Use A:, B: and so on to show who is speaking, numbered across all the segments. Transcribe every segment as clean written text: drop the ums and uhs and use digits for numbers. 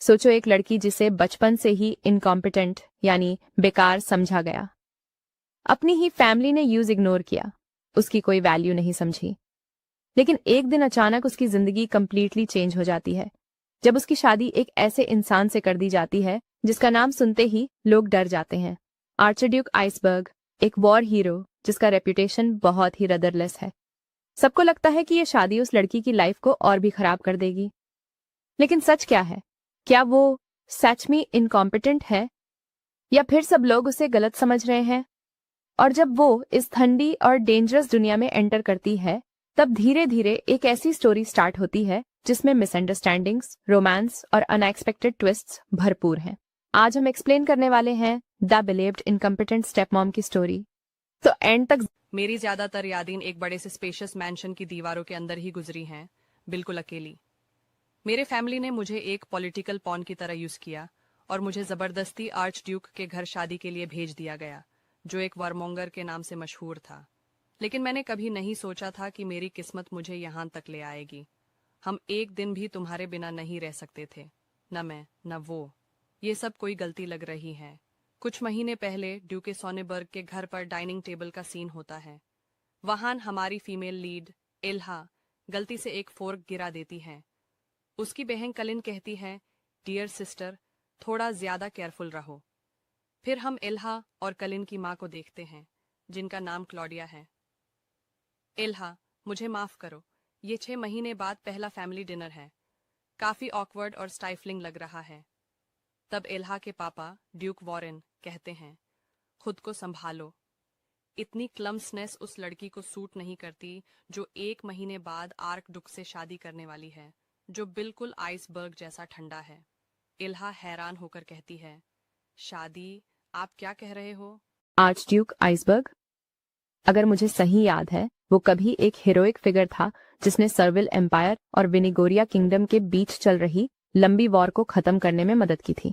A: सोचो, एक लड़की जिसे बचपन से ही इनकॉम्पिटेंट यानी बेकार समझा गया, अपनी ही फैमिली ने इग्नोर किया, उसकी कोई वैल्यू नहीं समझी। लेकिन एक दिन अचानक उसकी जिंदगी कंप्लीटली चेंज हो जाती है जब उसकी शादी एक ऐसे इंसान से कर दी जाती है जिसका नाम सुनते ही लोग डर जाते हैं। आर्चड्यूक आइसबर्ग, एक वॉर हीरो जिसका रेपुटेशन बहुत ही रदरलेस है। सबको लगता है कि यह शादी उस लड़की की लाइफ को और भी खराब कर देगी। लेकिन सच क्या है? क्या वो सच में इनकॉम्पिटेंट है या फिर सब लोग उसे गलत समझ रहे हैं? और जब वो इस ठंडी और डेंजरस दुनिया में एंटर करती है, तब धीरे धीरे एक ऐसी स्टोरी स्टार्ट होती है जिसमें मिसअंडरस्टैंडिंग्स, रोमांस और अनएक्सपेक्टेड ट्विस्ट्स भरपूर हैं। आज हम एक्सप्लेन करने वाले हैं द बिलीव्ड इनकम्पिटेंट स्टेपमॉम की स्टोरी। तो एंड तक।
B: मेरी ज्यादातर यादें एक बड़े से स्पेशियस मैंशन की दीवारों के अंदर ही गुजरी हैं, बिल्कुल अकेली। मेरे फैमिली ने मुझे एक पॉलिटिकल पॉन की तरह यूज किया और मुझे जबरदस्ती आर्च ड्यूक के घर शादी के लिए भेज दिया गया, जो एक वारमोंगर के नाम से मशहूर था। लेकिन मैंने कभी नहीं सोचा था कि मेरी किस्मत मुझे यहाँ तक ले आएगी। हम एक दिन भी तुम्हारे बिना नहीं रह सकते थे, न मैं न वो। ये सब कोई गलती लग रही है। कुछ महीने पहले ड्यूके सोनेबर्ग के घर पर डाइनिंग टेबल का सीन होता है। वहां हमारी फीमेल लीड इल्हा गलती से एक फोर्क गिरा देती है। उसकी बहन कलिन कहती है, डियर सिस्टर, थोड़ा ज्यादा केयरफुल रहो। फिर हम इल्हा और कलिन की माँ को देखते हैं, जिनका नाम क्लॉडिया है। इल्हा, मुझे माफ करो, ये 6 महीने बाद पहला फैमिली डिनर है। काफी ऑकवर्ड और स्टाइफलिंग लग रहा है। तब इल्हा के पापा ड्यूक वॉरेन कहते हैं, खुद को संभालो। इतनी क्लम्सनेस उस लड़की को सूट नहीं करती जो 1 महीने बाद आर्क डुक से शादी करने वाली है, जो बिल्कुल आइसबर्ग जैसा ठंडा है। इल्हा हैरान होकर कहती है, शादी? आप क्या कह रहे हो?
A: आर्चड्यूक आइसबर्ग, अगर मुझे सही याद है, वो कभी एक हीरोइक फिगर था जिसने सर्विल एम्पायर और विनिगोरिया किंगडम के बीच चल रही लंबी वॉर को खत्म करने में मदद की थी।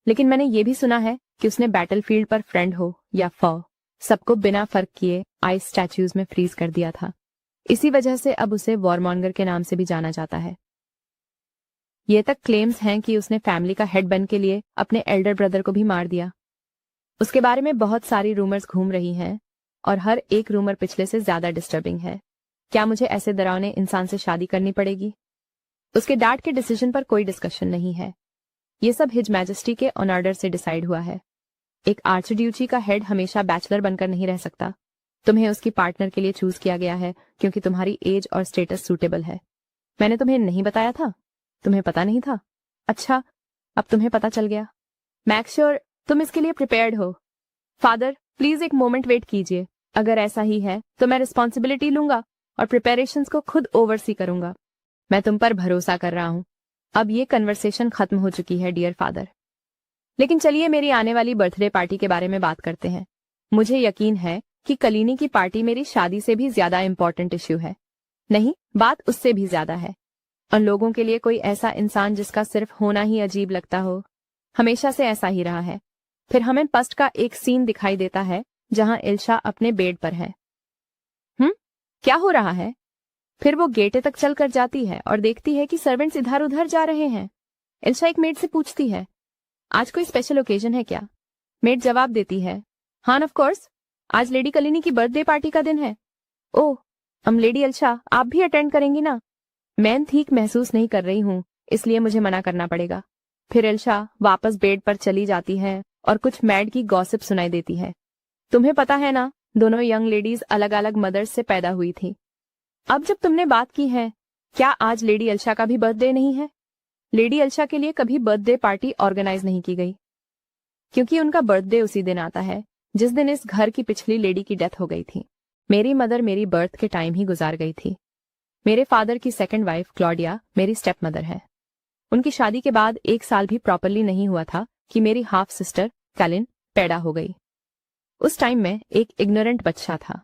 A: लेकिन मैंने ये भी सुना है कि उसने बैटलफील्ड पर फ्रेंड हो या फॉ, सबको बिना फर्क किए आइस स्टैच्यूज में फ्रीज कर दिया था। इसी वजह से अब उसे वॉरमॉन्गर के नाम से भी जाना जाता है। ये तक क्लेम्स हैं कि उसने फैमिली का हेड बन के लिए अपने एल्डर ब्रदर को भी मार दिया। उसके बारे में बहुत सारी रूमर्स घूम रही हैं और हर एक रूमर पिछले से ज्यादा डिस्टर्बिंग है। क्या मुझे ऐसे डरावने इंसान से शादी करनी पड़ेगी? उसके डैड के डिसीजन पर कोई डिस्कशन नहीं है। ये सब हिज मैजेस्टी के ऑन ऑर्डर से डिसाइड हुआ है। एक आर्चड्यूची का हेड हमेशा बैचलर बनकर नहीं रह सकता। तुम्हें उसकी पार्टनर के लिए चूज किया गया है क्योंकि तुम्हारी एज और स्टेटस सूटेबल है। मैंने तुम्हें नहीं बताया था? तुम्हें पता नहीं था? अच्छा, अब तुम्हें पता चल गया। मैक श्योर तुम इसके लिए प्रिपेयर्ड हो। फादर, प्लीज एक मोमेंट वेट कीजिए। अगर ऐसा ही है तो मैं रिस्पॉन्सिबिलिटी लूंगा और प्रिपरेशंस को खुद ओवरसी करूंगा। मैं तुम पर भरोसा कर रहा हूं। अब ये कन्वर्सेशन खत्म हो चुकी है डियर फादर। लेकिन चलिए मेरी आने वाली बर्थडे पार्टी के बारे में बात करते हैं। मुझे यकीन है कि कलीनी की पार्टी मेरी शादी से भी ज्यादा इंपॉर्टेंट इश्यू है। नहीं, बात उससे भी ज्यादा है। उन लोगों के लिए कोई ऐसा इंसान जिसका सिर्फ होना ही अजीब लगता हो। हमेशा से ऐसा ही रहा है। फिर हमें पस्ट का एक सीन दिखाई देता है जहां इल्शा अपने बेड पर है। क्या हो रहा है? फिर वो गेटे तक चलकर जाती है और देखती है कि सर्वेंट्स इधर उधर जा रहे हैं। इल्शा एक मेड से पूछती है, आज कोई स्पेशल ओकेजन है क्या? मेड जवाब देती है, हाँ ऑफ कोर्स, आज लेडी कलिनी की बर्थडे पार्टी का दिन है। ओह, हम लेडी इल्शा, आप भी अटेंड करेंगी ना? मैं ठीक महसूस नहीं कर रही हूँ, इसलिए मुझे मना करना पड़ेगा। फिर इल्शा वापस बेड पर चली जाती है और कुछ मैड की गॉसिप सुनाई देती है। तुम्हें पता है ना, दोनों यंग लेडीज अलग अलग मदर्स से पैदा हुई थी। अब जब तुमने बात की है, क्या आज लेडी इल्शा का भी बर्थडे नहीं है? लेडी इल्शा के लिए कभी बर्थडे पार्टी ऑर्गेनाइज नहीं की गई क्योंकि उनका बर्थडे उसी दिन आता है जिस दिन इस घर की पिछली लेडी की डेथ हो गई थी। मेरी मदर मेरी बर्थ के टाइम ही गुजार गई थी। मेरे फादर की सेकंड वाइफ क्लॉडिया मेरी स्टेप मदर है। उनकी शादी के बाद 1 साल भी प्रॉपरली नहीं हुआ था कि मेरी हाफ सिस्टर कैलिन पैदा हो गई। उस टाइम में एक इग्नोरेंट बच्चा था।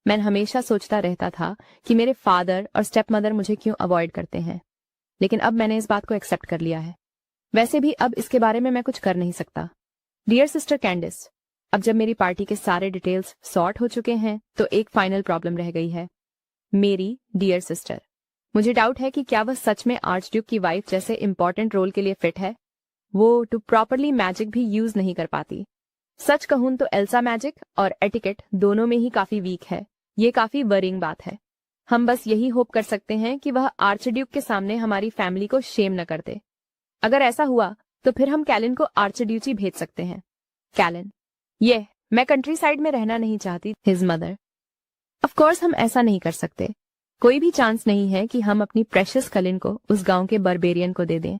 A: मैं हमेशा सोचता रहता था कि मेरे फादर और स्टेप मदर मुझे क्यों अवॉइड करते हैं, लेकिन अब मैंने इस बात को एक्सेप्ट कर लिया है। वैसे भी अब इसके बारे में मैं कुछ कर नहीं सकता। डियर सिस्टर कैंडिस, अब जब मेरी पार्टी के सारे डिटेल्स सॉर्ट हो चुके हैं तो एक फाइनल प्रॉब्लम रह गई है। मेरी डियर सिस्टर, मुझे डाउट है कि क्या वह सच में आर्च ड्यूक की वाइफ जैसे इंपॉर्टेंट रोल के लिए फिट है। वो टू प्रॉपरली मैजिक भी यूज नहीं कर पाती। सच कहूं तो एल्सा मैजिक और एटिकेट दोनों में ही काफी वीक है। ये काफी वरिंग बात है। हम बस यही होप कर सकते हैं कि वह आर्चड्यूक के सामने हमारी फैमिली को शेम न कर दे। अगर ऐसा हुआ तो फिर हम कैलिन को आर्चड्यूची भेज सकते हैं। कैलिन, मैं कंट्री साइड में रहना नहीं चाहती। हिज मदर, ऑफ कोर्स हम ऐसा नहीं कर सकते। कोई भी चांस नहीं है कि हम अपनी प्रेशियस कलिन को उस गांव के बर्बेरियन को दे दें।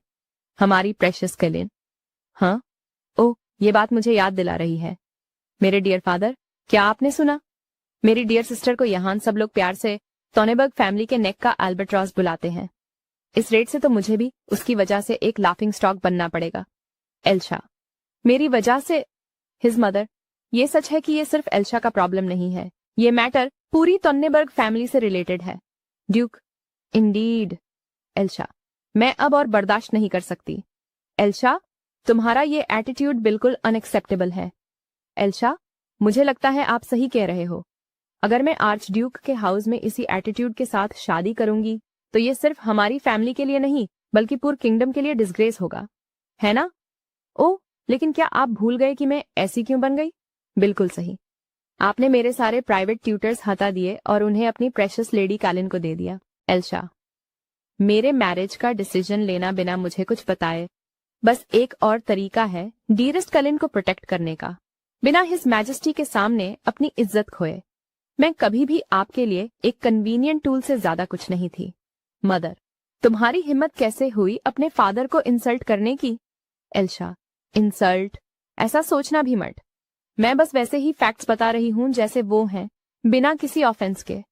A: हमारी प्रेशियस कलिन? हाँ, ओह, ये बात मुझे याद दिला रही है। मेरे डियर फादर, क्या आपने सुना? मेरी डियर सिस्टर को यहाँ सब लोग प्यार से टोनेबर्ग फैमिली के नेक का अल्बाट्रॉस बुलाते हैं। इस रेट से तो मुझे भी उसकी वजह से एक लाफिंग स्टॉक बनना पड़ेगा। एल्शा, मेरी वजह से? हिज मदर, ये सच है कि ये सिर्फ एल्शा का प्रॉब्लम नहीं है। ये मैटर पूरी टोनेबर्ग फैमिली से रिलेटेड है। Duke, indeed. एल्शा, मैं अब और बर्दाश्त नहीं कर सकती। एल्शा, तुम्हारा ये एटीट्यूड बिल्कुल अनएक्सेप्टेबल है। एल्शा, मुझे लगता है आप सही कह रहे हो। अगर मैं आर्च ड्यूक के हाउस में इसी एटीट्यूड के साथ शादी करूंगी तो ये सिर्फ हमारी फैमिली के लिए नहीं बल्कि पूरे किंगडम के लिए डिस्ग्रेस होगा, है ना? ओह, लेकिन क्या आप भूल गए कि मैं ऐसी क्यों बन गई? बिल्कुल सही। आपने मेरे सारे प्राइवेट ट्यूटर्स हटा दिए और उन्हें अपनी प्रेशियस लेडी कैलिन को दे दिया। एल्शा, मेरे मैरिज का डिसीजन लेना बिना मुझे कुछ बताए। बस एक और तरीका है डीरेस्ट कैलिन को प्रोटेक्ट करने का, बिना हिज मैजेस्टी के सामने अपनी इज्जत खोए। मैं कभी भी आपके लिए एक कन्वीनियंट टूल से ज्यादा कुछ नहीं थी। मदर, तुम्हारी हिम्मत कैसे हुई अपने फादर को इंसल्ट करने की? एल्शा, इंसल्ट? ऐसा सोचना भी मत। मैं बस वैसे ही फैक्ट्स बता रही हूं जैसे वो हैं, बिना किसी ऑफेंस के।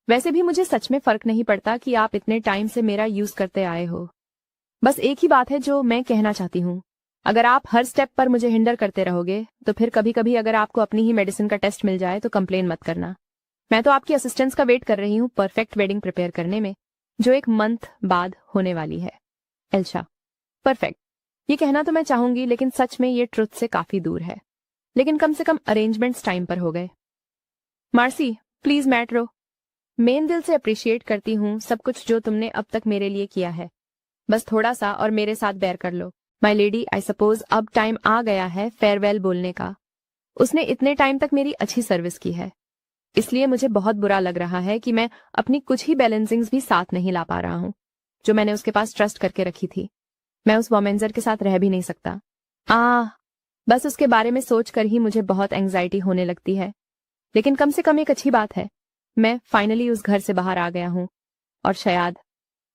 A: वैसे भी मुझे सच में फर्क नहीं पड़ता कि आप इतने टाइम से मेरा यूज करते आए हो। बस एक ही बात है जो मैं कहना चाहती हूँ। अगर आप हर स्टेप पर मुझे हिंडर करते रहोगे तो फिर कभी कभी अगर आपको अपनी ही मेडिसिन का टेस्ट मिल जाए तो कंप्लेन मत करना। मैं तो आपकी असिस्टेंस का वेट कर रही हूँ परफेक्ट वेडिंग प्रिपेयर करने में, जो एक मंथ बाद होने वाली है। एल्शा, परफेक्ट। ये कहना तो मैं चाहूंगी लेकिन सच में ये ट्रुथ से काफी दूर है। लेकिन कम से कम अरेंजमेंट्स टाइम पर हो गए। Marcy, please metro. मेन दिल से अप्रिशिएट करती हूँ सब कुछ जो तुमने अब तक मेरे लिए किया है। बस थोड़ा सा और मेरे साथ बेयर कर लो। माई लेडी, आई सपोज अब टाइम आ गया है फेयरवेल बोलने का। उसने इतने टाइम तक मेरी अच्छी सर्विस की है, इसलिए मुझे बहुत बुरा लग रहा है कि मैं अपनी कुछ ही बैलेंसिंग्स भी साथ नहीं ला पा रहा हूँ जो मैंने उसके पास ट्रस्ट करके रखी थी। मैं उस वोमेंजर के साथ रह भी नहीं सकता। बस उसके बारे में सोचकर ही मुझे बहुत एंग्जाइटी होने लगती है। लेकिन कम से कम एक अच्छी बात है, मैं फाइनली उस घर से बाहर आ गया हूँ। और शायद,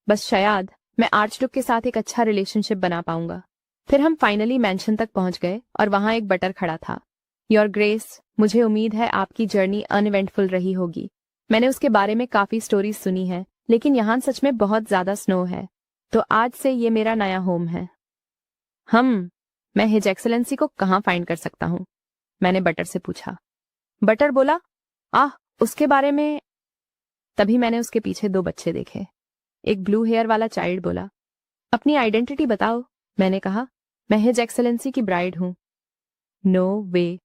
A: बस शायद, मैं आर्चडुक के साथ एक अच्छा रिलेशनशिप बना पाऊंगा। फिर हम फाइनली मैंशन तक पहुंच गए और वहां एक बटर खड़ा था। योर ग्रेस, मुझे उम्मीद है आपकी जर्नी अनइवेंटफुल रही होगी। मैंने उसके बारे में काफी स्टोरीज सुनी है, लेकिन यहाँ सच में बहुत ज्यादा स्नो है, तो आज से ये मेरा नया होम है। मैं हिज एक्सेलेंसी को कहाँ फाइंड कर सकता हूँ? मैंने बटर से पूछा। बटर बोला, उसके बारे में। तभी मैंने उसके पीछे 2 बच्चे देखे। एक ब्लू हेयर वाला चाइल्ड बोला, अपनी आइडेंटिटी बताओ। मैंने कहा, मैं हिज एक्सेलेंसी की ब्राइड हूँ। नो वे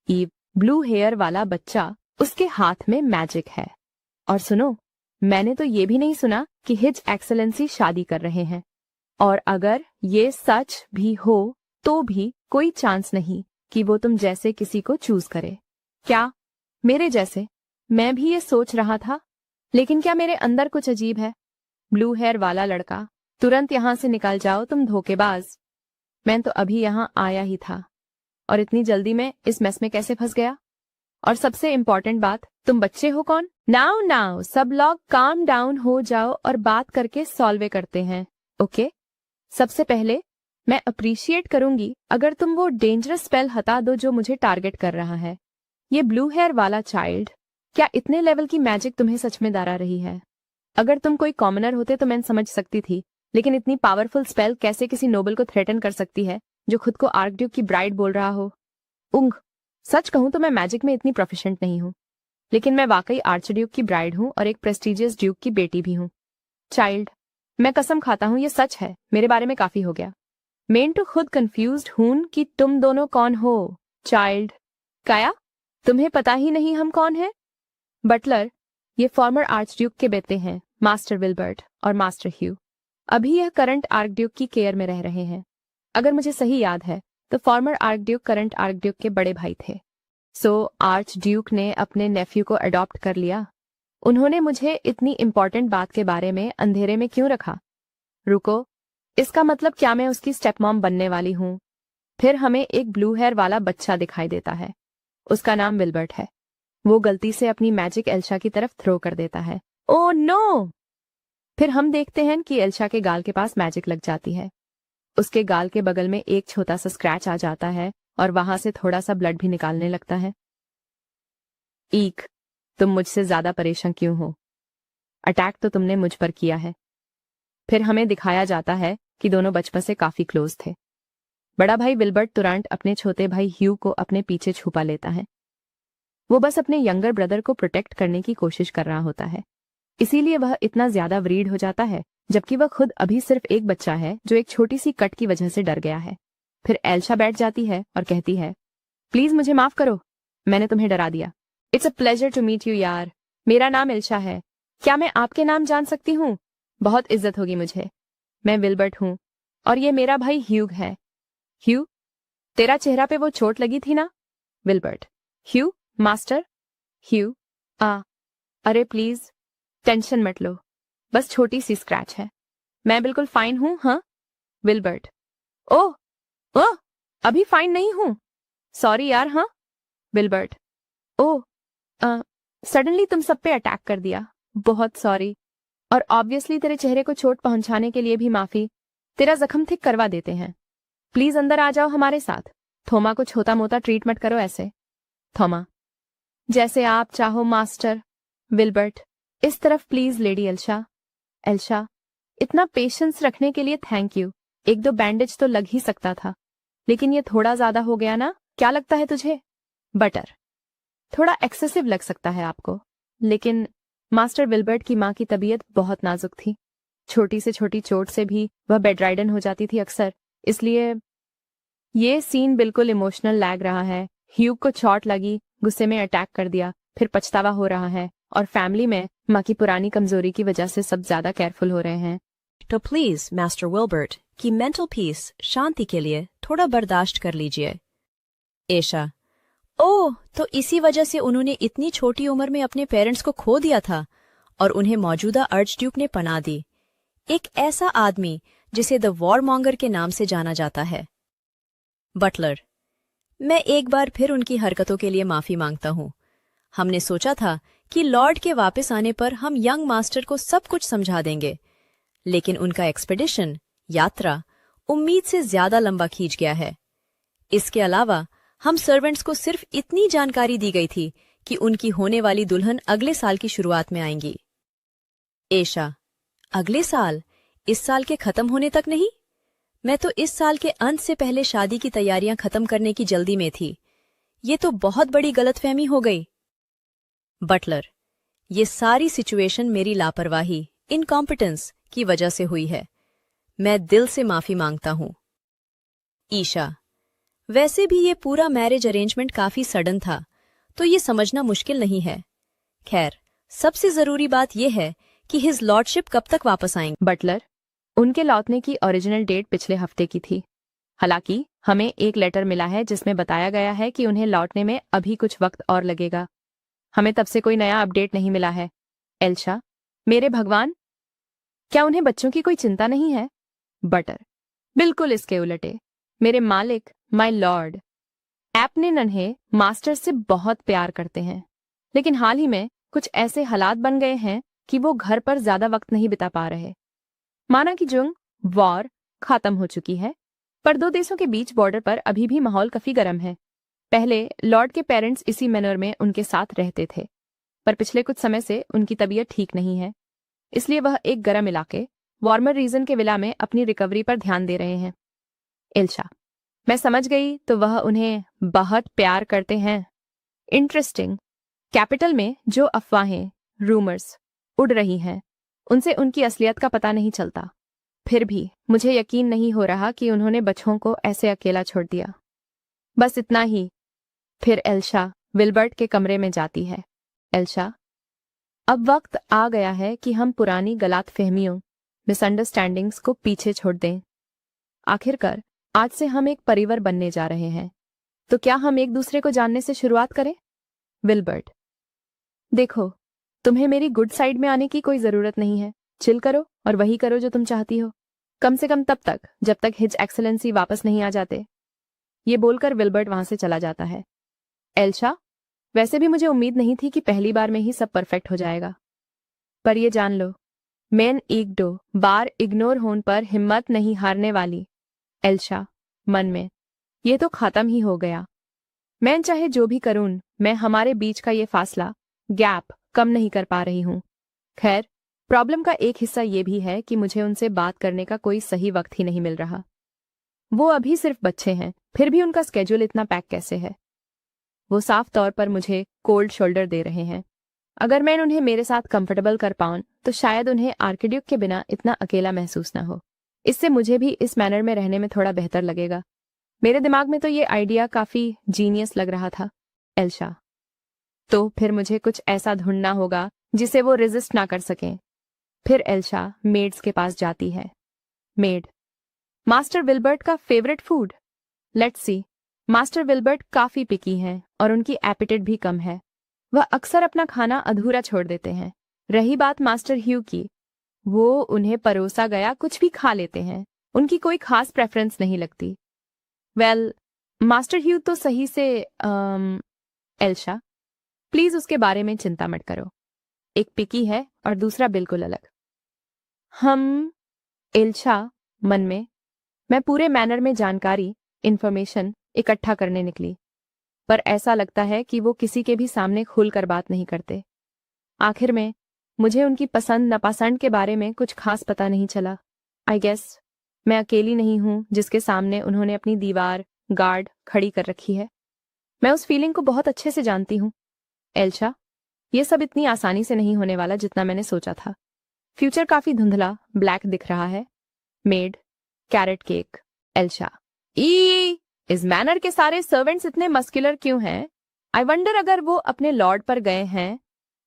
A: ईव। ब्लू हेयर वाला बच्चा, उसके हाथ में मैजिक है। और सुनो, मैंने तो ये भी नहीं सुना कि हिज एक्सेलेंसी शादी कर रहे हैं। और अगर ये सच भी हो तो भी कोई चांस नहीं कि वो तुम जैसे किसी को चूज करे। क्या मेरे जैसे? मैं भी ये सोच रहा था, लेकिन क्या मेरे अंदर कुछ अजीब है? ब्लू हेयर वाला लड़का, तुरंत यहां से निकल जाओ तुम धोखेबाज। मैं तो अभी यहाँ आया ही था और इतनी जल्दी में इस मेस में कैसे फंस गया? और सबसे इम्पोर्टेंट बात, तुम बच्चे हो कौन? नाउ सब लोग काम डाउन हो जाओ और बात करके सॉल्वे करते हैं, ओके? सबसे पहले मैं अप्रिशिएट करूंगी अगर तुम वो डेंजरस स्पेल हटा दो जो मुझे टारगेट कर रहा है। ये ब्लू हेयर वाला चाइल्ड, क्या इतने लेवल की मैजिक तुम्हें सच में दारा रही है? अगर तुम कोई कॉमनर होते तो मैं समझ सकती थी, लेकिन इतनी पावरफुल स्पेल कैसे किसी नोबल को थ्रेटन कर सकती है जो खुद को आर्कड्यूक की ब्राइड बोल रहा हो? सच कहूं तो मैं मैजिक में इतनी प्रोफिशिएंट नहीं हूं, लेकिन मैं वाकई आर्चड्यूक की ब्राइड हूं और एक प्रेस्टिजियस ड्यूक की बेटी भी हूं। चाइल्ड, मैं कसम खाता हूं ये सच है, मेरे बारे में काफी हो गया। मेन तो खुद कंफ्यूज्ड हूं कि तुम दोनों कौन हो। चाइल्ड, काया, तुम्हें पता ही नहीं हम कौन हैं? बटलर, ये फॉर्मर आर्चड्यूक के बेटे हैं, मास्टर विल्बर्ट और मास्टर ह्यू अभी यह करंट आर्कड्यूक की केयर में रह रहे हैं। अगर मुझे सही याद है तो फॉर्मर आर्कड्यूक करंट आर्कड्यूक के बड़े भाई थे। सो आर्च ड्यूक ने अपने नेफ्यू को अडॉप्ट कर लिया। उन्होंने मुझे इतनी इंपॉर्टेंट बात के बारे में अंधेरे में क्यों रखा? रुको, इसका मतलब क्या मैं उसकी स्टेपमॉम बनने वाली हूँ? फिर हमें एक ब्लू हेयर वाला बच्चा दिखाई देता है। उसका नाम विल्बर्ट है। वो गलती से अपनी मैजिक एल्शा की तरफ थ्रो कर देता है। Oh no! फिर हम देखते हैं कि एल्शा के गाल के पास मैजिक लग जाती है। उसके गाल के बगल में एक छोटा सा स्क्रैच आ जाता है और वहां से थोड़ा सा ब्लड भी निकालने लगता है। ईक, तुम मुझसे ज्यादा परेशान क्यों हो? अटैक तो तुमने मुझ पर किया है। फिर हमें दिखाया जाता है कि दोनों बचपन से काफी क्लोज थे। बड़ा भाई विल्बर्ट तुरंत अपने छोटे भाई ह्यू को अपने पीछे छुपा लेता है। वो बस अपने यंगर ब्रदर को प्रोटेक्ट करने की कोशिश कर रहा होता है, इसीलिए वह इतना ज्यादा वरीड हो जाता है, जबकि वह खुद अभी सिर्फ एक बच्चा है जो एक छोटी सी कट की वजह से डर गया है। फिर एल्शा बैठ जाती है और कहती है, प्लीज मुझे माफ करो, मैंने तुम्हें डरा दिया। It's a pleasure to meet you यार। मेरा नाम एल्शा है। क्या मैं आपके नाम जान सकती हूँ? बहुत इज्जत होगी मुझे। मैं विल्बर्ट हूँ और ये मेरा भाई ह्यूग है। ह्यू, तेरा चेहरा पे वो चोट लगी थी ना? विल्बर्ट, ह्यू, मास्टर ह्यू, अरे प्लीज टेंशन मत लो, बस छोटी सी स्क्रैच है, मैं बिल्कुल फाइन हूं। हाँ विल्बर्ट, ओह ओह, अभी फाइन नहीं हूं, सॉरी यार। हाँ विल्बर्ट, ओह सडनली तुम सब पे अटैक कर दिया, बहुत सॉरी। और ऑब्वियसली तेरे चेहरे को चोट पहुंचाने के लिए भी माफी। तेरा जख्म ठीक करवा देते हैं। प्लीज अंदर आ जाओ हमारे साथ। थोमा को छोटा मोटा ट्रीट मत करो ऐसे। थोमा, जैसे आप चाहो मास्टर। विल्बर्ट, इस तरफ प्लीज लेडी एल्शा। एल्शा, इतना पेशेंस रखने के लिए थैंक यू। एक दो बैंडेज तो लग ही सकता था, लेकिन ये थोड़ा ज्यादा हो गया ना? क्या लगता है तुझे? बटर, थोड़ा एक्सेसिव लग सकता है आपको, लेकिन मास्टर विल्बर्ट की माँ की तबीयत बहुत नाजुक थी। छोटी से छोटी चोट से भी वह बेड राइडन हो जाती थी अक्सर, इसलिए ये सीन बिल्कुल इमोशनल लग रहा है। ह्यूग को चोट लगी, गुस्से में अटैक कर दिया, फिर पछतावा हो रहा है, और फैमिली में माँ की पुरानी कमजोरी की वजह से सब ज्यादा केयरफुल हो रहे हैं।
C: तो प्लीज मास्टर विल्बर्ट की मेंटल पीस, शांति के लिए थोड़ा बर्दाश्त कर लीजिए। एशा, ओह, तो इसी वजह से उन्होंने इतनी छोटी उम्र में अपने पेरेंट्स को खो दिया था और उन्हें मौजूदा आर्चड्यूक ने पनाह दी, एक ऐसा आदमी जिसे द वॉरमॉन्गर के नाम से जाना जाता है। बटलर, मैं एक बार फिर उनकी हरकतों के लिए माफी मांगता हूँ। हमने सोचा था कि लॉर्ड के वापस आने पर हम यंग मास्टर को सब कुछ समझा देंगे, लेकिन उनका एक्सपेडिशन, यात्रा, उम्मीद से ज्यादा लंबा खींच गया है। इसके अलावा हम सर्वेंट्स को सिर्फ इतनी जानकारी दी गई थी कि उनकी होने वाली दुल्हन अगले साल की शुरुआत में आएंगी। एशा, अगले साल? इस साल के खत्म होने तक नहीं? मैं तो इस साल के अंत से पहले शादी की तैयारियां खत्म करने की जल्दी में थी। ये तो बहुत बड़ी गलतफहमी हो गई। बटलर, ये सारी सिचुएशन मेरी लापरवाही, इनकॉम्पिटेंस की वजह से हुई है। मैं दिल से माफी मांगता हूं। ईशा, वैसे भी ये पूरा मैरिज अरेंजमेंट काफी सडन था, तो ये समझना मुश्किल नहीं है। खैर, सबसे जरूरी बात यह है कि हिज लॉर्डशिप कब तक वापस आएंगे।
A: बटलर, उनके लौटने की ओरिजिनल डेट पिछले हफ्ते की थी। हालांकि हमें एक लेटर मिला है जिसमें बताया गया है कि उन्हें लौटने में अभी कुछ वक्त और लगेगा। हमें तब से कोई नया अपडेट नहीं मिला है। एल्शा, मेरे भगवान, क्या उन्हें बच्चों की कोई चिंता नहीं है? बटर, बिल्कुल इसके उलटे। मेरे मालिक, माय लॉर्ड, अपने नन्हे मास्टर से बहुत प्यार करते हैं, लेकिन हाल ही में कुछ ऐसे हालात बन गए हैं कि वो घर पर ज्यादा वक्त नहीं बिता पा रहे। माना कि जंग, वॉर खत्म हो चुकी है, पर दो देशों के बीच बॉर्डर पर अभी भी माहौल काफी गर्म है। पहले लॉर्ड के पेरेंट्स इसी मैनर में उनके साथ रहते थे, पर पिछले कुछ समय से उनकी तबीयत ठीक नहीं है, इसलिए वह एक गर्म इलाके, वार्मर रीजन के विला में अपनी रिकवरी पर ध्यान दे रहे हैं। एल्शा, मैं समझ गई, तो वह उन्हें बहुत प्यार करते हैं। इंटरेस्टिंग। कैपिटल में जो अफवाहें, रूमर्स उड़ रही हैं, उनसे उनकी असलियत का पता नहीं चलता। फिर भी मुझे यकीन नहीं हो रहा कि उन्होंने बच्चों को ऐसे अकेला छोड़ दिया। बस इतना ही। फिर एल्शा विल्बर्ट के कमरे में जाती है। एल्शा, अब वक्त आ गया है कि हम पुरानी गलतफहमियों, मिसअंडरस्टैंडिंग्स को पीछे छोड़ दें। आखिरकार आज से हम एक परिवार बनने जा रहे हैं, तो क्या हम एक दूसरे को जानने से शुरुआत करें? विल्बर्ट, देखो, तुम्हें मेरी गुड साइड में आने की कोई जरूरत नहीं है। चिल करो और वही करो जो तुम चाहती हो, कम से कम तब तक जब तक हिज एक्सेलेंसी वापस नहीं आ जाते। ये बोलकर विल्बर्ट वहां से चला जाता है। एल्शा, वैसे भी मुझे उम्मीद नहीं थी कि पहली बार में ही सब परफेक्ट हो जाएगा, पर ये जान लो, मैं एक दो बार इग्नोर होने पर हिम्मत नहीं हारने वाली। एल्शा, मन में, ये तो खत्म ही हो गया। मैं चाहे जो भी करूं, मैं हमारे बीच का ये फासला, गैप कम नहीं कर पा रही हूं। खैर, प्रॉब्लम का एक हिस्सा ये भी है कि मुझे उनसे बात करने का कोई सही वक्त ही नहीं मिल रहा। वो अभी सिर्फ बच्चे हैं, फिर भी उनका स्केड्यूल इतना पैक कैसे है? वो साफ तौर पर मुझे कोल्ड शोल्डर दे रहे हैं। अगर मैं उन्हें मेरे साथ कंफर्टेबल कर पाऊं तो शायद उन्हें आर्किड्यूक के बिना इतना अकेला महसूस ना हो। इससे मुझे भी इस मैनर में रहने में थोड़ा बेहतर लगेगा। मेरे दिमाग में तो ये आइडिया काफी जीनियस लग रहा था। एल्शा, तो फिर मुझे कुछ ऐसा ढूंढना होगा जिसे वो रेजिस्ट ना कर सकें। फिर एल्शा मेड्स के पास जाती है। मेड, मास्टर विल्बर्ट का favourite food? Let's see. Master Wilbert काफी पिकी हैं और उनकी एपिटाइट भी कम है। वह अक्सर अपना खाना अधूरा छोड़ देते हैं। रही बात मास्टर ह्यू की, वो उन्हें परोसा गया कुछ भी खा लेते हैं। उनकी कोई खास प्रेफरेंस नहीं लगती। वेल, मास्टर ह्यू तो सही से एल्शा, प्लीज उसके बारे में चिंता मत करो। एक पिकी है और दूसरा बिल्कुल अलग। हम, एल्शा, मन में, मैं पूरे मैनर में जानकारी, इंफॉर्मेशन इकट्ठा करने निकली, पर ऐसा लगता है कि वो किसी के भी सामने खुलकर बात नहीं करते। आखिर में मुझे उनकी पसंद नापसंद के बारे में कुछ खास पता नहीं चला। आई गेस मैं अकेली नहीं हूं जिसके सामने उन्होंने अपनी दीवार, गार्ड खड़ी कर रखी है। मैं उस फीलिंग को बहुत अच्छे से जानती हूँ। एल्शा, ये सब इतनी आसानी से नहीं होने वाला जितना मैंने सोचा था। फ्यूचर काफी धुंधला, ब्लैक दिख रहा है। Made, carrot cake. एल्शा, ई इस मैनर के सारे सर्वेंट्स इतने मस्कुलर क्यों हैं? आई वंडर अगर वो अपने लॉर्ड पर गए हैं।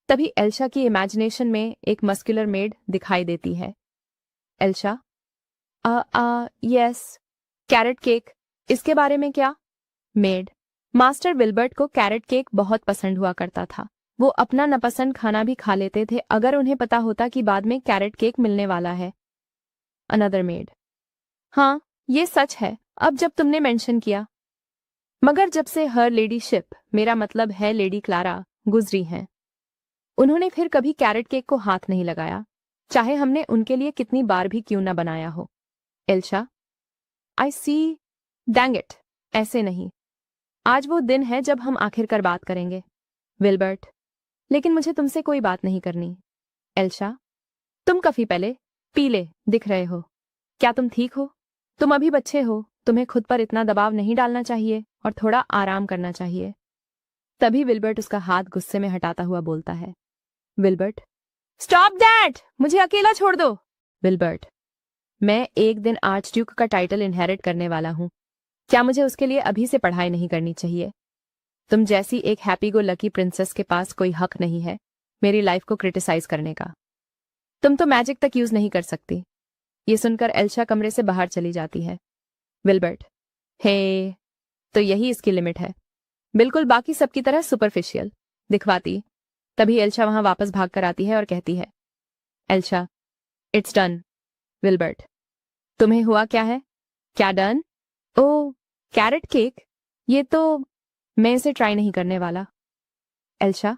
A: तभी एल्शा की इमेजिनेशन में एक मस्कुलर मेड दिखाई देती है। एल्शा, यस, कैरेट केक, इसके बारे में क्या? मेड, मास्टर विल्बर्ट को कैरेट केक बहुत पसंद हुआ करता था। वो अपना नापसंद खाना भी खा लेते थे अगर उन्हें पता होता कि बाद में कैरेट केक मिलने वाला है। अनदर मेड, हाँ, ये सच है अब जब तुमने मेंशन किया। मगर जब से हर लेडीशिप, मेरा मतलब है लेडी क्लारा, गुजरी हैं, उन्होंने फिर कभी कैरेट केक को हाथ नहीं लगाया, चाहे हमने उनके लिए कितनी बार भी क्यों ना बनाया हो। एल्शा, आई सी, डैंग इट, ऐसे नहीं। आज वो दिन है जब हम आखिरकार बात करेंगे। विल्बर्ट, लेकिन मुझे तुमसे कोई बात नहीं करनी। एल्शा, तुम काफी पहले पीले दिख रहे हो। क्या तुम ठीक हो? तुम अभी बच्चे हो, तुम्हें खुद पर इतना दबाव नहीं डालना चाहिए और थोड़ा आराम करना चाहिए। तभी विल्बर्ट उसका हाथ गुस्से में हटाता हुआ बोलता है। विल्बर्ट, स्टॉप दैट, मुझे अकेला छोड़ दो। विल्बर्ट, मैं एक दिन आर्चड्यूक का टाइटल इनहेरिट करने वाला हूं। क्या मुझे उसके लिए अभी से पढ़ाई नहीं करनी चाहिए? तुम जैसी एक हैप्पी गो लकी प्रिंसेस के पास कोई हक नहीं है मेरी लाइफ को क्रिटिसाइज करने का। तुम तो मैजिक तक यूज नहीं कर सकती। ये सुनकर एल्शा कमरे से बाहर चली जाती है। विल्बर्ट, हे, तो यही इसकी लिमिट है, बिल्कुल बाकी सबकी तरह सुपरफिशियल दिखवाती। तभी एल्शा वहां वापस भागकर आती है और कहती है। Elsha, it's done. विल्बर्ट, तुम्हें हुआ क्या है? क्या डन? ओ, कैरेट केक, ये तो मैं इसे ट्राई नहीं करने वाला। एल्शा,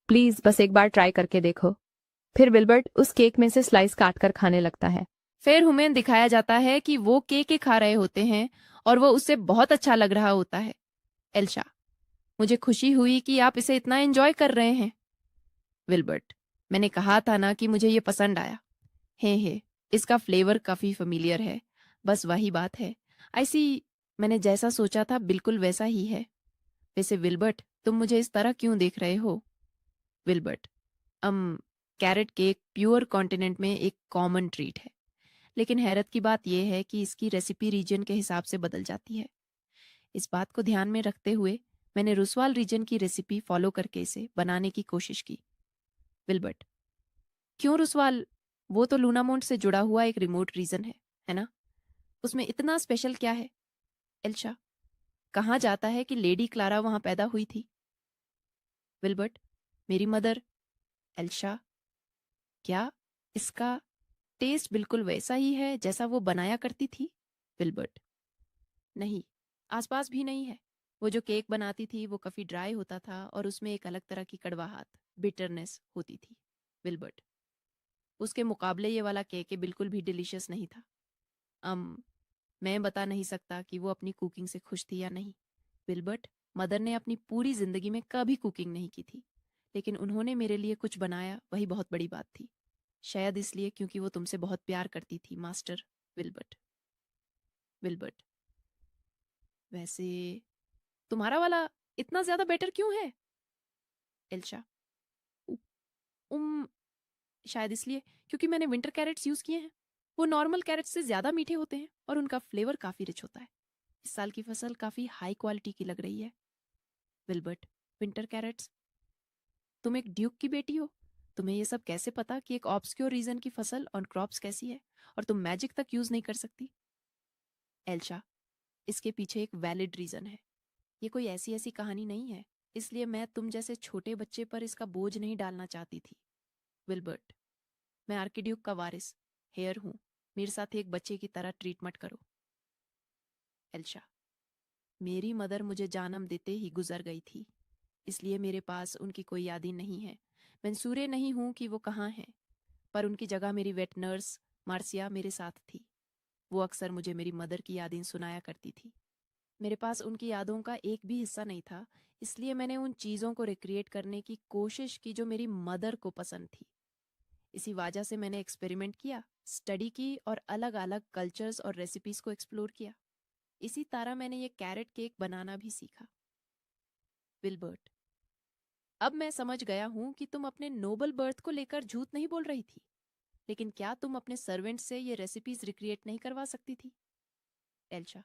A: प्लीज बस एक बार ट्राई करके देखो। फिर विल्बर्ट उस केक में से स्लाइस काटकर खाने लगता है।
D: फिर हमें दिखाया जाता है कि वो केक खा रहे होते हैं और वो उससे बहुत अच्छा लग रहा होता है। एल्शा, मुझे खुशी हुई कि आप इसे इतना एंजॉय कर रहे हैं। विल्बर्ट, मैंने कहा था ना कि मुझे ये पसंद आया। हे, इसका फ्लेवर काफी फेमिलियर है, बस वही बात है। ऐसी मैंने जैसा सोचा था बिल्कुल वैसा ही है। वैसे विल्बर्ट, तुम मुझे इस तरह क्यों देख रहे हो? Wilbert, carrot cake pure continent में एक कॉमन ट्रीट है, लेकिन हैरत की बात यह है कि इसकी रेसिपी रीजन के हिसाब से बदल जाती है। इस बात को ध्यान में रखते हुए मैंने रुसवाल रीजन की रेसिपी फॉलो करके इसे बनाने की कोशिश की। विल्बर्ट, क्यों रुसवाल? वो तो लूनामोंट से जुड़ा हुआ एक रिमोट रीजन है ना? उसमें इतना स्पेशल क्या है? एल्शा, कहाँ जाता है कि लेडी क्लारा वहां पैदा हुई थी? विल्बर्ट, मेरी मदर। एल्शा, क्या इसका टेस्ट बिल्कुल वैसा ही है जैसा वो बनाया करती थी? विल्बर्ट, नहीं, आसपास भी नहीं है। वो जो केक बनाती थी वो काफी ड्राई होता था और उसमें एक अलग तरह की कड़वाहट, बिटरनेस होती थी। विल्बर्ट, उसके मुकाबले ये वाला केक बिल्कुल भी डिलीशियस नहीं था। मैं बता नहीं सकता कि वो अपनी कुकिंग से खुश थी या नहीं। विल्बर्ट, मदर ने अपनी पूरी जिंदगी में कभी कुकिंग नहीं की थी, लेकिन उन्होंने मेरे लिए कुछ बनाया, वही बहुत बड़ी बात थी। शायद इसलिए क्योंकि वो तुमसे बहुत प्यार करती थी, मास्टर विल्बर्ट। विल्बर्ट, वैसे तुम्हारा वाला इतना ज्यादा बेटर क्यों है? एल्शा, उ- उम शायद इसलिए क्योंकि मैंने विंटर कैरेट्स यूज किए हैं। वो नॉर्मल कैरेट्स से ज्यादा मीठे होते हैं और उनका फ्लेवर काफी रिच होता है। इस साल की फसल काफी हाई क्वालिटी की लग रही है। Wilbert, winter carrots? तुम एक ड्यूक की बेटी हो, तुम्हें ये सब कैसे पता कि एक ऑब्सक्योर रीजन की फसल और क्रॉप्स कैसी है, और तुम मैजिक तक यूज नहीं कर सकती? एल्शा, इसके पीछे एक वैलिड रीजन है। ये कोई ऐसी ऐसी कहानी नहीं है, इसलिए मैं तुम जैसे छोटे बच्चे पर इसका बोझ नहीं डालना चाहती थी। विल्बर्ट, मैं आर्किड्यूक का वारिस हेयर हूँ, मेरे साथ एक बच्चे की तरह ट्रीट मत करो। एल्शा, मेरी मदर मुझे जन्म देते ही गुजर गई थी, इसलिए मेरे पास उनकी कोई यादें नहीं है। मैं सूर्य नहीं हूँ कि वो कहाँ है, पर उनकी जगह मेरी वेट नर्स मार्सिया मेरे साथ थी। वो अक्सर मुझे मेरी मदर की यादें सुनाया करती थी। मेरे पास उनकी यादों का एक भी हिस्सा नहीं था, इसलिए मैंने उन चीज़ों को रिक्रिएट करने की कोशिश की जो मेरी मदर को पसंद थी। इसी वजह से मैंने एक्सपेरिमेंट किया, स्टडी की और अलग अलग कल्चर्स और रेसिपीज को एक्सप्लोर किया। इसी तरह मैंने ये कैरेट केक बनाना भी सीखा। विल्बर्ट, अब मैं समझ गया हूं कि तुम अपने नोबल बर्थ को लेकर झूठ नहीं बोल रही थी, लेकिन क्या तुम अपने सर्वेंट से ये रेसिपीज रिक्रिएट नहीं करवा सकती थी? एल्शा,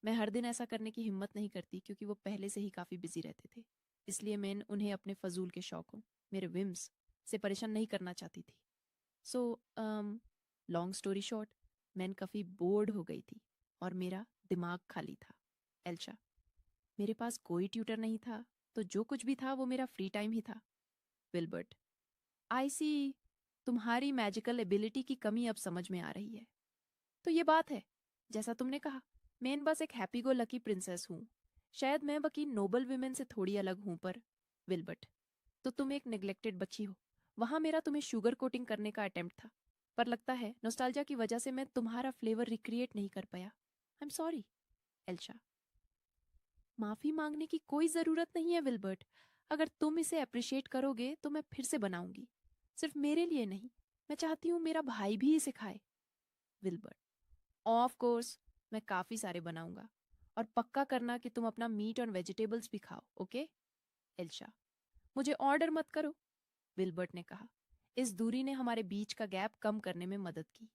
D: मैं हर दिन ऐसा करने की हिम्मत नहीं करती क्योंकि वो पहले से ही काफी बिजी रहते थे, इसलिए मैं उन्हें अपने फजूल के शौकों, मेरे विम्स से परेशान नहीं करना चाहती थी। सो लॉन्ग स्टोरी शॉर्ट, मैं काफ़ी बोर्ड हो गई थी और मेरा दिमाग खाली था। एल्शा, मेरे पास कोई ट्यूटर नहीं था, तो जो कुछ भी था वो मेरा फ्री टाइम ही था। विल्बर्ट, आई सी, तुम्हारी मैजिकल एबिलिटी की कमी अब समझ में आ रही है। तो ये बात है, जैसा तुमने कहा, मैं बस एक हैप्पी गो लकी प्रिंसेस हूँ। शायद मैं बाकी नोबल विमेन से थोड़ी अलग हूँ, पर विल्बर्ट, तो तुम एक नेग्लेक्टेड बच्ची हो। वहां मेरा तुम्हें शुगर कोटिंग करने का अटेम्प्ट था, पर लगता है नॉस्टैल्जिया की वजह से मैं तुम्हारा फ्लेवर रिक्रिएट नहीं कर पाया। आई एम सॉरी। एल्शा, माफी मांगने की कोई जरूरत नहीं है विल्बर्ट। अगर तुम इसे अप्रिशिएट करोगे तो मैं फिर से बनाऊंगी, सिर्फ मेरे लिए नहीं, मैं चाहती हूँ मेरा भाई भी इसे खाए। विल्बर्ट, ऑफ कोर्स, मैं काफी सारे बनाऊंगा, और पक्का करना कि तुम अपना मीट और वेजिटेबल्स भी खाओ, ओके? एल्शा, मुझे ऑर्डर मत करो, विल्बर्ट ने कहा। इस दूरी ने हमारे बीच का गैप कम करने में मदद की।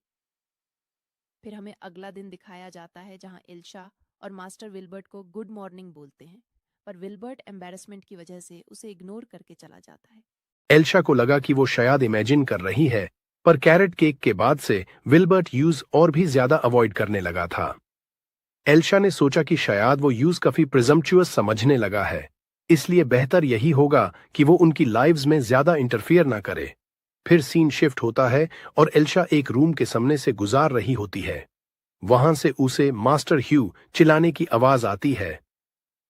D: फिर हमें अगला दिन दिखाया जाता है जहां एल्शा और मास्टर विल्बर्ट को गुड मॉर्निंग बोलते हैं, पर विल्बर्ट एम्बैरेसमेंट की वजह से उसे इग्नोर करके चला जाता है।
E: एल्शा को लगा कि वो शायद इमेजिन कर रही है, पर कैरेट केक के बाद से विल्बर्ट यूज और भी ज्यादा अवॉइड करने लगा था। एल्शा ने सोचा कि शायद वो यूज काफी प्रिजम्पचुअस समझने लगा है, इसलिए बेहतर यही होगा कि वो उनकी लाइव्स में ज्यादा इंटरफियर ना करे। फिर सीन शिफ्ट होता है और एल्शा एक रूम के सामने से गुजार रही होती है। वहां से उसे मास्टर ह्यू चिल्लाने की आवाज आती है,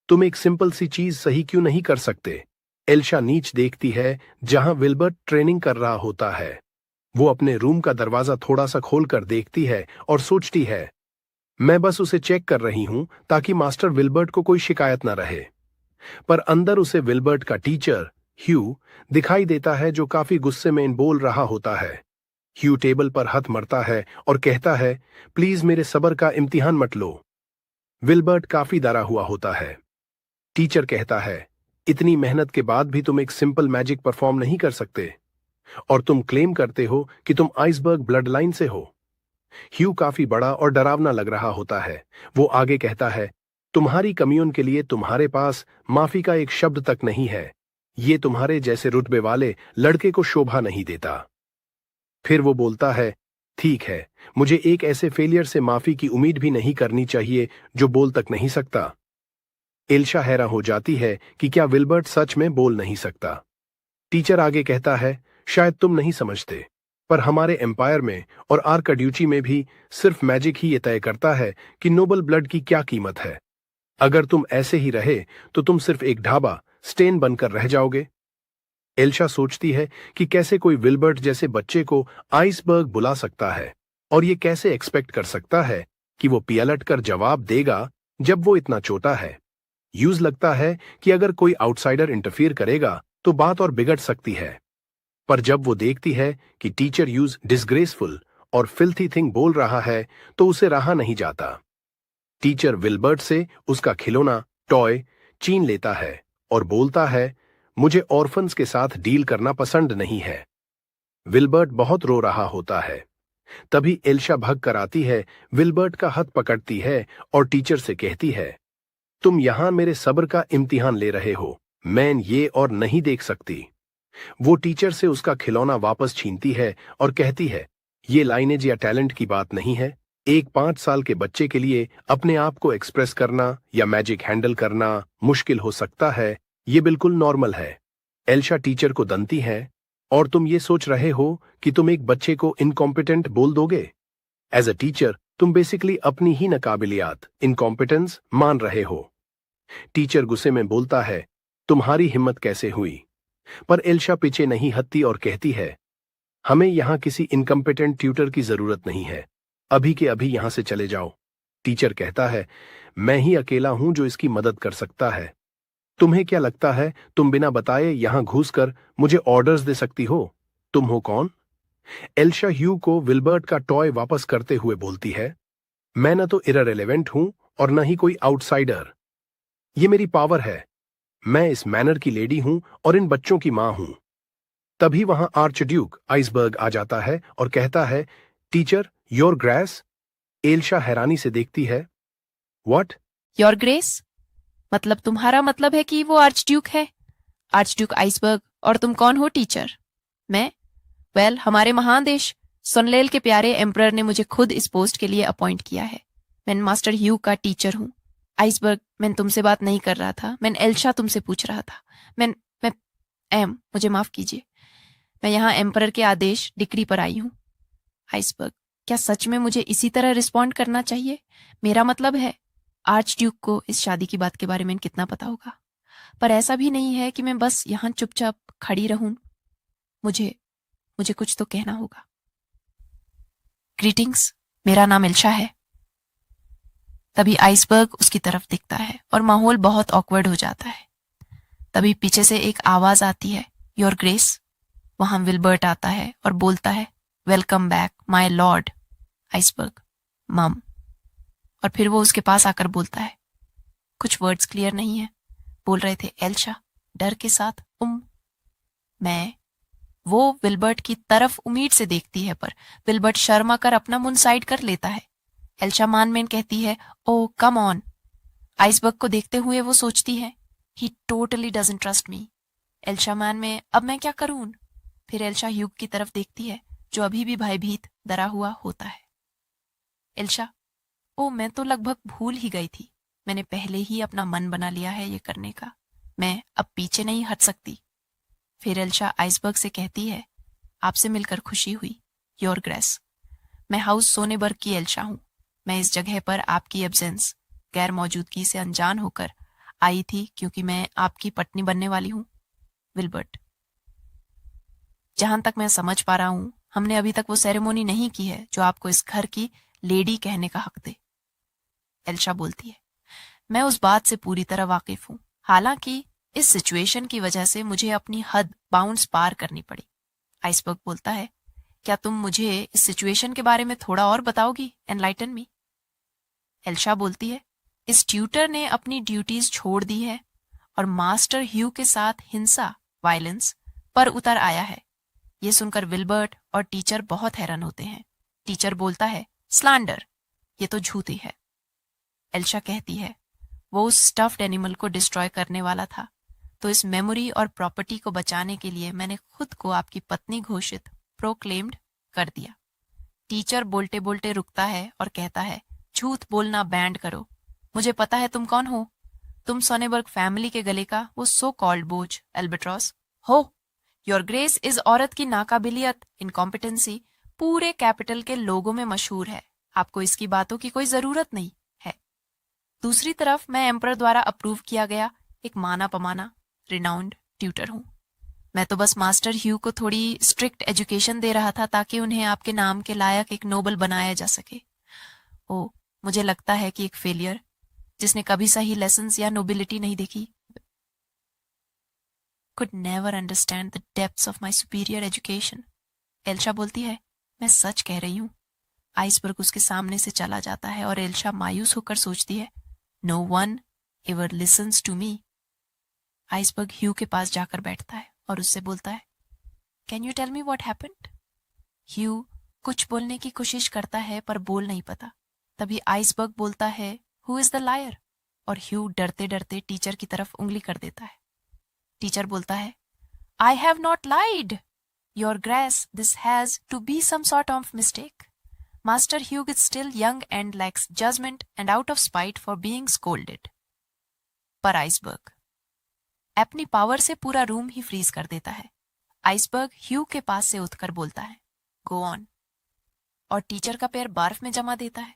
E: तुम एक सिंपल सी चीज सही क्यों नहीं कर सकते? एल्शा नीच देखती है जहां विल्बर्ट ट्रेनिंग कर रहा होता है। वो अपने रूम का दरवाजा थोड़ा सा खोलकर देखती है और सोचती है, मैं बस उसे चेक कर रही हूं ताकि मास्टर विल्बर्ट को कोई शिकायत न रहे। पर अंदर उसे विल्बर्ट का टीचर ह्यू दिखाई देता है, जो काफी गुस्से में बोल रहा होता है। ह्यू टेबल पर हाथ मरता है और कहता है, प्लीज मेरे सब्र का इम्तिहान मत लो। विल्बर्ट काफी डरा हुआ होता है। टीचर कहता है, इतनी मेहनत के बाद भी तुम एक सिंपल मैजिक परफॉर्म नहीं कर सकते, और तुम क्लेम करते हो कि तुम आइसबर्ग ब्लड लाइन से हो। ह्यू काफी बड़ा और डरावना लग रहा होता है। वो आगे कहता है, तुम्हारी कमियों के लिए तुम्हारे पास माफी का एक शब्द तक नहीं है। ये तुम्हारे जैसे रुतबे वाले लड़के को शोभा नहीं देता। फिर वो बोलता है, ठीक है, मुझे एक ऐसे फेलियर से माफी की उम्मीद भी नहीं करनी चाहिए जो बोल तक नहीं सकता। एल्शा हैरान हो जाती है कि क्या विल्बर्ट सच में बोल नहीं सकता। टीचर आगे कहता है, शायद तुम नहीं समझते, पर हमारे एम्पायर में और आर्कड्यूची में भी सिर्फ मैजिक ही ये तय करता है कि नोबल ब्लड की क्या कीमत है। अगर तुम ऐसे ही रहे तो तुम सिर्फ एक ढाबा स्टेन बनकर रह जाओगे। एल्शा सोचती है कि कैसे कोई विल्बर्ट जैसे बच्चे को आइसबर्ग बुला सकता है, और ये कैसे एक्सपेक्ट कर सकता है कि वो पियलट कर जवाब देगा जब वो इतना छोटा है। यूज लगता है कि अगर कोई आउटसाइडर इंटरफियर करेगा तो बात और बिगड़ सकती है, पर जब वो देखती है कि टीचर यूज डिसग्रेसफुल और फिल्थी थिंग बोल रहा है तो उसे रहा नहीं जाता। टीचर विल्बर्ट से उसका खिलौना टॉय छीन लेता है और बोलता है, मुझे ऑर्फन्स के साथ डील करना पसंद नहीं है। विल्बर्ट बहुत रो रहा होता है। तभी एल्शा भग कर आती है, विल्बर्ट का हाथ पकड़ती है और टीचर से कहती है, तुम यहां मेरे सब्र का इम्तिहान ले रहे हो, मैं ये और नहीं देख सकती। वो टीचर से उसका खिलौना वापस छीनती है और कहती है, ये लाइनेज या टैलेंट की बात नहीं है। एक 5 साल के बच्चे के लिए अपने आप को एक्सप्रेस करना या मैजिक हैंडल करना मुश्किल हो सकता है, ये बिल्कुल नॉर्मल है। एल्शा टीचर को दनती है, और तुम ये सोच रहे हो कि तुम एक बच्चे को इनकॉम्पिटेंट बोल दोगे। एज अ टीचर तुम बेसिकली अपनी ही नाकाबिलियत इनकॉम्पिटेंस मान रहे हो। टीचर गुस्से में बोलता है, तुम्हारी हिम्मत कैसे हुई? पर एल्शा पीछे नहीं हटती और कहती है, हमें यहां किसी इनकम्पिटेंट ट्यूटर की जरूरत नहीं है, अभी के अभी यहां से चले जाओ। टीचर कहता है, मैं ही अकेला हूं जो इसकी मदद कर सकता है। तुम्हें क्या लगता है तुम बिना बताए यहां घुसकर मुझे ऑर्डर्स दे सकती हो? तुम हो कौन? एल्शा ह्यू को विल्बर्ट का टॉय वापस करते हुए बोलती है, मैं न तो इररिलेवेंट हूं और न ही कोई आउटसाइडर। ये मेरी पावर है। मैं इस मैनर की लेडी हूं और इन बच्चों की मां हूं। तभी वहां आर्चड्यूक आइसबर्ग आ जाता है और कहता है, टीचर, योर ग्रेस। एल्शा हैरानी से देखती है, व्हाट?
D: Your grace? मतलब तुम्हारा मतलब है कि वो आर्चड्यूक है? आर्चड्यूक आइसबर्ग, और तुम कौन हो टीचर? मैं? वेल, हमारे महान देश सुनलेल के प्यारे एम्परर ने मुझे खुद इस पोस्ट के लिए अपॉइंट किया है। मैं मास्टर ह्यू का टीचर हूँ। आइसबर्ग, मैं तुमसे बात नहीं कर रहा था, मैं एल्शा तुमसे पूछ रहा था। मैं मुझे माफ कीजिए, मैं यहाँ एम्परर के आदेश डिक्री पर आई हूँ। आइसबर्ग, क्या सच में मुझे इसी तरह रिस्पॉन्ड करना चाहिए? मेरा मतलब है, आर्चड्यूक को इस शादी की बात के बारे में कितना पता होगा, पर ऐसा भी नहीं है कि मैं बस यहाँ चुपचाप खड़ी रहूं। मुझे कुछ तो कहना होगा। ग्रीटिंग्स, मेरा नाम एल्शा है। तभी आइसबर्ग उसकी तरफ दिखता है और माहौल बहुत ऑकवर्ड हो जाता है। तभी पीछे से एक आवाज आती है, योर ग्रेस। वहां विल्बर्ट आता है और बोलता है, welcome back my Lord. Iceberg, मम। और फिर वो उसके पास आकर बोलता है, कुछ वर्ड्स क्लियर नहीं है, बोल रहे थे एल्शा डर के साथ, मैं। वो विल्बर्ट की तरफ उम्मीद से देखती है, पर विल्बर्ट शर्मा कर अपना मुंह साइड कर लेता है। एल्शा मान में कहती है, ओ कम ऑन। आइसबर्ग को देखते हुए वो सोचती है, ही totally doesn't trust me. Elsha मान में, अब मैं क्या करूं? फिर एल्शा ह्यूग की तरफ देखती है, जो अभी भी भयभीत डरा हुआ होता है। एल्शा, ओ मैं तो लगभग भूल ही गई थी, मैंने पहले ही अपना मन बना लिया है ये करने का, मैं अब पीछे नहीं हट सकती। फिर एल्शा आइसबर्ग से कहती है, आपसे मिलकर खुशी हुई, योर ग्रेस। मैं हाउस सोनेबर्ग की एल्शा हूं। मैं इस जगह पर आपकी एब्सेंस, गैर मौजूदगी से अनजान होकर आई थी, क्योंकि मैं आपकी पत्नी बनने वाली हूं, विल्बर्ट। जहां तक मैं समझ पा रहा हूं, हमने अभी तक वो सेरेमोनी नहीं की है जो आपको इस घर की लेडी कहने का हक दे। एल्शा बोलती है, मैं उस बात से पूरी तरह वाकिफ हूं, हालांकि इस सिचुएशन की वजह से मुझे अपनी हद बाउंड्स पार करनी पड़ी। आइसबर्ग बोलता है, क्या तुम मुझे इस सिचुएशन के बारे में थोड़ा और बताओगी? Enlighten me. एल्शा बोलती है, इस ट्यूटर ने अपनी ड्यूटीज छोड़ दी है और मास्टर ह्यू के साथ हिंसा, वायलेंस पर उतर आया है। ये सुनकर विल्बर्ट और टीचर बहुत हैरान होते हैं। टीचर बोलता है, स्लैंडर, ये तो झूठी है। एल्शा कहती है, वो उस स्टफ्ड एनिमल को डिस्ट्रॉय करने वाला था, तो इस मेमोरी और प्रॉपर्टी को बचाने के लिए मैंने खुद को आपकी पत्नी घोषित प्रोक्लेम्ड कर दिया। टीचर बोलते बोलते रुकता है और कहता है, झूठ बोलना बैंड करो। मुझे पता है तुम कौन हो। तुम सोनेबर्ग फैमिली के गले का वो सो कॉल्ड बोझ एल्बेट्रॉस हो। योर ग्रेस इस औरत की नाकाबिलियत, इनकॉम्पिटेंसी पूरे कैपिटल के लोगों में मशहूर है। आपको इसकी बातों की कोई जरूरत नहीं है। दूसरी तरफ मैं एम्पर द्वारा अप्रूव किया गया एक माना पमाना रिनाउंड ट्यूटर हूं। मैं तो बस मास्टर ह्यू को थोड़ी स्ट्रिक्ट एजुकेशन दे रहा था ताकि उन्हें आपके नाम के लायक एक नोबल बनाया जा सके। ओ, मुझे लगता है कि एक फेलियर जिसने कभी सही लेसन्स या नोबिलिटी नहीं देखी could never understand the depths of my superior education। Elsha बोलती है, मैं सच कह रही हूं। आइसबर्ग उसके सामने से चला जाता है और एल्शा मायूस होकर सोचती है, no one ever listens to me। Iceberg Hugh के पास जाकर बैठता है और उससे बोलता है, can you tell me what happened. Hugh कुछ बोलने की कोशिश करता है पर बोल नहीं पाता। तभी आइसबर्ग बोलता है, हु इज द लायर, और ह्यू डरते डरते टीचर की तरफ उंगली कर देता है। टीचर बोलता है, I have not lied your grace, this has to be some sort of mistake. Master Hugh is still young and lacks judgement and out of spite for being scolded. पर Iceberg अपनी power से पूरा room ही freeze कर देता है। Iceberg Hugh के पास से उठकर बोलता है, गो ऑन, और टीचर का पैर बर्फ में जमा देता है।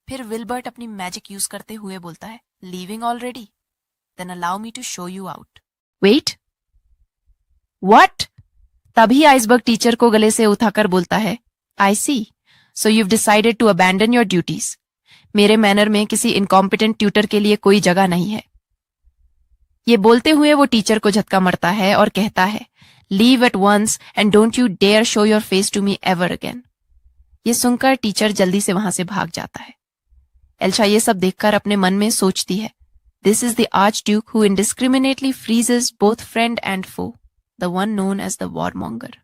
D: फिर विल्बर्ट अपनी मैजिक यूज करते हुए बोलता है, leaving already, then allow me to show you out. Wait, what? तभी आइसबर्ग टीचर को गले से उठाकर बोलता है, I see, so you've decided to abandon your duties. मेरे मैनर में किसी इनकॉम्पिटेंट ट्यूटर के लिए कोई जगह नहीं है। ये बोलते हुए वो टीचर को झटका मरता है और कहता है, leave at once and don't you dare show your face to me ever again. ये सुनकर टीचर जल्दी से वहां से भाग जाता है। एल्शा ये सब देखकर अपने मन में सोचती है, this is the archduke who indiscriminately freezes both friend and foe, the one known as the warmonger.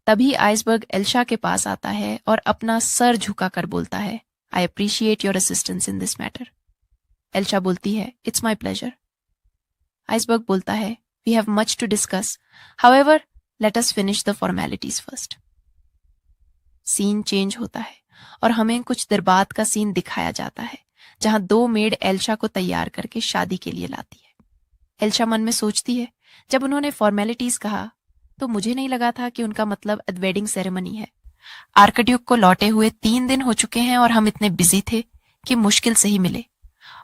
D: तभी आइसबर्ग एल्शा के पास आता है और अपना सर झुकाकर बोलता है, I appreciate your assistance in this matter. Elsha बोलती है, इट्स माई प्लेजर। आइसबर्ग बोलता है, we have much to discuss, however let us finish the formalities first. Scene change होता है और हमें कुछ देर बाद का सीन दिखाया जाता है जहां दो मेड एल्शा को तैयार करके शादी के लिए लाती है। एल्शा मन में सोचती है, जब उन्होंने फॉर्मेलिटीज कहा तो मुझे नहीं लगा था कि उनका मतलब वेडिंग सेरेमनी है। आर्कड्यूक को लौटे हुए 3 दिन हो चुके हैं और हम इतने बिजी थे कि मुश्किल से ही मिले,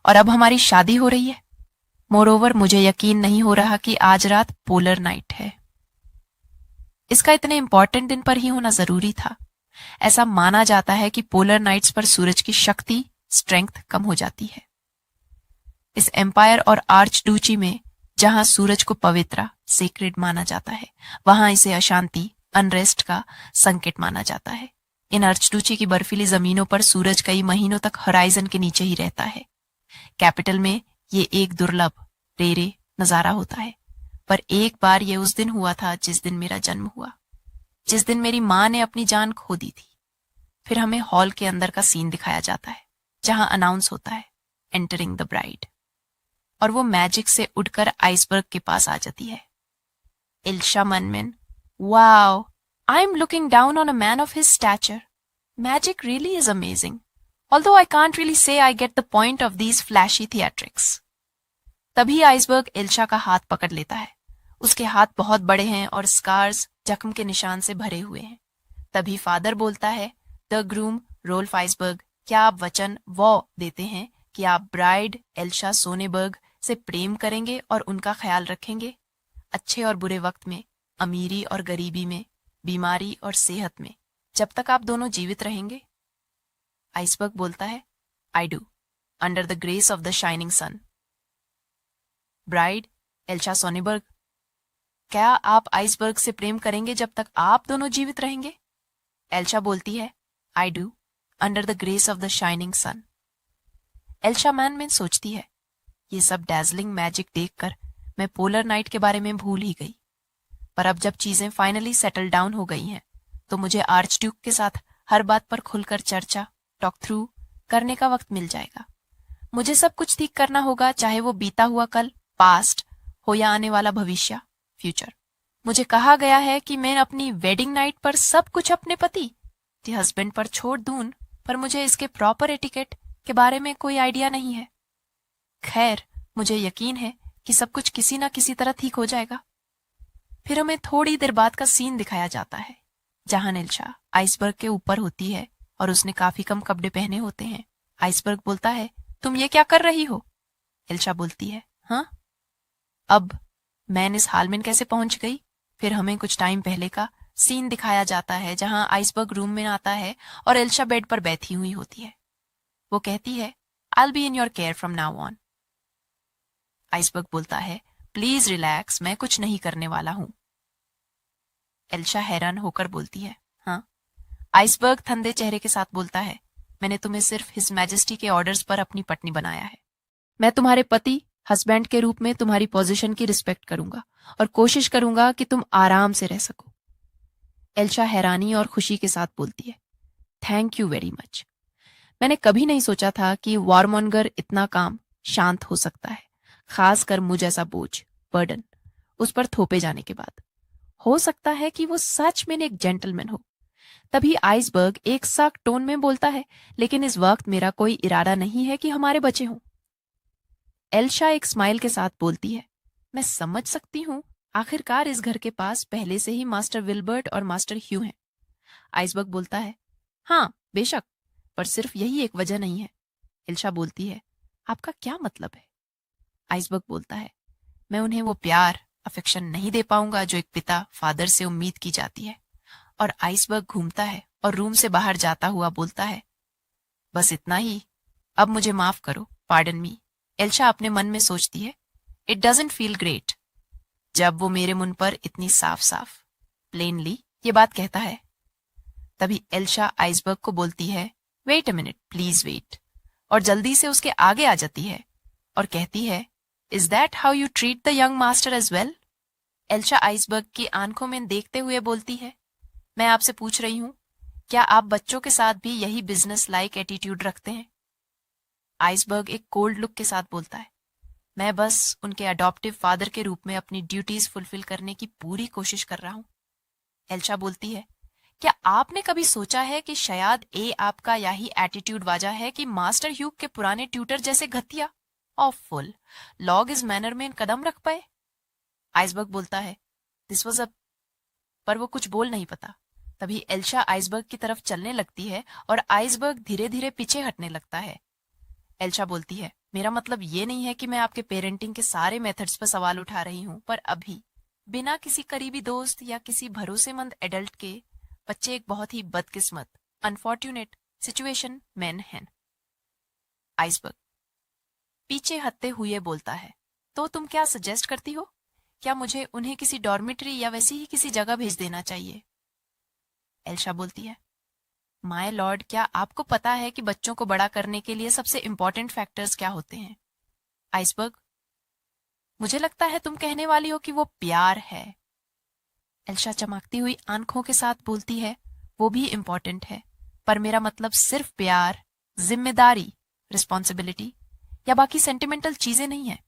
D: और अब हमारी शादी हो रही है। मोरोवर मुझे यकीन नहीं हो रहा कि आज रात पोलर नाइट है। इसका इतने इंपॉर्टेंट दिन पर ही होना जरूरी था। ऐसा माना जाता है कि पोलर नाइट्स पर सूरज की शक्ति, स्ट्रेंथ कम हो जाती है। इस एम्पायर और आर्च डूची में जहां सूरज को पवित्र, सेक्रेड माना जाता है, वहां इसे अशांति, अनरेस्ट का संकेत माना जाता है। इन आर्चडूची की बर्फीली जमीनों पर सूरज कई महीनों तक होराइजन के नीचे ही रहता है। कैपिटल में ये एक दुर्लभ, रेरे नजारा होता है। पर एक बार ये उस दिन हुआ था जिस दिन मेरा जन्म हुआ, जिस दिन मेरी माँ ने अपनी जान खो दी थी। फिर हमें हॉल के अंदर का सीन दिखाया जाता है जहां अनाउंस होता है, एंटरिंग द ब्राइड, और वो मैजिक से उड़कर आइसबर्ग के पास आ जाती है। एल्शा मनमेन, wow, I am looking down on a man of his stature. Magic really is amazing, although I can't really say I get the point of these flashy theatrics। तभी Iceberg Elsha का हाथ पकड़ लेता है। उसके हाथ बहुत बड़े हैं और स्कार्स, जख्म के निशान से भरे हुए हैं। तभी फादर बोलता है, द ग्रूम रोल्फ आइसबर्ग, क्या आप वचन वो देते हैं कि आप ब्राइड एल्शा सोनेबर्ग से प्रेम करेंगे और उनका ख्याल रखेंगे, अच्छे और बुरे वक्त में, अमीरी और गरीबी में, बीमारी और सेहत में, जब तक आप दोनों जीवित रहेंगे? आइसबर्ग बोलता है, I do, under the grace of the shining sun. Bride Elsha Sonneberg, क्या आप आइसबर्ग से प्रेम करेंगे जब तक आप दोनों जीवित रहेंगे? एल्शा बोलती है, I do, under the grace of the shining sun. Elsha मैन सोचती है, ये सब डैजलिंग मैजिक देखकर मैं पोलर नाइट के बारे में भूल ही गई। पर अब जब चीजें फाइनली सेटल डाउन हो गई हैं, तो मुझे आर्चड्यूक के साथ हर बात पर खुलकर चर्चा, टॉक थ्रू करने का वक्त मिल जाएगा। मुझे सब कुछ ठीक करना होगा, चाहे वो बीता हुआ कल, पास्ट हो या आने वाला भविष्य, फ्यूचर। मुझे कहा गया है कि मैं अपनी वेडिंग नाइट पर सब कुछ अपने पति दी हस्बैंड पर छोड़ दूं, पर मुझे इसके प्रॉपर एटिकेट के बारे में कोई आइडिया नहीं है। खैर, मुझे यकीन है कि सब कुछ किसी ना किसी तरह ठीक हो जाएगा। फिर हमें थोड़ी देर बाद का सीन दिखाया जाता है जहां एल्शा आइसबर्ग के ऊपर होती है और उसने काफी कम कपड़े पहने होते हैं। आइसबर्ग बोलता है, तुम ये क्या कर रही हो? एल्शा बोलती है, हाँ, अब मैं इस हाल में कैसे पहुंच गई? फिर हमें कुछ टाइम पहले का सीन दिखाया जाता है जहां आइसबर्ग रूम में आता है और एल्शा बेड पर बैठी हुई होती है। वो कहती है, I'll be in your care from now on। Iceberg बोलता है, प्लीज रिलैक्स, मैं कुछ नहीं करने वाला हूं। एल्शा हैरान होकर बोलती है, हाँ। आइसबर्ग ठंडे चेहरे के साथ बोलता है, मैंने तुम्हें सिर्फ हिज मैजेस्टी के ऑर्डर्स पर अपनी पत्नी बनाया है। मैं तुम्हारे पति हस्बैंड के रूप में तुम्हारी पोजीशन की रिस्पेक्ट करूंगा और कोशिश करूंगा कि तुम आराम से रह सको। एल्शा हैरानी और खुशी के साथ बोलती है, थैंक यू वेरी मच। मैंने कभी नहीं सोचा था कि वारमोंगर इतना काम शांत हो सकता है, खासकर मुझ जैसा बोझ, बर्डन उस पर थोपे जाने के बाद। हो सकता है कि वो सच में एक जेंटलमैन हो। तभी आइसबर्ग एक साफ टोन में बोलता है, लेकिन इस वक्त मेरा कोई इरादा नहीं है कि हमारे बच्चे हों। एल्शा एक स्माइल के साथ बोलती है, मैं समझ सकती हूँ, आखिरकार इस घर के पास पहले से ही मास्टर विल्बर्ट और मास्टर ह्यू हैं। आइसबर्ग बोलता है, हाँ बेशक, पर सिर्फ यही एक वजह नहीं है। एल्शा बोलती है, आपका क्या मतलब है? आइसबर्ग बोलता है, मैं उन्हें वो प्यार अफेक्शन नहीं दे पाऊंगा जो एक पिता फादर से उम्मीद की जाती है। और आइसबर्ग घूमता है और रूम से बाहर जाता हुआ बोलता है, बस इतना ही, अब मुझे माफ करो, पार्डन मी। एल्शा अपने मन में सोचती है, इट डजंट फील ग्रेट जब वो मेरे मुंह पर इतनी साफ साफ प्लेनली ये बात कहता है। तभी एल्शा आइसबर्ग को बोलती है, wait a minute, please wait, और जल्दी से उसके आगे आ जाती है और कहती है, is that how you treat the young master as well? Elsha Iceberg की आंखों में देखते हुए बोलती है, मैं आपसे पूछ रही हूं, क्या आप बच्चों के साथ भी यही बिजनेस लाइक एटीट्यूड रखते हैं? आइसबर्ग एक कोल्ड लुक के साथ बोलता है, मैं बस उनके अडॉप्टिव फादर के रूप में अपनी ड्यूटीज फुलफिल करने की पूरी कोशिश कर रहा हूं। एल्शा बोलती है, क्या आपने कभी सोचा है कि शायद ए आपका यही एटीट्यूड वजह है कि मास्टर ह्यूग के पुराने ट्यूटर जैसे घटिया ऑफुल लॉग इस मैनर में कदम रख पाए? आइसबर्ग बोलता है, दिस वाज अ, पर वो कुछ बोल नहीं पाता। तभी एल्शा आइसबर्ग की तरफ चलने लगती है और आइसबर्ग धीरे धीरे पीछे हटने लगता है। एल्शा बोलती है, मेरा मतलब ये नहीं है कि मैं आपके पेरेंटिंग के सारे मेथड्स पर सवाल उठा रही हूं, पर अभी बिना किसी करीबी दोस्त या किसी भरोसेमंद एडल्ट के बच्चे एक बहुत ही बदकिस्मत अनफॉर्चुनेट सिचुएशन में हैं। आइसबर्ग पीछे हटते हुए बोलता है, तो तुम क्या सजेस्ट करती हो? क्या मुझे उन्हें किसी डॉर्मिटरी या वैसी ही किसी जगह भेज देना चाहिए? एल्शा बोलती है, माय लॉर्ड, क्या आपको पता है कि बच्चों को बड़ा करने के लिए सबसे इंपॉर्टेंट फैक्टर्स क्या होते हैं? आइसबर्ग, मुझे लगता है तुम कहने वाली हो कि वो प्यार है। एल्शा चमकती हुई आंखों के साथ बोलती है, वो भी इंपॉर्टेंट है, पर मेरा मतलब सिर्फ प्यार, जिम्मेदारी, रिस्पॉन्सिबिलिटी या बाकी सेंटिमेंटल चीजें नहीं है।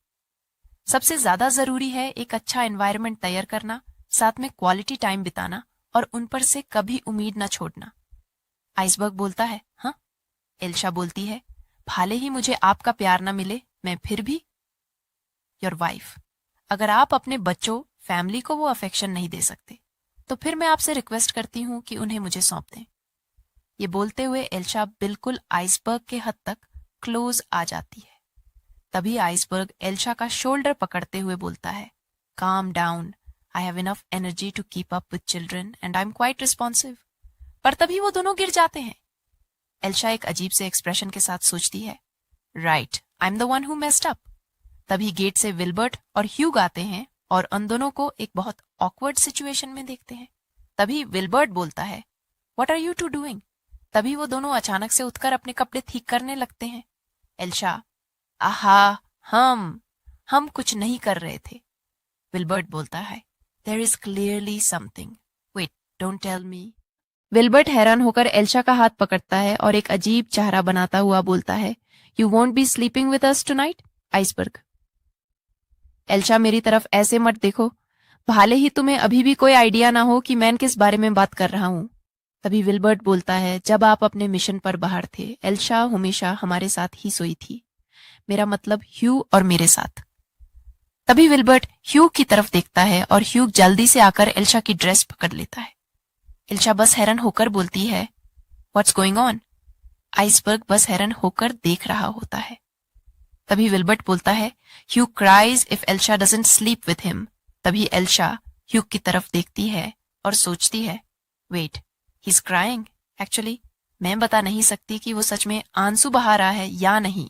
D: सबसे ज्यादा जरूरी है एक अच्छा एनवायरनमेंट तैयार करना, साथ में क्वालिटी टाइम बिताना और उन पर से कभी उम्मीद न छोड़ना। आइसबर्ग बोलता है, हाँ। एल्शा बोलती है, भले ही मुझे आपका प्यार न मिले, मैं फिर भी योर वाइफ। अगर आप अपने बच्चों फैमिली को वो अफेक्शन नहीं दे सकते, तो फिर मैं आपसे रिक्वेस्ट करती हूं कि उन्हें मुझे सौंप दें। ये बोलते हुए एल्शा बिल्कुल आइसबर्ग के हद तक क्लोज आ जाती है। तभी आइसबर्ग एल्शा का शोल्डर पकड़ते हुए बोलता है, calm down, I have enough energy to keep up with children and I am quite responsive. पर तभी वो दोनों गिर जाते हैं। एल्शा एक अजीब से एक्सप्रेशन के साथ सोचती है, right, I am the one who messed up. तभी गेट से विल्बर्ट और ह्यूग आते हैं और उन दोनों को एक बहुत ऑकवर्ड सिचुएशन में देखते हैं। तभी विल्बर्ट बोलता है, what are you two doing? तभी वो दोनों अचानक से उठकर अपने कपड़े ठीक करने लगते हैं। एल्शा, आहा, हम कुछ नहीं कर रहे थे। विल्बर्ट बोलता है, there is clearly something, wait, don't tell me. Wilbert हैरान होकर एल्शा का हाथ पकड़ता है और एक अजीब चेहरा बनाता हुआ बोलता है, you won't be sleeping with us tonight? Iceberg. Elsha मेरी तरफ ऐसे मत देखो, भाले ही तुम्हें अभी भी कोई आइडिया ना हो कि मैं किस बारे में बात कर रहा हूँ। तभी विल्बर्ट बोलता है, जब आप अपने मिशन पर बाहर थे एल्शा हमेशा हमारे साथ ही सोई थी, मेरा मतलब ह्यू और मेरे साथ। तभी विल्बर्ट ह्यू की तरफ देखता है और ह्यू जल्दी से आकर एल्शा की ड्रेस पकड़ लेता है। एल्शा बस हैरान होकर बोलती है, व्हाट्स गोइंग ऑन? आइसबर्ग बस हैरान होकर देख रहा होता है। तभी विल्बर्ट बोलता है, Hugh cries if Elsha doesn't sleep with him. तभी एल्शा ह्यू की तरफ देखती है और सोचती है, wait, he is crying. Actually मैं बता नहीं सकती कि वो सच में आंसू बहा रहा है या नहीं।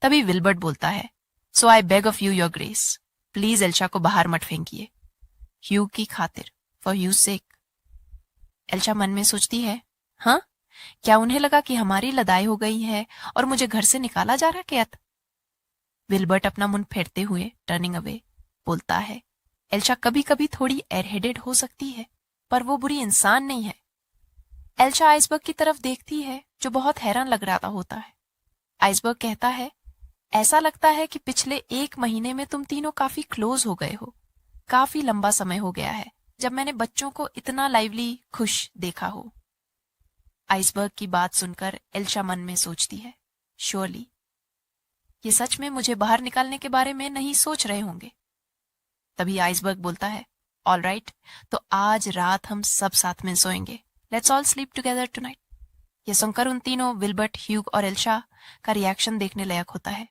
D: तभी विल्बर्ट बोलता है, so I beg of you your grace, please Elsha को बाहर मत फेंकिए, ह्यू की खातिर, फॉर ह्यूज सेक। एल्शा मन में सोचती है, हाँ, क्या उन्हें लगा कि हमारी लड़ाई हो गई है और मुझे घर से निकाला जा रहा है क्या? विल्बर्ट अपना मुंह फेरते हुए टर्निंग अवे बोलता है, एल्शा कभी कभी थोड़ी एयरहेडेड हो सकती है, पर वो बुरी इंसान नहीं है। एल्शा आइसबर्ग की तरफ देखती है जो बहुत हैरान लग रहा होता है। आइसबर्ग कहता है, ऐसा लगता है कि पिछले 1 महीने में तुम तीनों काफी क्लोज हो गए हो। काफी लंबा समय हो गया है जब मैंने बच्चों को इतना लाइवली खुश देखा हो। आइसबर्ग की बात सुनकर एल्शा मन में सोचती है, श्योरली ये सच में मुझे बाहर निकालने के बारे में नहीं सोच रहे होंगे। तभी आइसबर्ग बोलता है, ऑल राइट, तो आज रात हम सब साथ में सोएंगे, let's all sleep together tonight. ये सुनकर उन तीनों विल्बर्ट, ह्यूग और एल्शा का रिएक्शन देखने लायक होता है।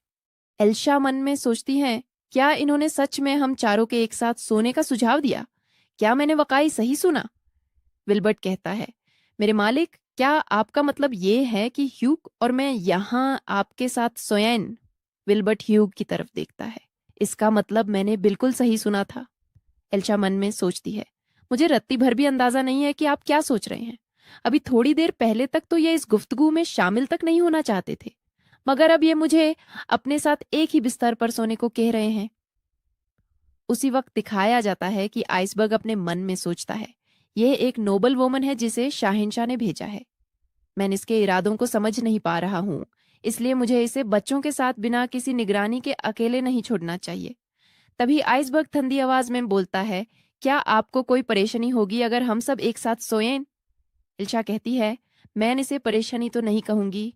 D: एल्शा मन में सोचती है, क्या इन्होंने सच में हम चारों के एक साथ सोने का सुझाव दिया? क्या मैंने वाकई सही सुना? विल्बर्ट कहता है, मेरे मालिक, क्या आपका मतलब ये है कि ह्यूग और मैं यहाँ आपके साथ सोएं? विल्बर्ट ह्यूग की तरफ देखता है, इसका मतलब मैंने बिल्कुल सही सुना था। एल्शा मन में सोचती है, मुझे रत्ती भर भी अंदाजा नहीं है कि आप क्या सोच रहे हैं। अभी थोड़ी देर पहले तक तो ये इस गुफ्तगू में शामिल तक नहीं होना चाहते थे, मगर अब ये मुझे अपने साथ एक ही बिस्तर पर सोने को कह रहे हैं। उसी वक्त दिखाया जाता है कि आइसबर्ग अपने मन में सोचता है, यह एक नोबल वोमन है जिसे शाहिनशाह ने भेजा है। मैं इसके इरादों को समझ नहीं पा रहा हूं, इसलिए मुझे इसे बच्चों के साथ बिना किसी निगरानी के अकेले नहीं छोड़ना चाहिए। तभी आइसबर्ग ठंडी आवाज में बोलता है, क्या आपको कोई परेशानी होगी अगर हम सब एक साथ सोएं? एल्शा कहती है, मैं इसे परेशानी तो नहीं कहूंगी,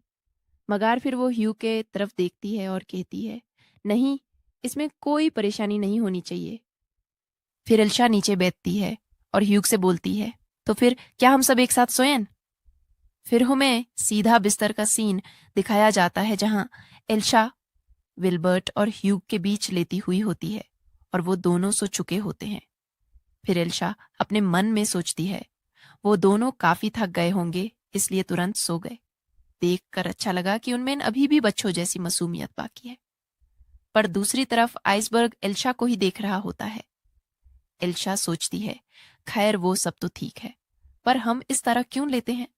D: मगर फिर वो ह्यू के तरफ देखती है और कहती है, नहीं, इसमें कोई परेशानी नहीं होनी चाहिए। फिर एल्शा नीचे बैठती है और ह्यूग से बोलती है, तो फिर क्या हम सब एक साथ सोएं? फिर हमें सीधा बिस्तर का सीन दिखाया जाता है जहां एल्शा विल्बर्ट और ह्यूग के बीच लेटी हुई होती है और वो दोनों सो चुके होते हैं। फिर एल्शा अपने मन में सोचती है, वो दोनों काफी थक गए होंगे इसलिए तुरंत सो गए। देखकर अच्छा लगा कि उनमें अभी भी बच्चों जैसी मासूमियत बाकी है। पर दूसरी तरफ आइसबर्ग एल्शा को ही देख रहा होता है। एल्शा सोचती है, खैर वो सब तो ठीक है, पर हम इस तरह क्यों लेते हैं?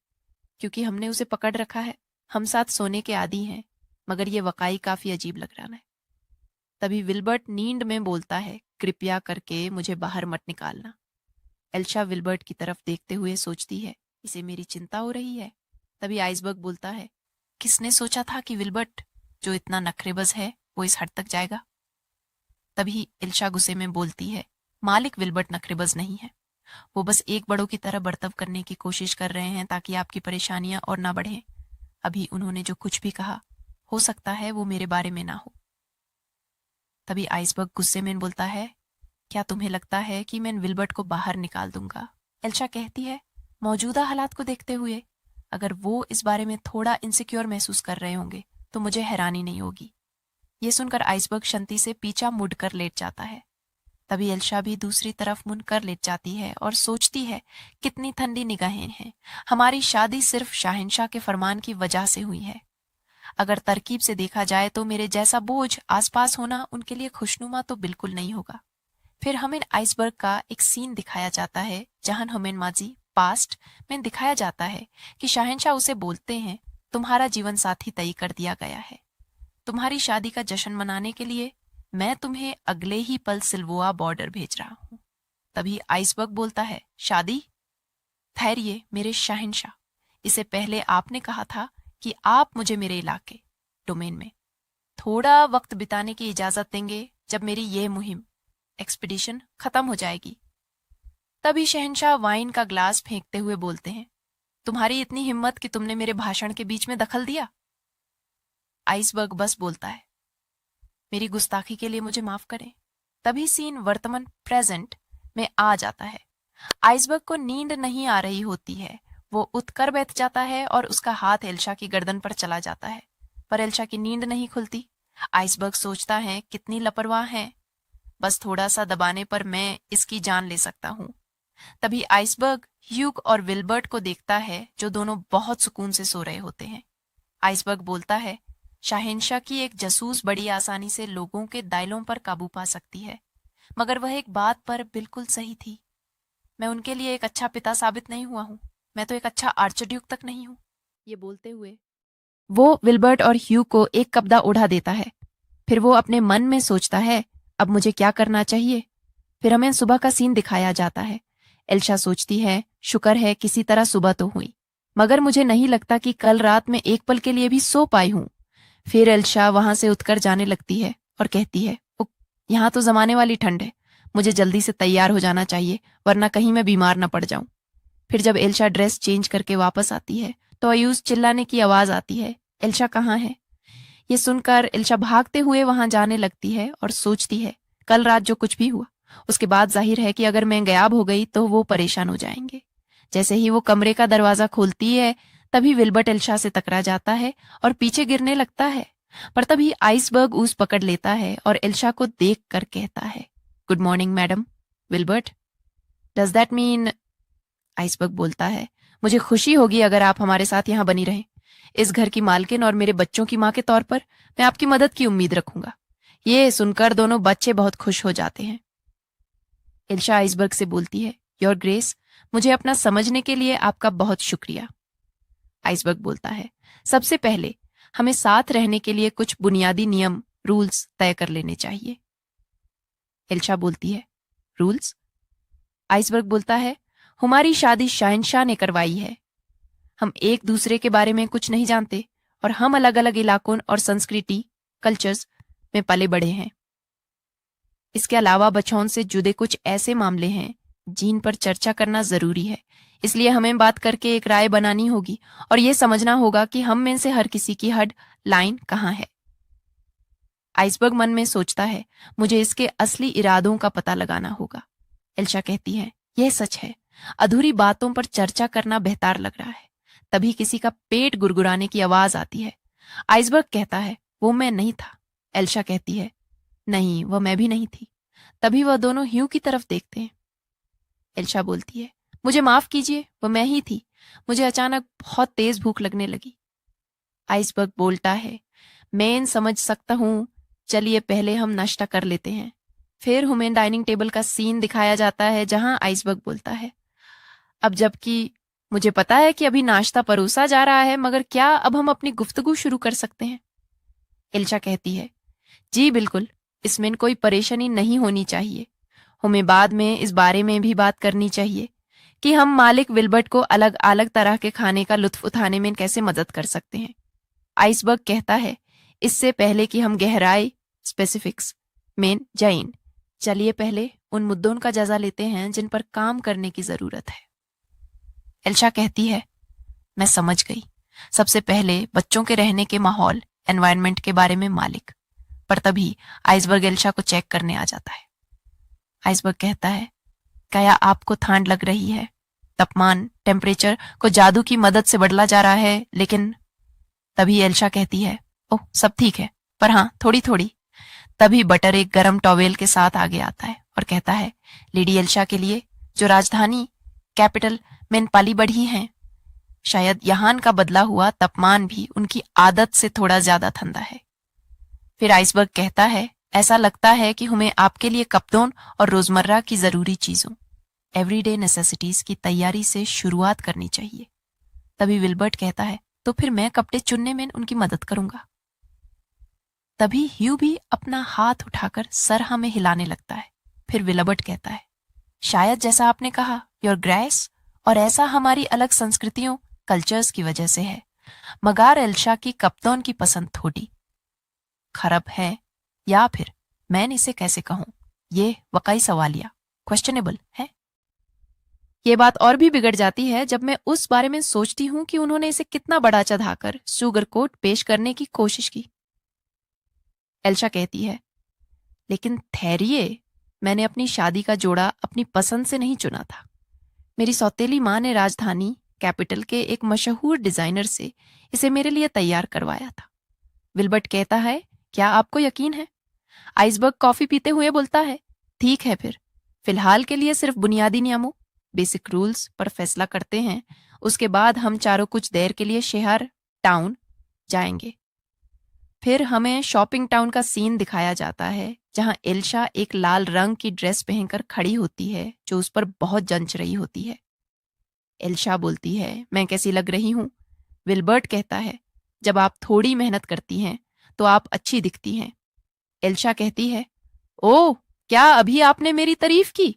D: क्योंकि हमने उसे पकड़ रखा है, हम साथ सोने के आदी हैं, मगर ये वाकई काफी अजीब लग रहा है। तभी विल्बर्ट नींद में बोलता है, कृपया करके मुझे बाहर मत निकालना। एल्शा विल्बर्ट की तरफ देखते हुए सोचती है, इसे मेरी चिंता हो रही है। तभी आइसबर्ग बोलता है, किसने सोचा था कि विल्बर्ट जो इतना नखरेबाज है वो इस हद तक जाएगा? तभी एल्शा गुस्से में बोलती है, मालिक विल्बर्ट नखरेबाज नहीं है, वो बस एक बड़ों की तरह बर्ताव करने की कोशिश कर रहे हैं ताकि आपकी परेशानियां और ना बढ़ें। अभी उन्होंने जो कुछ भी कहा, हो सकता है वो मेरे बारे में ना हो। तभी आइसबर्ग गुस्से में बोलता है, क्या तुम्हें लगता है कि मैं विल्बर्ट को बाहर निकाल दूंगा? एल्शा कहती है, मौजूदा हालात को देखते हुए अगर वो इस बारे में थोड़ा इनसिक्योर महसूस कर रहे होंगे तो मुझे हैरानी नहीं होगी। ये सुनकर आइसबर्ग शांति से पीछा मुड़कर लेट जाता है। तभी एल्शा भी दूसरी तरफ मुड़ कर लेट जाती है और सोचती है, कितनी ठंडी निगाहें हैं, हमारी शादी सिर्फ शाहिनशाह के फरमान की वजह से हुई है। अगर तरकीब से देखा जाए तो मेरे जैसा बोझ आसपास होना उनके लिए खुशनुमा तो बिल्कुल नहीं होगा। फिर हमें आइसबर्ग का एक सीन दिखाया जाता है जहां हमें माजी पास्ट में दिखाया जाता है कि शाहिनशाह उसे बोलते हैं, तुम्हारा जीवन साथी तय कर दिया गया है, तुम्हारी शादी का जश्न मनाने के लिए मैं तुम्हें अगले ही पल सिल्वोआ बॉर्डर भेज रहा हूं। तभी आइसबर्ग बोलता है, शादी? ठहरिए मेरे शाहिनशाह, इससे पहले आपने कहा था कि आप मुझे मेरे इलाके डोमेन में थोड़ा वक्त बिताने की इजाजत देंगे जब मेरी ये मुहिम एक्सपीडिशन खत्म हो जाएगी। तभी शहंशाह वाइन का ग्लास फेंकते हुए बोलते हैं, तुम्हारी इतनी हिम्मत कि तुमने मेरे भाषण के बीच में दखल दिया। आइसबर्ग बस बोलता है, मेरी गुस्ताखी के लिए मुझे माफ करें। तभी सीन वर्तमान प्रेजेंट में आ जाता है। आइसबर्ग को नींद नहीं आ रही होती है। वो उठकर बैठ जाता है और उसका हाथ एल्शा की गर्दन पर चला जाता है, पर एल्शा की नींद नहीं खुलती। आइसबर्ग सोचता है, कितनी लापरवाह है, बस थोड़ा सा दबाने पर मैं इसकी जान ले सकता हूँ। तभी आइसबर्ग ह्यूग और विल्बर्ट को देखता है, जो दोनों बहुत सुकून से सो रहे होते हैं। आइसबर्ग बोलता है, शहंशाह की एक जासूस बड़ी आसानी से लोगों के दायलों पर काबू पा सकती है, मगर वह एक बात पर बिल्कुल सही थी। मैं उनके लिए एक अच्छा पिता साबित नहीं हुआ हूँ, मैं तो एक अच्छा आर्चड्यूक तक नहीं हूँ। ये बोलते हुए वो विल्बर्ट और ह्यू को एक कपड़ा उड़ा देता है। फिर वो अपने मन में सोचता है, अब मुझे क्या करना चाहिए। फिर हमें सुबह का सीन दिखाया जाता है। एल्शा सोचती है, शुक्र है किसी तरह सुबह तो हुई, मगर मुझे नहीं लगता कि कल रात में एक पल के लिए भी सो पाई हूँ। फिर एल्शा वहां से उठकर जाने लगती है और कहती है, यहाँ तो जमाने वाली ठंड है, मुझे जल्दी से तैयार हो जाना चाहिए, वरना कहीं मैं बीमार न पड़ जाऊं। फिर जब एल्शा ड्रेस चेंज करके वापस आती है तो अयूज चिल्लाने की आवाज आती है, एल्शा कहाँ है। ये सुनकर एल्शा भागते हुए वहां जाने लगती है और सोचती है, कल रात जो कुछ भी हुआ उसके बाद जाहिर है कि अगर मैं गायब हो गई तो वो परेशान हो जाएंगे। जैसे ही वो कमरे का दरवाजा खोलती है, तभी विल्बर्ट एल्शा से टकरा जाता है और पीछे गिरने लगता है, पर तभी आइसबर्ग उस पकड़ लेता है और एल्शा को देख कर कहता है, good morning madam. Wilbert, does that mean? Iceberg बोलता है, मुझे खुशी होगी अगर आप हमारे साथ यहाँ बनी रहें। इस घर की मालकिन और मेरे बच्चों की माँ के तौर पर मैं आपकी मदद की उम्मीद रखूंगा। ये सुनकर दोनों बच्चे बहुत खुश हो जाते हैं। एल्शा आइसबर्ग से बोलती है, योर ग्रेस, मुझे अपना समझने के लिए आपका बहुत शुक्रिया। आइसबर्ग बोलता है, सबसे पहले हमें साथ रहने के लिए कुछ बुनियादी नियम रूल्स तय कर लेने चाहिए। एल्शा बोलती है, रूल्स? आइसबर्ग बोलता है, हमारी शादी शहंशाह ने करवाई है। हम एक दूसरे के बारे में कुछ नहीं जानते और हम अलग अलग इलाकों और संस्कृति कल्चर्स में पले बड़े हैं। इसके अलावा बचौन से जुड़े कुछ ऐसे मामले हैं जिन पर चर्चा करना जरूरी है, इसलिए हमें बात करके एक राय बनानी होगी और यह समझना होगा कि हम में से हर किसी की हद लाइन कहाँ है। आइसबर्ग मन में सोचता है, मुझे इसके असली इरादों का पता लगाना होगा। एल्शा कहती है, यह सच है, अधूरी बातों पर चर्चा करना बेहतर लग रहा है। तभी किसी का पेट गुरगुराने की आवाज आती है। आइसबर्ग कहता है, वो मैं नहीं था। एल्शा कहती है, नहीं, वह मैं भी नहीं थी। तभी वह दोनों ह्यू की तरफ देखते हैं। एल्शा बोलती है, मुझे माफ कीजिए, वह मैं ही थी। मुझे अचानक बहुत तेज भूख लगने लगी। आइसबर्ग बोलता है, मैं समझ सकता हूं, चलिए पहले हम नाश्ता कर लेते हैं। फिर हमें डाइनिंग टेबल का सीन दिखाया जाता है जहां आइसबर्ग बोलता है, अब जबकि मुझे पता है कि अभी नाश्ता परोसा जा रहा है, मगर क्या अब हम अपनी गुफ्तगू शुरू कर सकते हैं? एल्शा कहती है, जी बिल्कुल, इसमें कोई परेशानी नहीं होनी चाहिए। हमें बाद में इस बारे में भी बात करनी चाहिए कि हम मालिक विल्बर्ट को अलग अलग तरह के खाने का लुत्फ उठाने में कैसे मदद कर सकते हैं। आइसबर्ग कहता है, इससे पहले कि हम गहराई स्पेसिफिक्स में जाएं, चलिए पहले उन मुद्दों का जायजा लेते हैं जिन पर काम करने की जरूरत है। एल्शा कहती है, मैं समझ गई। सबसे पहले बच्चों के रहने के माहौल एनवायरनमेंट के बारे में मालिक। पर तभी आइसबर्ग एल्शा को चेक करने आ जाता है। आइसबर्ग कहता है, क्या आपको ठंड लग रही है? तापमान टेम्परेचर को जादू की मदद से बदला जा रहा है, लेकिन तभी एल्शा कहती है, ओह सब ठीक है, पर हाँ थोड़ी थोड़ी। तभी बटर एक गर्म टॉवेल के साथ आगे आता है और कहता है, लेडी एल्शा के लिए, जो राजधानी कैपिटल में पाली बढ़ी हैं, शायद यहाँ का बदला हुआ तापमान भी उनकी आदत से थोड़ा ज्यादा ठंडा है। फिर आइसबर्ग कहता है, ऐसा लगता है कि हमें आपके लिए कपड़ों और रोजमर्रा की जरूरी चीजों एवरीडे नेसेसिटीज की तैयारी से शुरुआत करनी चाहिए। तभी विल्बर्ट कहता है, तो फिर मैं कपड़े चुनने में उनकी मदद करूंगा। तभी ह्यू भी अपना हाथ उठाकर सर हमें हिलाने लगता है। फिर विल्बर्ट कहता है, शायद जैसा आपने कहा, योर ग्रेस, और ऐसा हमारी अलग संस्कृतियों कल्चर्स की वजह से है, मगर एल्शा की कप्तान की पसंद थोड़ी खराब है, या फिर मैं इसे कैसे कहूं, ये वाकई सवालिया, क्वेश्चनेबल है। ये बात और भी बिगड़ जाती है जब मैं उस बारे में सोचती हूं कि उन्होंने इसे कितना बड़ा चढ़ाकर शुगर कोट पेश करने की कोशिश की। एल्शा कहती है, लेकिन ठहरिए, मैंने अपनी शादी का जोड़ा अपनी पसंद से नहीं चुना था। मेरी सौतेली माँ ने राजधानी कैपिटल के एक मशहूर डिजाइनर से इसे मेरे लिए तैयार करवाया था। विल्बर्ट कहता है, क्या आपको यकीन है? आइसबर्ग कॉफी पीते हुए बोलता है, ठीक है, फिलहाल के लिए सिर्फ बुनियादी नियमों, बेसिक रूल्स पर फैसला करते हैं। उसके बाद हम चारों कुछ देर के लिए शहर टाउन जाएंगे। फिर हमें शॉपिंग टाउन का सीन दिखाया जाता है, जहां एल्शा एक लाल रंग की ड्रेस पहनकर खड़ी होती है जो उस पर बहुत जंच रही होती है। एल्शा बोलती है, मैं कैसी लग रही हूं? विल्बर्ट कहता है, जब आप थोड़ी मेहनत करती हैं तो आप अच्छी दिखती हैं। एल्शा कहती है, ओह, क्या अभी आपने मेरी तारीफ की?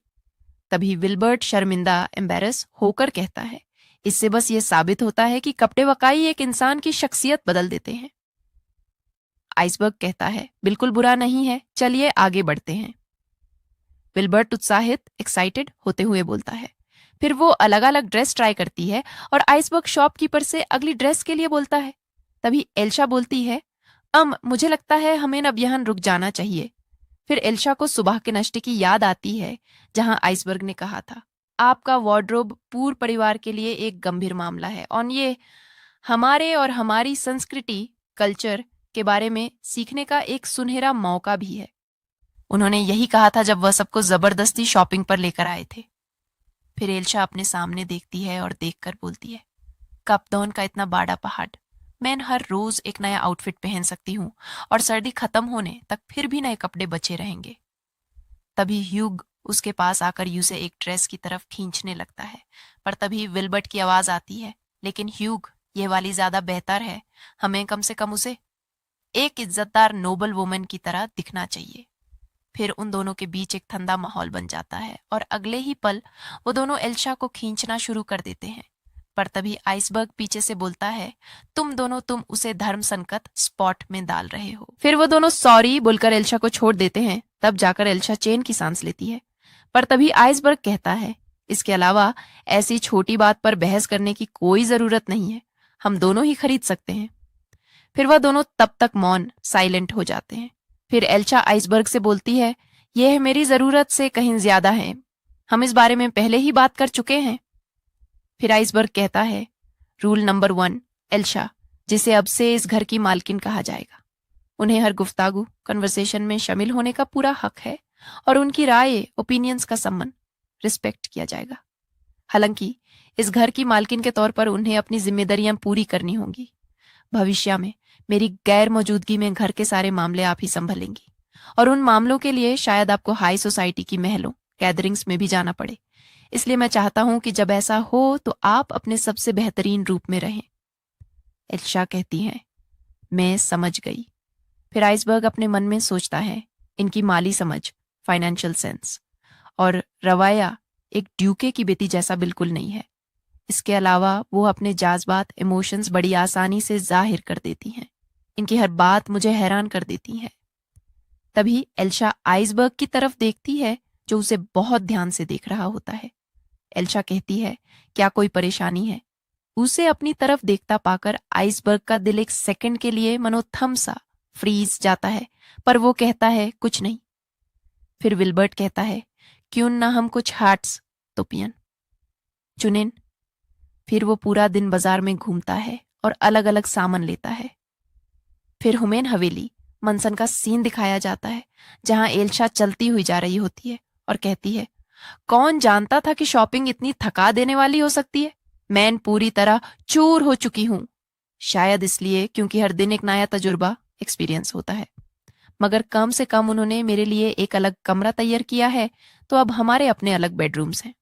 D: तभी विल्बर्ट शर्मिंदा एम्बेरस होकर कहता है, इससे बस ये साबित होता है कि कपड़े वाकई एक इंसान की शख्सियत बदल देते हैं। आइसबर्ग कहता है, बिल्कुल बुरा नहीं है, चलिए आगे बढ़ते हैं। विल्बर्ट उत्साहित एक्साइटेड होते हुए बोलता है। फिर वो अलग अलग ड्रेस ट्राई करती है और आइसबर्ग शॉपकीपर से अगली ड्रेस के लिए बोलता है। तभी एल्शा बोलती है, मुझे लगता है हमें अब यहाँ रुक जाना चाहिए। फिर एल्शा को सुबह के नाश्ते की याद आती है जहां आइसबर्ग ने कहा था, आपका वार्डरोब पूरे परिवार के लिए एक गंभीर मामला है और ये हमारे और हमारी संस्कृति कल्चर के बारे में सीखने का एक सुनहरा मौका भी है। उन्होंने यही कहा था जब वह सबको जबरदस्ती शॉपिंग पर लेकर आए थे। फिर एल्शा अपने सामने देखती है और देखकर बोलती है, कपडॉन का इतना बड़ा पहाड़, मैं हर रोज एक नया आउटफिट पहन सकती हूँ और सर्दी खत्म होने तक फिर भी नए कपड़े बचे रहेंगे। तभी ह्यूग उसके पास आकर उसे एक ड्रेस की तरफ खींचने लगता है, पर तभी विल्बर्ट की आवाज आती है, लेकिन ह्यूग, ये वाली ज्यादा बेहतर है, हमें कम से कम उसे एक इज्जतदार नोबल वुमन की तरह दिखना चाहिए। फिर उन दोनों के बीच एक ठंडा माहौल बन जाता है और अगले ही पल वो दोनों एल्शा को खींचना शुरू कर देते हैं। पर तभी आइसबर्ग पीछे से बोलता है, तुम उसे धर्म संकट स्पॉट में डाल रहे हो। फिर वो दोनों सॉरी बोलकर एल्शा को छोड़ देते हैं। तब जाकर एल्शा चैन की सांस लेती है। पर तभी आइसबर्ग कहता है, इसके अलावा ऐसी छोटी बात पर बहस करने की कोई जरूरत नहीं है, हम दोनों ही खरीद सकते हैं। फिर वह दोनों तब तक मौन साइलेंट हो जाते हैं। फिर एल्शा आइसबर्ग से बोलती है, यह मेरी जरूरत से कहीं ज्यादा है, हम इस बारे में पहले ही बात कर चुके हैं। फिर आइसबर्ग कहता है, रूल नंबर 1, एल्शा, जिसे अब से इस घर की मालकिन कहा जाएगा, उन्हें हर गुफ्तागू कन्वर्सेशन में शामिल होने का पूरा हक है और उनकी राय ओपिनियंस का सम्मान रिस्पेक्ट किया जाएगा। हालांकि इस घर की मालकिन के तौर पर उन्हें अपनी जिम्मेदारियां पूरी करनी होंगी। भविष्य में मेरी गैर मौजूदगी में घर के सारे मामले आप ही संभलेंगी और उन मामलों के लिए शायद आपको हाई सोसाइटी की महलों गैदरिंग्स में भी जाना पड़े। इसलिए मैं चाहता हूं कि जब ऐसा हो तो आप अपने सबसे बेहतरीन रूप में रहें। एल्शा कहती है, मैं समझ गई। फिर आइसबर्ग अपने मन में सोचता है, इनकी माली समझ, फाइनेंशियल सेंस और रवैया एक ड्यूके की बेटी जैसा बिल्कुल नहीं है। इसके अलावा वो अपने जज्बात इमोशंस बड़ी आसानी से जाहिर कर देती हैं। इनकी हर बात मुझे हैरान कर देती है। तभी एल्शा आइसबर्ग की तरफ देखती है जो उसे बहुत ध्यान से देख रहा होता है। एल्शा कहती है, क्या कोई परेशानी है? उसे अपनी तरफ देखता पाकर आइसबर्ग का दिल एक सेकंड के लिए मनो थम सा फ्रीज जाता है, पर वो कहता है, कुछ नहीं। फिर विल्बर्ट कहता है, क्यों ना हम कुछ हार्ट्स तो पियन चुनें। फिर वो पूरा दिन बाजार में घूमता है और अलग अलग सामान लेता है। फिर हुमैन हवेली मनसन का सीन दिखाया जाता है जहां एल्शा चलती हुई जा रही होती है और कहती है, कौन जानता था कि शॉपिंग इतनी थका देने वाली हो सकती है। मैं पूरी तरह चूर हो चुकी हूं। शायद इसलिए क्योंकि हर दिन एक नया तजुर्बा एक्सपीरियंस होता है। मगर कम से कम उन्होंने मेरे लिए एक अलग कमरा तैयार किया है, तो अब हमारे अपने अलग बेडरूम्स हैं।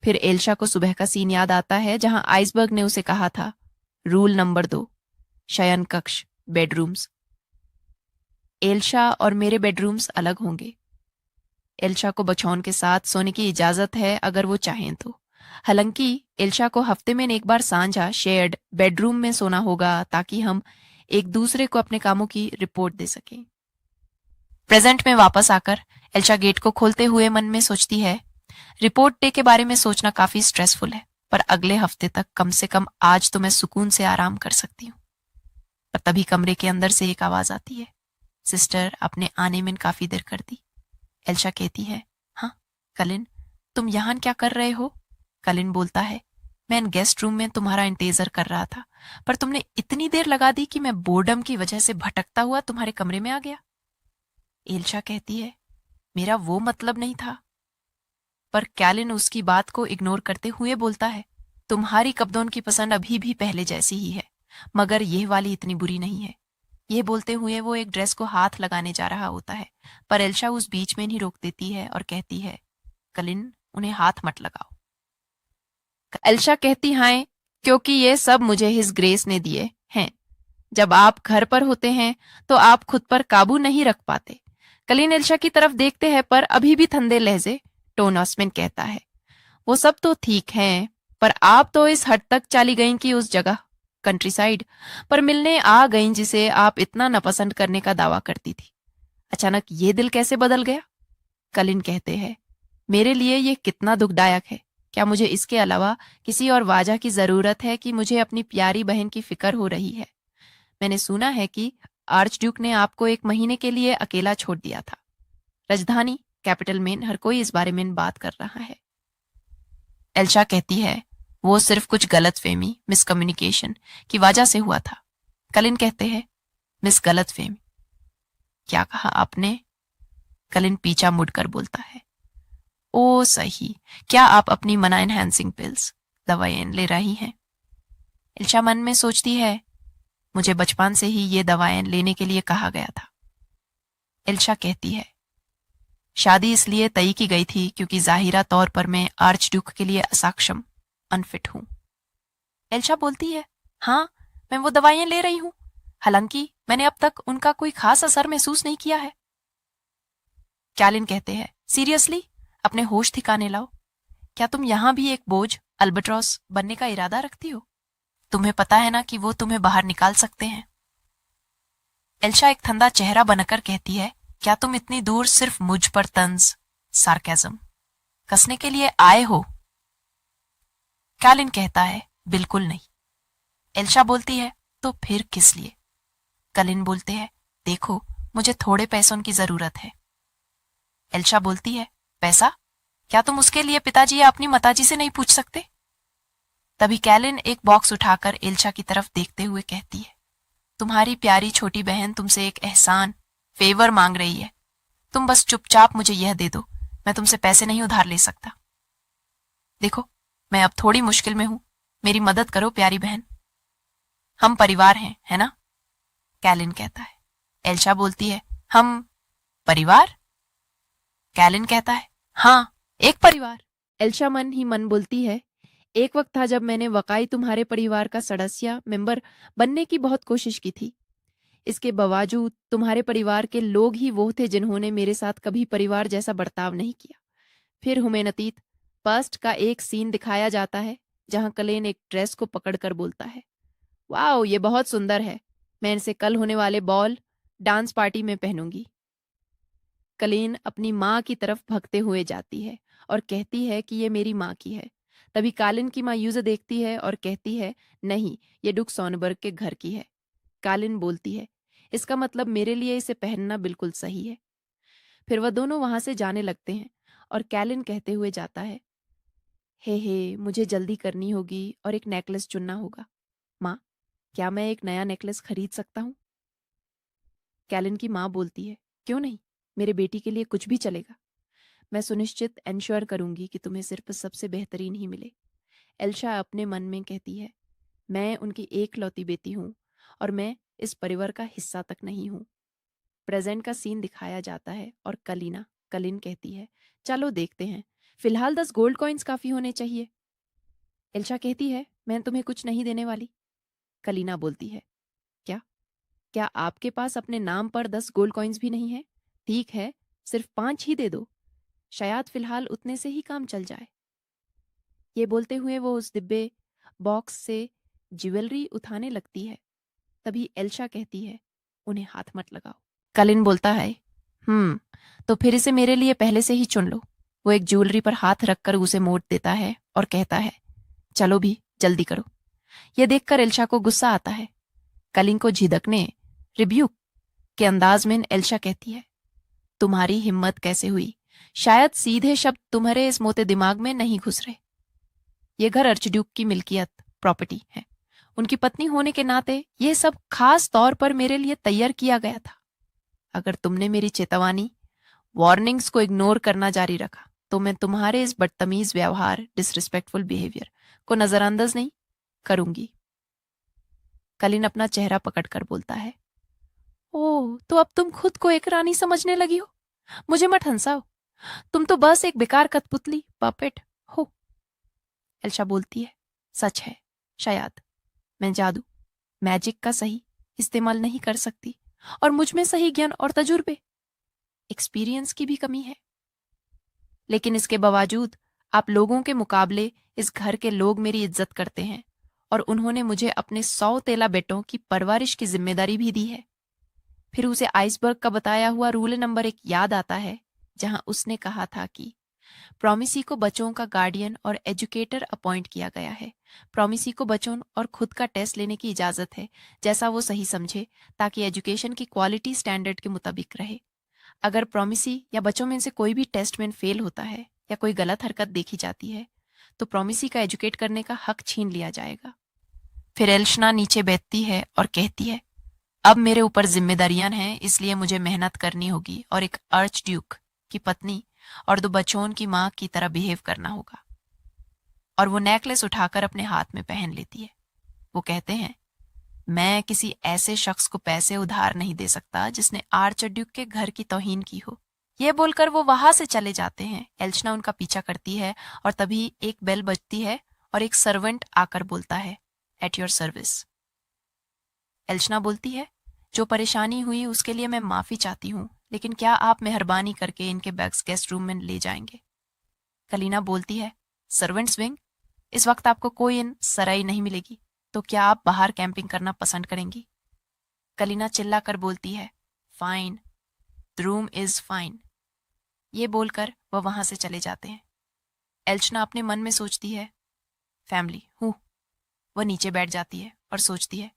D: फिर एल्शा को सुबह का सीन याद आता है जहां आइसबर्ग ने उसे कहा था, रूल नंबर 2, शयन कक्ष बेडरूम्स। एल्शा और मेरे बेडरूम्स अलग होंगे। एल्शा को बचौन के साथ सोने की इजाजत है अगर वो चाहें तो। हालांकि एल्शा को हफ्ते में एक बार सांझा शेयर्ड बेडरूम में सोना होगा ताकि हम एक दूसरे को अपने कामों की रिपोर्ट दे सकें। प्रेजेंट में वापस आकर एल्शा गेट को खोलते हुए मन में सोचती है, रिपोर्ट डे के बारे में सोचना काफी स्ट्रेसफुल है, पर अगले हफ्ते तक कम से कम आज तो मैं सुकून से आराम कर सकती हूँ। पर तभी कमरे के अंदर से एक आवाज आती है। सिस्टर, आपने आने में काफी देर कर दी। एल्शा कहती है, हाँ कलिन, तुम यहाँ क्या कर रहे हो? कलिन बोलता है, मैं गेस्ट रूम में तुम्हारा इंतजार कर रहा था, पर तुमने इतनी देर लगा दी कि मैं बोर्डम की वजह से भटकता हुआ तुम्हारे कमरे में आ गया। एल्शा कहती है, मेरा वो मतलब नहीं था। पर कैलिन उसकी बात को इग्नोर करते हुए बोलता है, तुम्हारी कपदोन की पसंद अभी भी पहले जैसी ही है, मगर यह वाली इतनी बुरी नहीं है। यह बोलते हुए वो एक ड्रेस को हाथ लगाने जा रहा होता है, पर एल्शा उस बीच में नहीं रोक देती है और कहती है, कलिन, उन्हें हाथ मत लगाओ। एल्शा कहती है, क्योंकि ये सब मुझे हिज ग्रेस ने दिए हैं। जब आप घर पर होते हैं तो आप खुद पर काबू नहीं रख पाते। कलिन एल्शा की तरफ देखते हैं, पर अभी भी ठंडे लहजे टोन ऑस्मेन कहता है, वो सब तो ठीक है, पर आप तो इस हद तक चली गईं कि उस जगह कंट्री साइड पर मिलने आ गईं जिसे आप इतना नापसंद करने का दावा करती थी। अचानक ये दिल कैसे बदल गया? कलिन कहते हैं, मेरे लिए ये कितना दुखदायक है। क्या मुझे इसके अलावा किसी और वजह की जरूरत है कि मुझे अपनी प्यारी बहन की फिक्र हो रही है? मैंने सुना है कि आर्च ड्यूक ने आपको 1 महीने के लिए अकेला छोड़ दिया था। राजधानी कैपिटल में हर कोई इस बारे में बात कर रहा है। एल्शा कहती है, वो सिर्फ कुछ गलतफहमी, मिसकम्युनिकेशन की वजह से हुआ था। कलिन कहते हैं, मिस गलतफहमी? क्या कहा आपने? कलिन पीछा मुड़कर बोलता है, ओ सही, क्या आप अपनी मना एनहांसिंग पिल्स दवाएं ले रही हैं? एल्शा मन में सोचती है, मुझे बचपन से ही ये दवाएं लेने के लिए कहा गया था। एल्शा कहती है, शादी इसलिए तय की गई थी क्योंकि जाहिरा तौर पर मैं आर्च ड्यूक के लिए असाक्षम, अनफिट हूं। एल्शा बोलती है, हाँ मैं वो दवाइयां ले रही हूं, हालांकि मैंने अब तक उनका कोई खास असर महसूस नहीं किया है। कैलिन कहते हैं, सीरियसली, अपने होश ठिकाने लाओ। क्या तुम यहां भी एक बोझ, अल्बाट्रॉस बनने का इरादा रखती हो? तुम्हें पता है ना कि वो तुम्हें बाहर निकाल सकते हैं। एल्शा एक ठंडा चेहरा बनाकर कहती है, क्या तुम इतनी दूर सिर्फ मुझ पर तंज, सार्केज्म कसने के लिए आए हो? कैलिन कहता है, बिल्कुल नहीं। एल्शा बोलती है, तो फिर किस लिए? कलिन बोलते हैं, देखो मुझे थोड़े पैसों की जरूरत है। एल्शा बोलती है, पैसा? क्या तुम उसके लिए पिताजी या अपनी माताजी से नहीं पूछ सकते? तभी कैलिन एक बॉक्स उठाकर एल्शा की तरफ देखते हुए कहती है, तुम्हारी प्यारी छोटी बहन तुमसे एक एहसान, फेवर मांग रही है। तुम बस चुपचाप मुझे यह दे दो, मैं तुमसे पैसे नहीं उधार ले सकता। देखो मैं अब थोड़ी मुश्किल में हूं, मेरी मदद करो प्यारी बहन। हम परिवार हैं, है ना? कैलिन कहता है। एल्शा बोलती है, हम परिवार? कैलिन कहता है, हाँ, एक परिवार। एल्शा मन ही मन बोलती है, एक वक्त था जब मैंने वाकई तुम्हारे परिवार का सदस्य मेंबर बनने की बहुत कोशिश की थी। इसके बावजूद तुम्हारे परिवार के लोग ही वो थे जिन्होंने मेरे साथ कभी परिवार जैसा बर्ताव नहीं किया। फिर हुमेनतीत पास्ट का एक सीन दिखाया जाता है जहां कलेन एक ड्रेस को पकड़कर बोलता है, वाओ ये बहुत सुंदर है, मैं इसे कल होने वाले बॉल डांस पार्टी में पहनूंगी। कलेन अपनी माँ की तरफ भगते हुए जाती है और कहती है कि ये मेरी माँ की है। तभी कालिन की माँ यूज देखती है और कहती है, नहीं, ये डुक सोनबर्ग के घर की है। कालिन बोलती है, इसका मतलब मेरे लिए इसे पहनना बिल्कुल सही है। फिर वह दोनों वहां से जाने लगते हैं और कैलिन कहते हुए जाता है, हे मुझे जल्दी करनी होगी और एक नेकलेस चुनना होगा। माँ, क्या मैं एक नया नेकलेस खरीद सकता हूँ? कैलिन की माँ बोलती है, क्यों नहीं, मेरे बेटी के लिए कुछ भी चलेगा। मैं सुनिश्चित एंश्योर करूंगी कि तुम्हें सिर्फ सबसे बेहतरीन ही मिले। एल्शा अपने मन में कहती है, मैं उनकी एकलौती बेटी हूँ और मैं इस परिवार का हिस्सा तक नहीं हूँ। प्रेजेंट का सीन दिखाया जाता है और कलिन कहती है, चलो देखते हैं, फिलहाल 10 गोल्ड कॉइन्स काफी होने चाहिए। एल्शा कहती है, मैं तुम्हें कुछ नहीं देने वाली। कलीना बोलती है, क्या आपके पास अपने नाम पर 10 गोल्ड कॉइन्स भी नहीं है? ठीक है, सिर्फ 5 ही दे दो, शायद फिलहाल उतने से ही काम चल जाए। ये बोलते हुए वो उस डिब्बे बॉक्स से ज्वेलरी उठाने लगती है। तभी एल्शा कहती है, उन्हें हाथ मत लगाओ। कलिन बोलता है, तो फिर इसे मेरे लिए पहले से ही चुन लो। वो एक ज्वेलरी पर हाथ रखकर उसे मोड़ देता है और कहता है, चलो भी जल्दी करो। यह देखकर एल्शा को गुस्सा आता है। कलिन को झिदकने, रिब्यूक के अंदाज में एल्शा कहती है, तुम्हारी हिम्मत कैसे हुई? शायद सीधे शब्द तुम्हारे इस मोटे दिमाग में नहीं घुस रहे। ये घर आर्चड्यूक की मिल्कियत, प्रॉपर्टी है। उनकी पत्नी होने के नाते ये सब खास तौर पर मेरे लिए तैयार किया गया था। अगर तुमने मेरी चेतावनी, वार्निंग्स को इग्नोर करना जारी रखा तो मैं तुम्हारे इस बदतमीज व्यवहार, डिसरिस्पेक्टफुल बिहेवियर को नजरअंदाज नहीं करूंगी। कलिन अपना चेहरा पकड़कर बोलता है, ओह, तो अब तुम खुद को एक रानी समझने लगी हो? मुझे मत हंसाओ, तुम तो बस एक बेकार कठपुतली पपेट हो। एल्शा बोलती है, सच है, शायद मैं जादू, मैजिक का सही इस्तेमाल नहीं कर सकती और मुझ में सही ज्ञान और तजुर्बे, एक्सपीरियंस की भी कमी है। लेकिन इसके बावजूद आप लोगों के मुकाबले इस घर के लोग मेरी इज्जत करते हैं और उन्होंने मुझे अपने 100 तेला बेटों की परवरिश की जिम्मेदारी भी दी है। फिर उसे आइसबर्ग का बताया हुआ रूल नंबर 1 याद आता है, जहां उसने कहा था कि प्रॉमिसी को बच्चों का गार्डियन और एजुकेटर अपॉइंट किया गया है। प्रॉमिसी को बच्चों और खुद का टेस्ट लेने की इजाजत है, जैसा वो सही समझे, ताकि एजुकेशन की क्वालिटी स्टैंडर्ड के मुताबिक रहे। अगर प्रॉमिसी या बच्चों में से कोई भी टेस्ट में फेल होता है या कोई गलत हरकत देखी जाती है तो प्रॉमिसी का एजुकेट करने का हक छीन लिया जाएगा। फिर एल्शना नीचे बैठती है और कहती है, अब मेरे ऊपर जिम्मेदारियां हैं, इसलिए मुझे मेहनत करनी होगी और एक आर्च ड्यूक की पत्नी और 2 बच्चों की मां की तरह बिहेव करना होगा। और वो नेकलेस उठाकर अपने हाथ में पहन लेती है। वो कहते हैं, मैं किसी ऐसे शख्स को पैसे उधार नहीं दे सकता जिसने आर्चड्यूक के घर की तौहीन की हो। ये बोलकर वो वहां से चले जाते हैं। एल्शना उनका पीछा करती है और तभी एक बेल बजती है और एक सर्वेंट आकर बोलता है, एट योर सर्विस। एल्शना बोलती है, जो परेशानी हुई उसके लिए मैं माफी चाहती हूँ, लेकिन क्या आप मेहरबानी करके इनके बैग्स गेस्ट रूम में ले जाएंगे? कलीना बोलती है, सर्वेंट्स विंग? इस वक्त आपको कोई इन सराई नहीं मिलेगी, तो क्या आप बाहर कैंपिंग करना पसंद करेंगी? कलीना चिल्ला कर बोलती है, fine, the room is fine. ये बोलकर वह वहां से चले जाते हैं। एल्शना अपने मन में सोचती है, फैमिली हूँ। वह नीचे बैठ जाती है और सोचती है,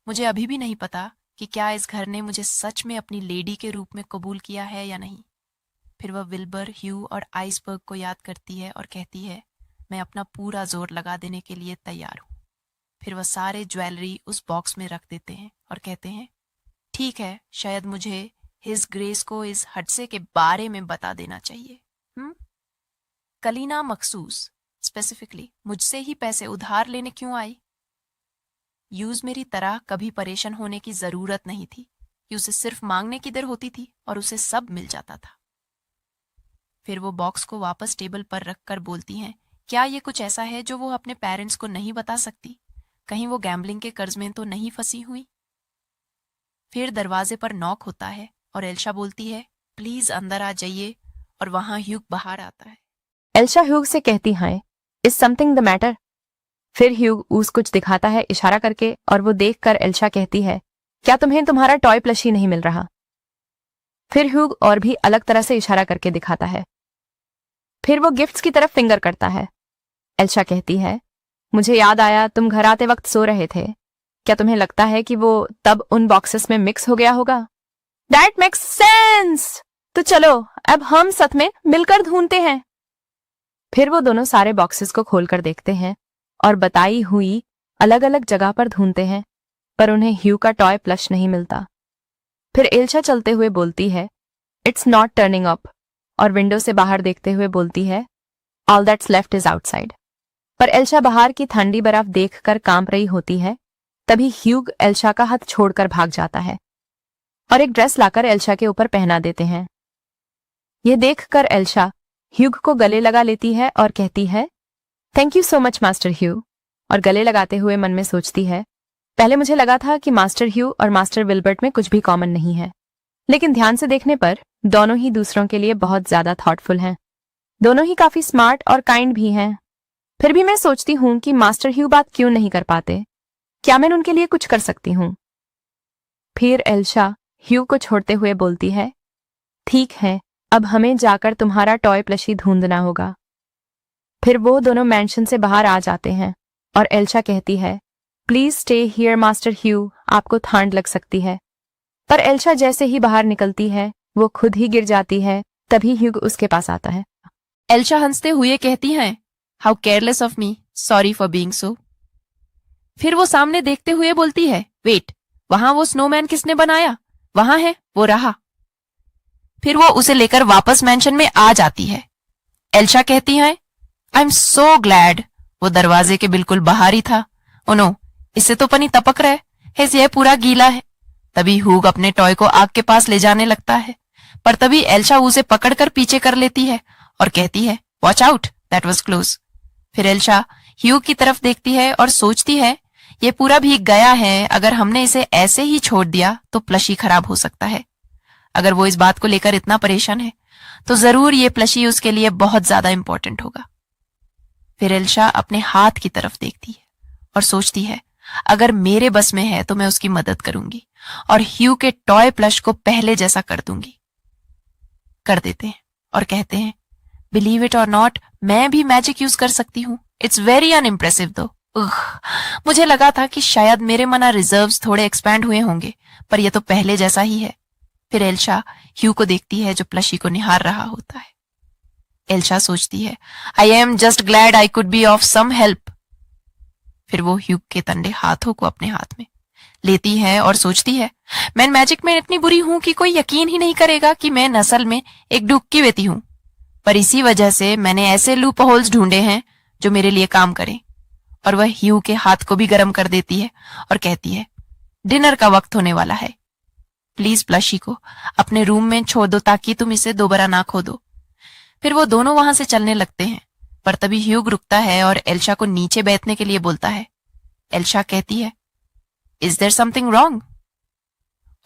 D: मुझे अभी भी नहीं पता कि क्या इस घर ने मुझे सच में अपनी लेडी के रूप में कबूल किया है या नहीं। फिर वह विल्बर, ह्यू और आइसबर्ग को याद करती है और कहती है, मैं अपना पूरा जोर लगा देने के लिए तैयार हूँ। फिर वह सारे ज्वेलरी उस बॉक्स में रख देते हैं और कहते हैं, ठीक है, शायद मुझे हिज ग्रेस को इस हादसे के बारे में बता देना चाहिए। कलीना मखसूस स्पेसिफिकली मुझसे ही पैसे उधार लेने क्यों आई? यूज मेरी तरह कभी परेशान होने की जरूरत नहीं थी कि उसे सिर्फ मांगने की देर होती थी और उसे सब मिल जाता था। फिर वो बॉक्स को वापस टेबल पर रखकर बोलती हैं, क्या ये कुछ ऐसा है जो वो अपने पेरेंट्स को नहीं बता सकती? कहीं वो गैम्बलिंग के कर्ज में तो नहीं फंसी हुई? फिर दरवाजे पर नॉक होता है और एल्शा बोलती है, प्लीज अंदर आ जाइए, और वहां ह्यूग बाहर आता है।
A: एल्शा ह्यूग से कहती है, इज समथिंग द मैटर? फिर ह्यूग उस कुछ दिखाता है इशारा करके, और वो देखकर एल्शा कहती है, क्या तुम्हें तुम्हारा टॉय प्लशी नहीं मिल रहा? फिर ह्यूग और भी अलग तरह से इशारा करके दिखाता है। फिर वो गिफ्ट्स की तरफ फिंगर करता है। एल्शा कहती है, मुझे याद आया तुम घर आते वक्त सो रहे थे। क्या तुम्हें लगता है कि वो तब उन बॉक्सेस में मिक्स हो गया होगा? That makes sense. तो चलो अब हम साथ में मिलकर ढूंढते हैं। फिर वो दोनों सारे बॉक्सेस को खोलकर देखते हैं और बताई हुई अलग अलग जगह पर ढूंढते हैं, पर उन्हें ह्यू का टॉय प्लश नहीं मिलता। फिर एल्शा चलते हुए बोलती है, इट्स नॉट टर्निंग अप, और विंडो से बाहर देखते हुए बोलती है, all that's left is outside. पर एल्शा बाहर की ठंडी बर्फ देखकर कांप रही होती है। तभी ह्यूग एल्शा का हाथ छोड़कर भाग जाता है और एक ड्रेस लाकर एल्शा के ऊपर पहना देते हैं। यह देखकर एल्शा ह्यूग को गले लगा लेती है और कहती है, thank you so much master Hugh. और गले लगाते हुए मन में सोचती है, पहले मुझे लगा था कि मास्टर ह्यू और मास्टर विल्बर्ट में कुछ भी कॉमन नहीं है, लेकिन ध्यान से देखने पर दोनों ही दूसरों के लिए बहुत ज्यादा थॉटफुल हैं। दोनों ही काफी स्मार्ट और काइंड भी हैं। फिर भी मैं सोचती हूं कि मास्टर ह्यू बात क्यों नहीं कर पाते। क्या मैं उनके लिए कुछ कर सकती हूं? फिर एल्शा ह्यू को छोड़ते हुए बोलती है, ठीक है, अब हमें जाकर तुम्हारा टॉय प्लशी ढूंढना होगा। फिर वो दोनों मैंशन से बाहर आ जाते हैं और एल्शा कहती है, प्लीज स्टे हियर मास्टर ह्यू, आपको ठंड लग सकती है। पर एल्शा जैसे ही बाहर निकलती है वो खुद ही गिर जाती है। तभी ह्यूग उसके पास आता है।
D: एल्शा हंसते हुए कहती हैं, how careless of me, sorry for being so. फिर वो सामने देखते हुए बोलती है, वेट, वहां वो स्नोमैन किसने बनाया? वहां है, वो रहा। फिर वो उसे लेकर वापस मैंशन में आ जाती है। एल्शा कहती है, आई एम सो ग्लैड, वो दरवाजे के बिल्कुल बाहर ही था। ओ नो, इससे तो पानी टपक रहा है, यह पूरा गीला है। तभी ह्यूग अपने टॉय को आग के पास ले जाने लगता है, पर तभी एल्शा उसे पकड़कर पीछे कर लेती है और कहती है, watch out, that was close. फिर एल्शा ह्यूग की तरफ देखती है और सोचती है, ये पूरा भीग गया है, अगर हमने इसे ऐसे ही छोड़ दिया तो प्लशी खराब हो सकता है। अगर वो इस बात को लेकर इतना परेशान है तो जरूर ये प्लशी उसके लिए बहुत ज्यादा इंपॉर्टेंट होगा। फिर एल्शा अपने हाथ की तरफ देखती है और सोचती है, अगर मेरे बस में है तो मैं उसकी मदद करूंगी और ह्यू के टॉय प्लश को पहले जैसा कर दूंगी। कर देते हैं और कहते हैं, बिलीव इट और नॉट, मैं भी मैजिक यूज कर सकती हूँ। इट्स वेरी अनइम्प्रेसिव दो। मुझे लगा था कि शायद मेरे मना रिजर्व्स थोड़े एक्सपैंड हुए होंगे, पर यह तो पहले जैसा ही है। फिर एल्शा ह्यू को देखती है जो प्लशी को निहार रहा होता है। एल्शा सोचती है, I am just glad I could be of some help. फिर वो ह्यू के तंडे हाथों को अपने हाथ में लेती है और सोचती है, मैं मैजिक में इतनी बुरी हूं कि कोई यकीन ही नहीं करेगा कि मैं नस्ल में एक डुक्की बेटी हूं। पर इसी वजह से मैंने ऐसे लूप होल्स ढूंढे हैं जो मेरे लिए काम करें। और वह ह्यू के हाथ को भी गर्म कर देती है और कहती है, डिनर का वक्त होने वाला है, प्लीज प्लशी को अपने रूम में छोड़ दो ताकि तुम इसे दोबारा ना खो दो। फिर वो दोनों वहां से चलने लगते हैं, पर तभी ह्यूग रुकता है और एल्शा को नीचे बैठने के लिए बोलता है। एल्शा कहती है, इज देयर समथिंग रॉन्ग?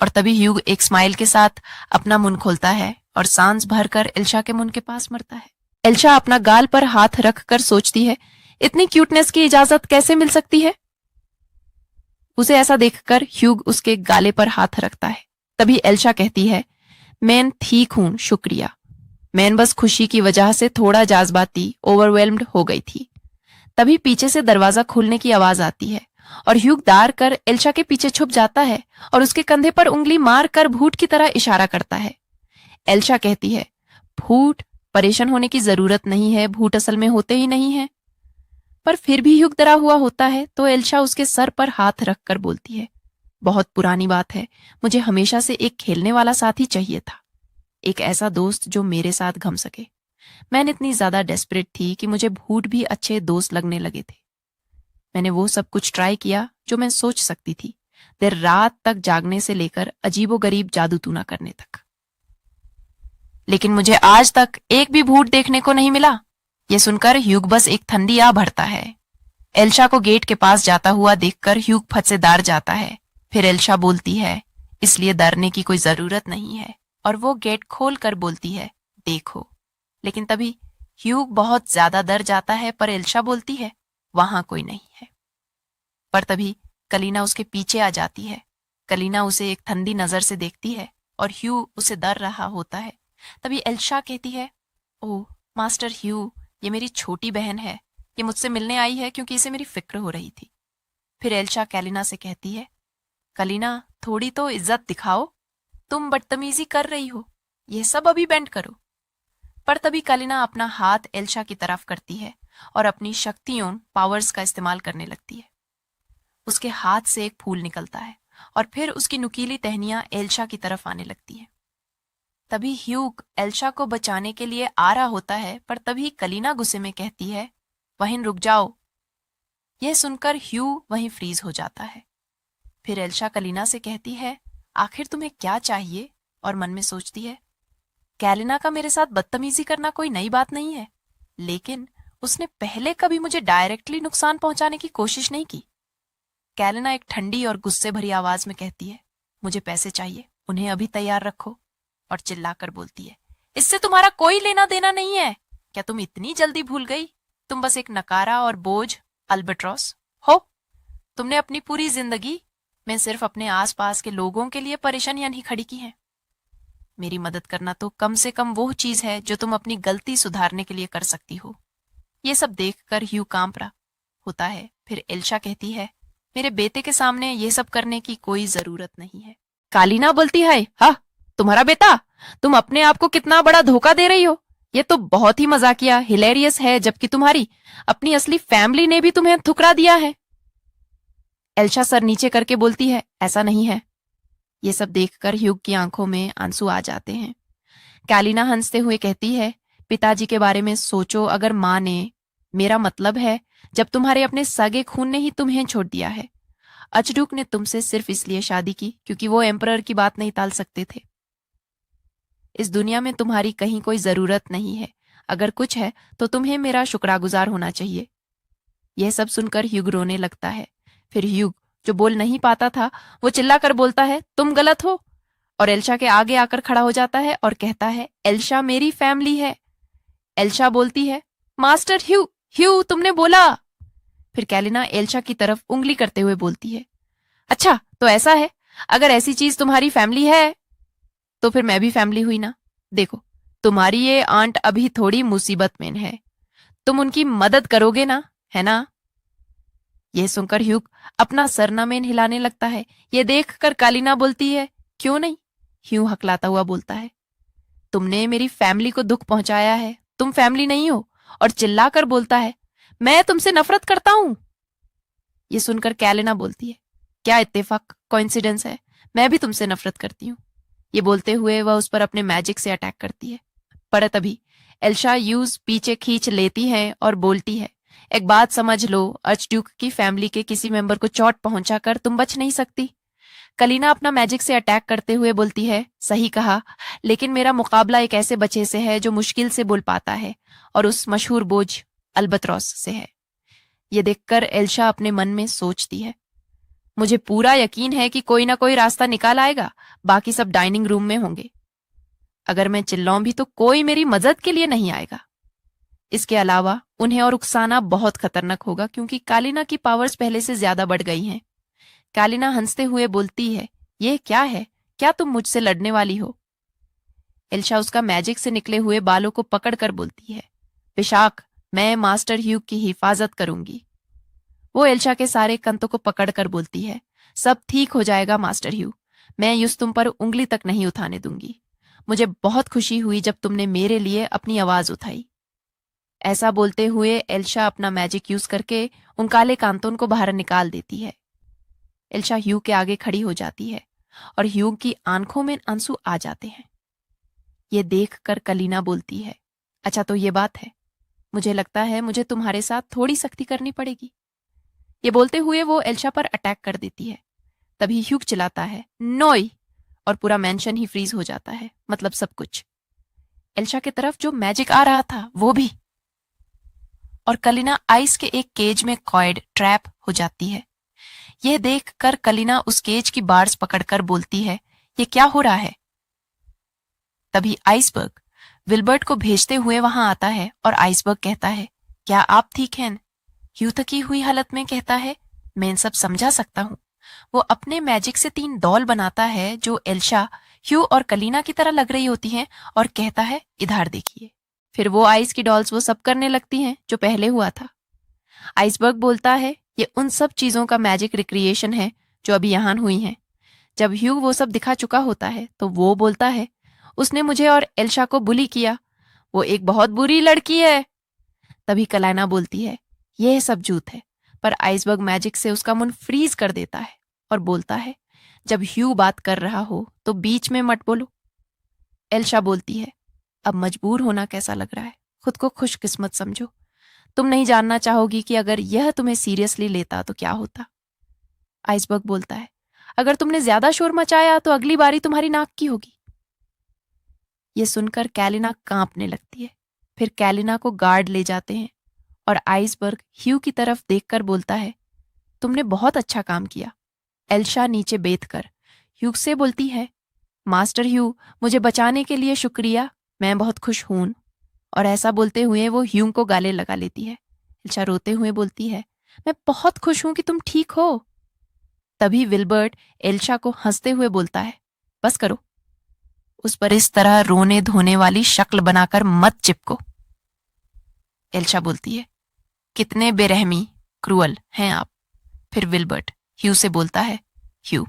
D: और तभी ह्यूग एक स्माइल के साथ अपना मुंह खोलता है और सांस भरकर एल्शा के मुंह के पास मरता है। एल्शा अपना गाल पर हाथ रखकर सोचती है, इतनी क्यूटनेस की इजाजत कैसे मिल सकती है? उसे ऐसा देखकर ह्यूग उसके गाले पर हाथ रखता है। तभी एल्शा कहती है, मैं ठीक हूं, शुक्रिया। मैं बस खुशी की वजह से थोड़ा जज्बाती ओवरवेल्म्ड हो गई थी। तभी पीछे से दरवाजा खुलने की आवाज आती है और ह्यूग दार कर एल्शा के पीछे छुप जाता है और उसके कंधे पर उंगली मार कर भूत की तरह इशारा करता है। एल्शा कहती है, भूत, परेशान होने की जरूरत नहीं है, भूत असल में होते ही नहीं है। पर फिर भी ह्यूग डरा हुआ होता है तो एल्शा उसके सर पर हाथ रखकर बोलती है, बहुत पुरानी बात है, मुझे हमेशा से एक खेलने वाला साथी चाहिए था, एक ऐसा दोस्त जो मेरे साथ घम सके। मैंने इतनी ज्यादा डेस्परेट थी कि मुझे भूत भी अच्छे दोस्त लगने लगे थे। मैंने वो सब कुछ ट्राई किया जो मैं सोच सकती थी, देर रात तक जागने से लेकर अजीबोगरीब जादू टूना करने तक। लेकिन मुझे आज तक एक भी भूत देखने को नहीं मिला। ये सुनकर ह्यूग बस एक ठंडी आ भरता है। एल्शा को गेट के पास जाता हुआ देखकर ह्यूग फट से डर जाता है। फिर एल्शा बोलती है, इसलिए डरने की कोई जरूरत नहीं है, और वो गेट खोल कर बोलती है, देखो। लेकिन तभी ह्यूग बहुत ज्यादा डर जाता है, पर एल्शा बोलती है, वहां कोई नहीं है। पर तभी कलीना उसके पीछे आ जाती है। कलीना उसे एक ठंडी नजर से देखती है और ह्यू उसे डर रहा होता है। तभी एल्शा कहती है, ओह मास्टर ह्यू, ये मेरी छोटी बहन है, ये मुझसे मिलने आई है क्योंकि इसे मेरी फिक्र हो रही थी। फिर एल्शा कलीना से कहती है, कलीना थोड़ी तो इज्जत दिखाओ, तुम बदतमीजी कर रही हो, यह सब अभी बेंड करो। पर तभी कलीना अपना हाथ एल्शा की तरफ करती है और अपनी शक्तियों पावर्स का इस्तेमाल करने लगती है। उसके हाथ से एक फूल निकलता है और फिर उसकी नुकीली टहनियां एल्शा की तरफ आने लगती है। तभी ह्यूग एल्शा को बचाने के लिए आ रहा होता है, पर तभी कलीना गुस्से में कहती है, वहीं रुक जाओ। यह सुनकर ह्यू वहीं फ्रीज हो जाता है। फिर एल्शा कलीना से कहती है, आखिर तुम्हें क्या चाहिए? और मन में सोचती है, कैलिना का मेरे साथ बदतमीजी करना कोई नई बात नहीं है, लेकिन उसने पहले कभी मुझे डायरेक्टली नुकसान पहुंचाने की कोशिश नहीं की। कैलिना एक ठंडी और गुस्से भरी आवाज में कहती है, मुझे पैसे चाहिए, उन्हें अभी तैयार रखो। और चिल्लाकर बोलती है, इससे तुम्हारा कोई लेना देना नहीं है। क्या तुम इतनी जल्दी भूल गई? तुम बस एक नकारा और बोझ अल्बेट्रॉस हो। तुमने अपनी पूरी जिंदगी में सिर्फ अपने आसपास के लोगों के लिए परेशानियां नहीं खड़ी की हैं। मेरी मदद करना तो कम से कम वो चीज है जो तुम अपनी गलती सुधारने के लिए कर सकती हो। ये सब देखकर ह्यू कांप रहा होता है। फिर एल्शा कहती है, मेरे बेटे के सामने ये सब करने की कोई जरूरत नहीं है। कालीना बोलती है, हाँ तुम्हारा बेटा, तुम अपने आप को कितना बड़ा धोखा दे रही हो। ये तो बहुत ही मजाकिया हिलेरियस है, जबकि तुम्हारी अपनी असली फैमिली ने भी तुम्हें ठुकरा दिया है। एल्शा सर नीचे करके बोलती है, ऐसा नहीं है। ये सब देखकर ह्यूग की आंखों में आंसू आ जाते हैं। कालीना हंसते हुए कहती है, पिताजी के बारे में सोचो अगर माँ ने, मेरा मतलब है जब तुम्हारे अपने सगे खून ने ही तुम्हें छोड़ दिया है। अचडूक ने तुमसे सिर्फ इसलिए शादी की क्योंकि वो एम्परर की बात नहीं टाल सकते थे। इस दुनिया में तुम्हारी कहीं कोई जरूरत नहीं है। अगर कुछ है तो तुम्हें मेरा शुक्रगुजार होना चाहिए। यह सब सुनकर ह्यूग रोने लगता है। फिर ह्यूग, जो बोल नहीं पाता था, वो चिल्लाकर बोलता है, तुम गलत हो, और एल्शा के आगे आकर खड़ा हो जाता है और कहता है, एल्शा मेरी फैमिली है। एल्शा बोलती है, मास्टर ह्यू, ह्यू तुमने बोला। फिर कैलिना एल्शा की तरफ उंगली करते हुए बोलती है, अच्छा तो ऐसा है, अगर ऐसी चीज तुम्हारी फैमिली है तो फिर मैं भी फैमिली हुई ना। देखो तुम्हारी ये आंट अभी थोड़ी मुसीबत में है, तुम उनकी मदद करोगे ना, है ना। यह सुनकर ह्यूग अपना सरनामेन हिलाने लगता है। यह देखकर कालीना बोलती है, क्यों नहीं। ह्यू हकलाता हुआ बोलता है, तुमने मेरी फैमिली को दुख पहुंचाया है, तुम फैमिली नहीं हो। और चिल्लाकर बोलता है, मैं तुमसे नफरत करता हूं। यह सुनकर कैलिना बोलती है, क्या इत्तेफाक, कोइंसिडेंस है, मैं भी तुमसे नफरत करती हूं। ये बोलते हुए वह उस पर अपने मैजिक से अटैक करती है। पर तभी एल्शा यूज पीछे खींच लेती है और बोलती है, एक बात समझ लो, अर्चड्यूक की फैमिली के किसी मेंबर को चोट पहुंचाकर तुम बच नहीं सकती। कलीना अपना मैजिक से अटैक करते हुए बोलती है, सही कहा, लेकिन मेरा मुकाबला एक ऐसे बच्चे से है जो मुश्किल से बोल पाता है और उस मशहूर बोझ अल्बत्रोस से है। ये देखकर एल्शा अपने मन में सोचती है, मुझे पूरा यकीन है कि कोई ना कोई रास्ता निकाल आएगा, बाकी सब डाइनिंग रूम में होंगे। अगर मैं चिल्लाऊं भी तो कोई मेरी मदद के लिए नहीं आएगा। इसके अलावा उन्हें और उकसाना बहुत खतरनाक होगा क्योंकि कालिना की पावर्स पहले से ज्यादा बढ़ गई हैं। कालिना हंसते हुए बोलती है, ये क्या है, क्या तुम मुझसे लड़ने वाली हो। एल्शा उसका मैजिक से निकले हुए बालों को पकड़कर बोलती है, बेशक मैं मास्टर ह्यूग की हिफाजत करूंगी। वो एल्शा के सारे कंतों को पकड़कर बोलती है, सब ठीक हो जाएगा मास्टर ह्यू, मैं यूं तुम पर उंगली तक नहीं उठाने दूंगी। मुझे बहुत खुशी हुई जब तुमने मेरे लिए अपनी आवाज उठाई। ऐसा बोलते हुए एल्शा अपना मैजिक यूज करके उन काले कांतों को बाहर निकाल देती है। एल्शा ह्यू के आगे खड़ी हो जाती है और ह्यू की आंखों में आंसू आ जाते हैं। ये देखकर कलीना बोलती है, अच्छा तो ये बात है, मुझे लगता है मुझे तुम्हारे साथ थोड़ी सख्ती करनी पड़ेगी। ये बोलते हुए वो एल्शा पर अटैक कर देती है। तभी ह्यूग चिल्लाता है, नोई, और पूरा मेंशन ही फ्रीज हो जाता है, मतलब सब कुछ। एल्शा की तरफ जो मैजिक आ रहा था वो भी। और कलीना आइस के एक केज में कॉइड ट्रैप हो जाती है। यह देखकर कलीना उस केज की बार्स पकड़कर बोलती है, ये क्या हो रहा है। तभी आइसबर्ग विल्बर्ट को भेजते हुए वहां आता है और आइसबर्ग कहता है, क्या आप ठीक हैं। ह्यू थकी हुई हालत में कहता है, मैं इन सब समझा सकता हूं। वो अपने मैजिक से 3 डॉल बनाता है जो एल्शा, ह्यू और कलीना की तरह लग रही होती हैं और कहता है, इधर देखिए। फिर वो आइस की डॉल्स वो सब करने लगती हैं जो पहले हुआ था। आइसबर्ग बोलता है, ये उन सब चीजों का मैजिक रिक्रिएशन है जो अभी यहां हुई हैं। जब ह्यू वो सब दिखा चुका होता है तो वो बोलता है, उसने मुझे और एल्शा को बुली किया, वो एक बहुत बुरी लड़की है। तभी कलाइना बोलती है, यह सब झूठ है, पर आइसबर्ग मैजिक से उसका मुंह फ्रीज कर देता है और बोलता है, जब ह्यू बात कर रहा हो तो बीच में मत बोलो। एल्शा बोलती है, अब मजबूर होना कैसा लग रहा है, खुद को खुशकिस्मत समझो। तुम नहीं जानना चाहोगी कि अगर यह तुम्हें सीरियसली लेता तो क्या होता। आइसबर्ग बोलता है, अगर तुमने ज्यादा शोर मचाया तो अगली बारी तुम्हारी नाक की होगी। यह सुनकर कैलिना कांपने लगती है। फिर कैलिना को गार्ड ले जाते हैं और आइसबर्ग ह्यू की तरफ देखकर बोलता है, तुमने बहुत अच्छा काम किया। एल्शा नीचे बैठकर ह्यू से बोलती है, मास्टर ह्यू, मुझे बचाने के लिए शुक्रिया, मैं बहुत खुश हूं। और ऐसा बोलते हुए वो ह्यू को गाले लगा लेती है। एल्शा रोते हुए बोलती है, मैं बहुत खुश हूं कि तुम ठीक हो। तभी विल्बर्ट एल्शा को हंसते हुए बोलता है, बस करो, उस पर इस तरह रोने धोने वाली शक्ल बनाकर मत चिपको। एल्शा बोलती है, कितने बेरहमी क्रूअल हैं आप। फिर विल्बर्ट ह्यू से बोलता है, ह्यू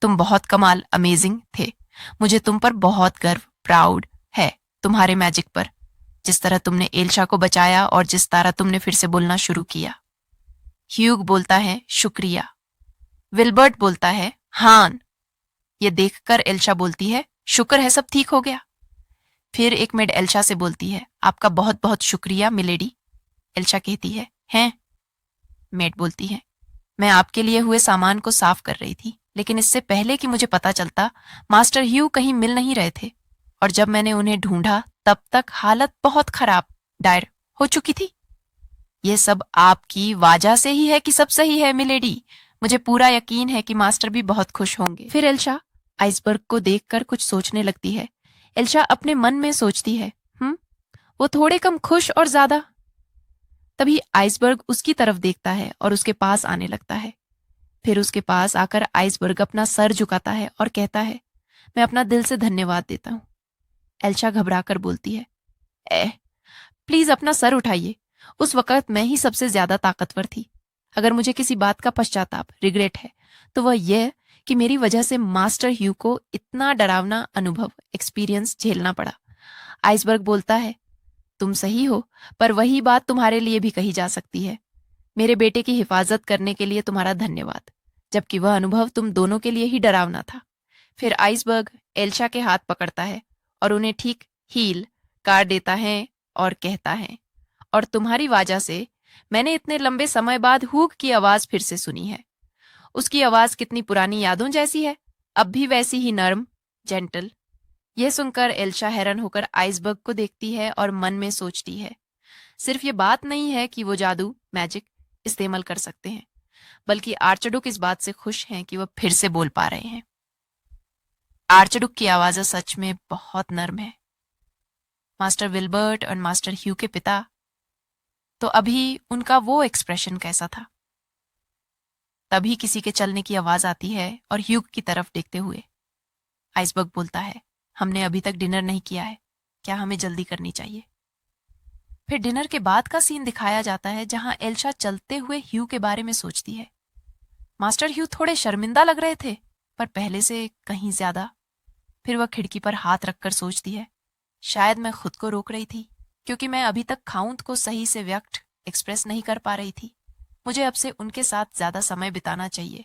D: तुम बहुत कमाल अमेजिंग थे। मुझे तुम पर बहुत गर्व प्राउड है, तुम्हारे मैजिक पर, जिस तरह तुमने एल्शा को बचाया और जिस तरह तुमने फिर से बोलना शुरू किया। ह्यूग बोलता है, शुक्रिया। विल्बर्ट बोलता है, हान। ये देखकर एल्शा बोलती है, शुक्र है सब ठीक हो गया। फिर एक मेड एल्शा से बोलती है, आपका बहुत बहुत शुक्रिया मिलेडी। एल्शा कहती है, हैं? मेड बोलती है, मैं आपके लिए हुए सामान को साफ कर रही थी, लेकिन इससे पहले कि मुझे पता चलता मास्टर ह्यू कहीं मिल नहीं रहे थे, और जब मैंने उन्हें ढूंढा तब तक हालत बहुत खराब डायर हो चुकी थी। ये सब आपकी वजह से ही है कि सब सही है मिलेडी। मुझे पूरा यकीन है कि मास्टर भी बहुत खुश होंगे। फिर एल्शा आइसबर्ग को देखकर कुछ सोचने लगती है। एल्शा अपने मन में सोचती है, वो थोड़े कम खुश और ज्यादा। तभी आइसबर्ग उसकी तरफ देखता है और उसके पास आने लगता है। फिर उसके पास आकर आइसबर्ग अपना सर झुकाता है और कहता है, मैं अपना दिल से धन्यवाद देता हूं। एल्शा घबराकर बोलती है, प्लीज अपना सर उठाइए। उस वक्त मैं ही सबसे ज्यादा ताकतवर थी। अगर मुझे किसी बात का पश्चाताप रिग्रेट है तो वह यह कि मेरी वजह से मास्टर ह्यू को इतना डरावना अनुभव एक्सपीरियंस झेलना पड़ा। आइसबर्ग बोलता है, तुम सही हो, पर वही बात तुम्हारे लिए भी कही जा सकती है। मेरे बेटे की हिफाजत करने के लिए तुम्हारा धन्यवाद, जबकि वह अनुभव तुम दोनों के लिए ही डरावना था। फिर आइसबर्ग एल्शा के हाथ पकड़ता है और उन्हें ठीक हील कर देता है और कहता है, और तुम्हारी वजह से मैंने इतने लंबे समय बाद हुक की आवाज फिर से सुनी है। उसकी आवाज कितनी पुरानी यादों जैसी है, अब भी वैसी ही नर्म जेंटल। यह सुनकर एल्शा हैरान होकर आइसबर्ग को देखती है और मन में सोचती है, सिर्फ ये बात नहीं है कि वो जादू मैजिक इस्तेमाल कर सकते हैं, बल्कि आर्चडुक इस बात से खुश हैं कि वह फिर से बोल पा रहे हैं। आर्चडुक की आवाज सच में बहुत नर्म है। मास्टर विल्बर्ट और मास्टर ह्यू के पिता, तो अभी उनका वो एक्सप्रेशन कैसा था? तभी किसी के चलने की आवाज आती है और ह्यूग की तरफ देखते हुए आइसबर्ग बोलता है, हमने अभी तक डिनर नहीं किया है, क्या हमें जल्दी करनी चाहिए? फिर डिनर के बाद का सीन दिखाया जाता है जहां एल्शा चलते हुए ह्यू के बारे में सोचती है। मास्टर ह्यू थोड़े शर्मिंदा लग रहे थे, पर पहले से कहीं ज्यादा। फिर वह खिड़की पर हाथ रखकर सोचती है, शायद मैं खुद को रोक रही थी, क्योंकि मैं अभी तक खाउंत को सही से व्यक्त एक्सप्रेस नहीं कर पा रही थी। मुझे अब से उनके साथ ज्यादा समय बिताना चाहिए।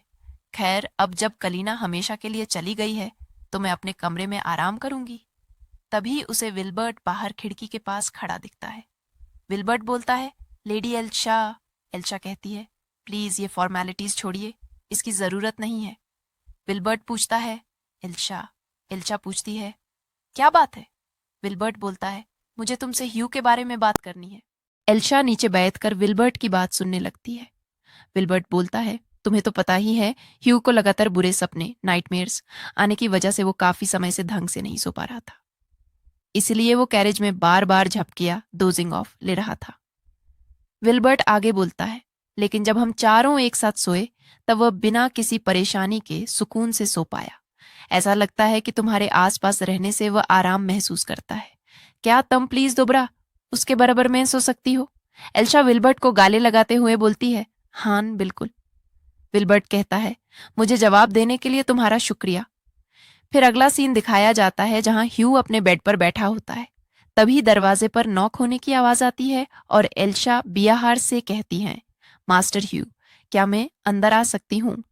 D: खैर, अब जब कलीना हमेशा के लिए चली गई है तो मैं अपने कमरे में आराम करूंगी। तभी उसे विल्बर्ट बाहर खिड़की के पास खड़ा दिखता है। विल्बर्ट बोलता है, लेडी एल्शा। एल्शा कहती है, प्लीज ये फॉर्मेलिटीज छोड़िए, इसकी जरूरत नहीं है। विल्बर्ट पूछता है, एल्शा। एल्शा पूछती है, क्या बात है? विल्बर्ट बोलता है, मुझे तुमसे ह्यू के बारे में बात करनी है। एल्शा नीचे बैठकर विल्बर्ट की बात सुनने लगती है। विल्बर्ट बोलता है, तुम्हें तो पता ही है, ह्यू को लगातार बुरे सपने नाइटमेयर्स आने की वजह से वो काफी समय से ढंग से नहीं सो पा रहा था। इसलिए वो कैरेज में बार बार झपकिया डोजिंग ऑफ ले रहा था। विल्बर्ट आगे बोलता है, लेकिन जब हम चारों एक साथ सोए तब वह बिना किसी परेशानी के सुकून से सो पाया। ऐसा लगता है कि तुम्हारे आसपास रहने से वह आराम महसूस करता है। क्या तुम प्लीज दोबरा उसके बराबर में सो सकती हो? एल्शा विल्बर्ट को गाले लगाते हुए बोलती है, हान बिल्कुल। विल्बर्ट कहता है, मुझे जवाब देने के लिए तुम्हारा शुक्रिया। फिर अगला सीन दिखाया जाता है जहां ह्यू अपने बेड पर बैठा होता है। तभी दरवाजे पर नॉक होने की आवाज आती है और एल्शा बियाहार से कहती हैं, मास्टर ह्यू, क्या मैं अंदर आ सकती हूँ?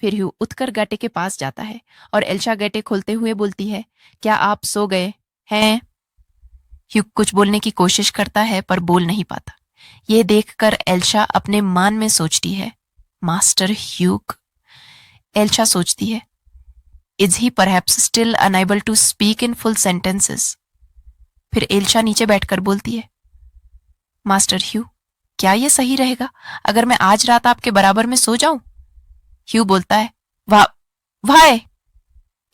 D: फिर ह्यू उठकर गटे के पास जाता है और एल्शा गटे खोलते हुए बोलती है, क्या आप सो गए हैं? ह्यू कुछ बोलने की कोशिश करता है पर बोल नहीं पाता। ये देखकर एल्शा अपने मन में सोचती है, मास्टर ह्यूग। एल्शा सोचती है, is he perhaps still unable to speak in full sentences? फिर एल्शा नीचे बैठकर बोलती है, मास्टर ह्यू, क्या ये सही रहेगा अगर मैं आज रात आपके बराबर में सो जाऊं? ह्यू बोलता है, वाह।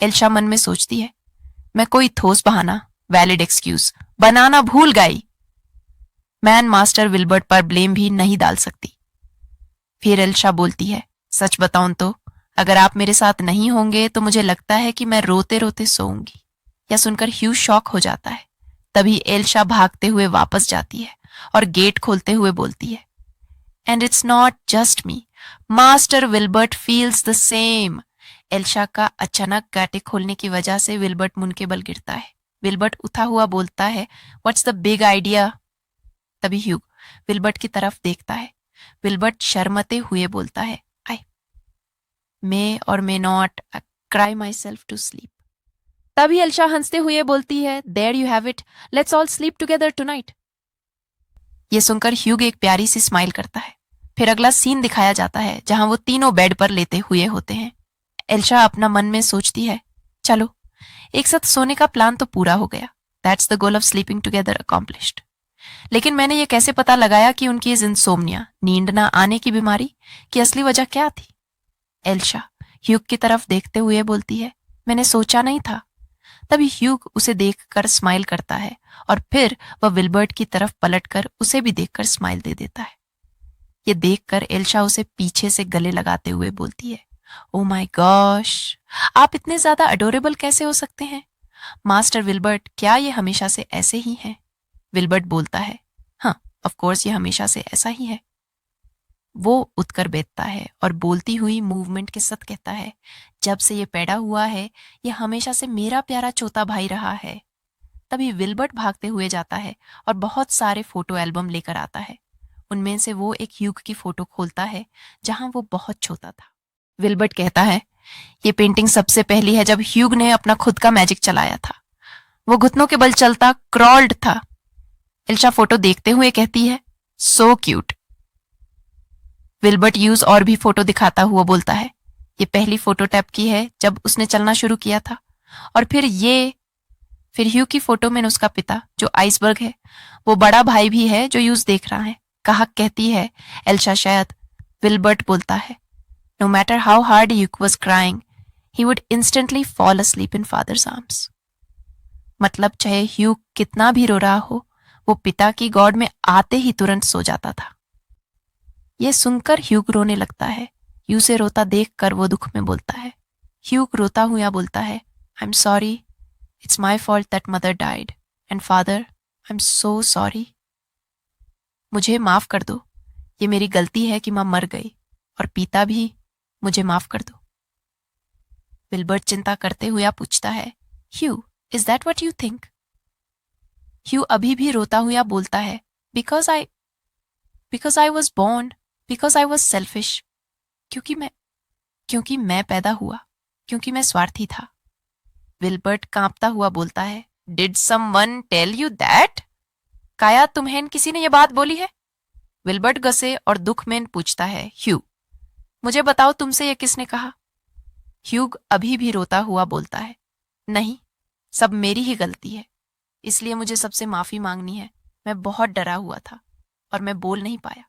D: एल्शा मन में सोचती है, मैं कोई ठोस बहाना वैलिड एक्सक्यूज बनाना भूल गई। मैन मास्टर विल्बर्ट पर ब्लेम भी नहीं डाल सकती। फिर एल्शा बोलती है, सच बताऊं तो अगर आप मेरे साथ नहीं होंगे तो मुझे लगता है कि मैं रोते रोते सोऊंगी। यह सुनकर ह्यू शॉक हो जाता है। तभी एल्शा भागते हुए वापस जाती है और गेट खोलते हुए बोलती है, and it's not just me, master Wilbert feels the same. Elsha का अचानक गाटे खोलने की वजह से विल्बर्ट मुन के बल गिरता है। विल्बर्ट उठा हुआ बोलता है, व्हाट्स द बिग आइडिया? तभी ह्यूग विल्बर्ट की तरफ देखता है। विल्बर्ट शर्मते हुए बोलता है, I may or may not cry my self to sleep. तभी एल्शा हंसते हुए बोलती है, there you have it, let's all sleep together tonight. ये सुनकर ह्यूग एक प्यारी सी स्माइल करता है। फिर अगला सीन दिखाया जाता है जहां वो तीनों बेड पर लेटे हुए होते हैं। एल्शा अपना मन में सोचती है, चलो एक साथ सोने का प्लान तो पूरा हो गया, that's the goal of sleeping together accomplished. लेकिन मैंने ये कैसे पता लगाया कि उनकी इस इंसोम्निया, नींद ना आने की बीमारी की असली वजह क्या थी? एल्शा ह्यूग की तरफ देखते हुए बोलती है, मैंने सोचा नहीं था। तभी ह्यूग उसे देखकर स्माइल करता है और फिर वह विल्बर्ट की तरफ पलटकर उसे भी देखकर स्माइल दे देता है। ये देखकर एल्शा उसे पीछे से गले लगाते हुए बोलती है, ओ माय गॉश, आप इतने ज्यादा अडोरेबल कैसे हो सकते हैं? मास्टर विल्बर्ट, क्या ये हमेशा से ऐसे ही हैं? विल्बर्ट बोलता है, हाँ ऑफ कोर्स ये हमेशा से ऐसा ही है। वो उठकर बैठता है और बोलती हुई मूवमेंट के साथ कहता है, जब से ये पैदा हुआ है ये हमेशा से मेरा प्यारा चौथा भाई रहा है। तभी विल्बर्ट भागते हुए जाता है और बहुत सारे फोटो एल्बम लेकर आता है। उनमें से वो एक ह्यूग की फोटो खोलता है जहां वो बहुत छोटा था। विल्बर्ट कहता है, ये पेंटिंग सबसे पहली है जब ह्यूग ने अपना खुद का मैजिक चलाया था। वो घुटनों के बल चलता क्रॉल्ड था। एल्शा फोटो देखते हुए कहती है, सो क्यूट। विल्बर्ट ह्यूज और भी फोटो दिखाता हुआ बोलता है, ये पहली फोटो टैप की है जब उसने चलना शुरू किया था। और फिर ह्यू की फोटो में उसका पिता जो आइसबर्ग है, वो बड़ा भाई भी है जो ह्यूज देख रहा है। कहा कहती है एल्शा शायद। विल्बर्ट बोलता है, no matter how hard Hugh was crying, he would instantly fall asleep in father's arms. मतलब चाहे ह्यूग कितना भी रो रहा हो, वो पिता की गॉड में आते ही तुरंत सो जाता था। यह सुनकर ह्यूग रोने लगता है। ह्यू से रोता देखकर वो दुख में बोलता है। ह्यूग रोता हुआ बोलता है, I am sorry, it's my fault that mother died, and father I am so sorry. मुझे माफ कर दो, ये मेरी गलती है कि मां मर गई, और पिता भी, मुझे माफ कर दो। विल्बर्ट चिंता करते हुए पूछता है, Hugh is that what you think? Hugh अभी भी रोता हुआ बोलता है, because I was born, because I was selfish, क्योंकि मैं पैदा हुआ, क्योंकि मैं स्वार्थी था। विल्बर्ट कांपता हुआ बोलता है, did someone tell you that? काया तुम्हें किसी ने यह बात बोली है? विल्बर्ट गसे और दुख में पूछता है, ह्यू मुझे बताओ तुमसे यह किसने कहा? ह्यूग अभी भी रोता हुआ बोलता है, नहीं, सब मेरी ही गलती है, इसलिए मुझे सबसे माफी मांगनी है। मैं बहुत डरा हुआ था और मैं बोल नहीं पाया।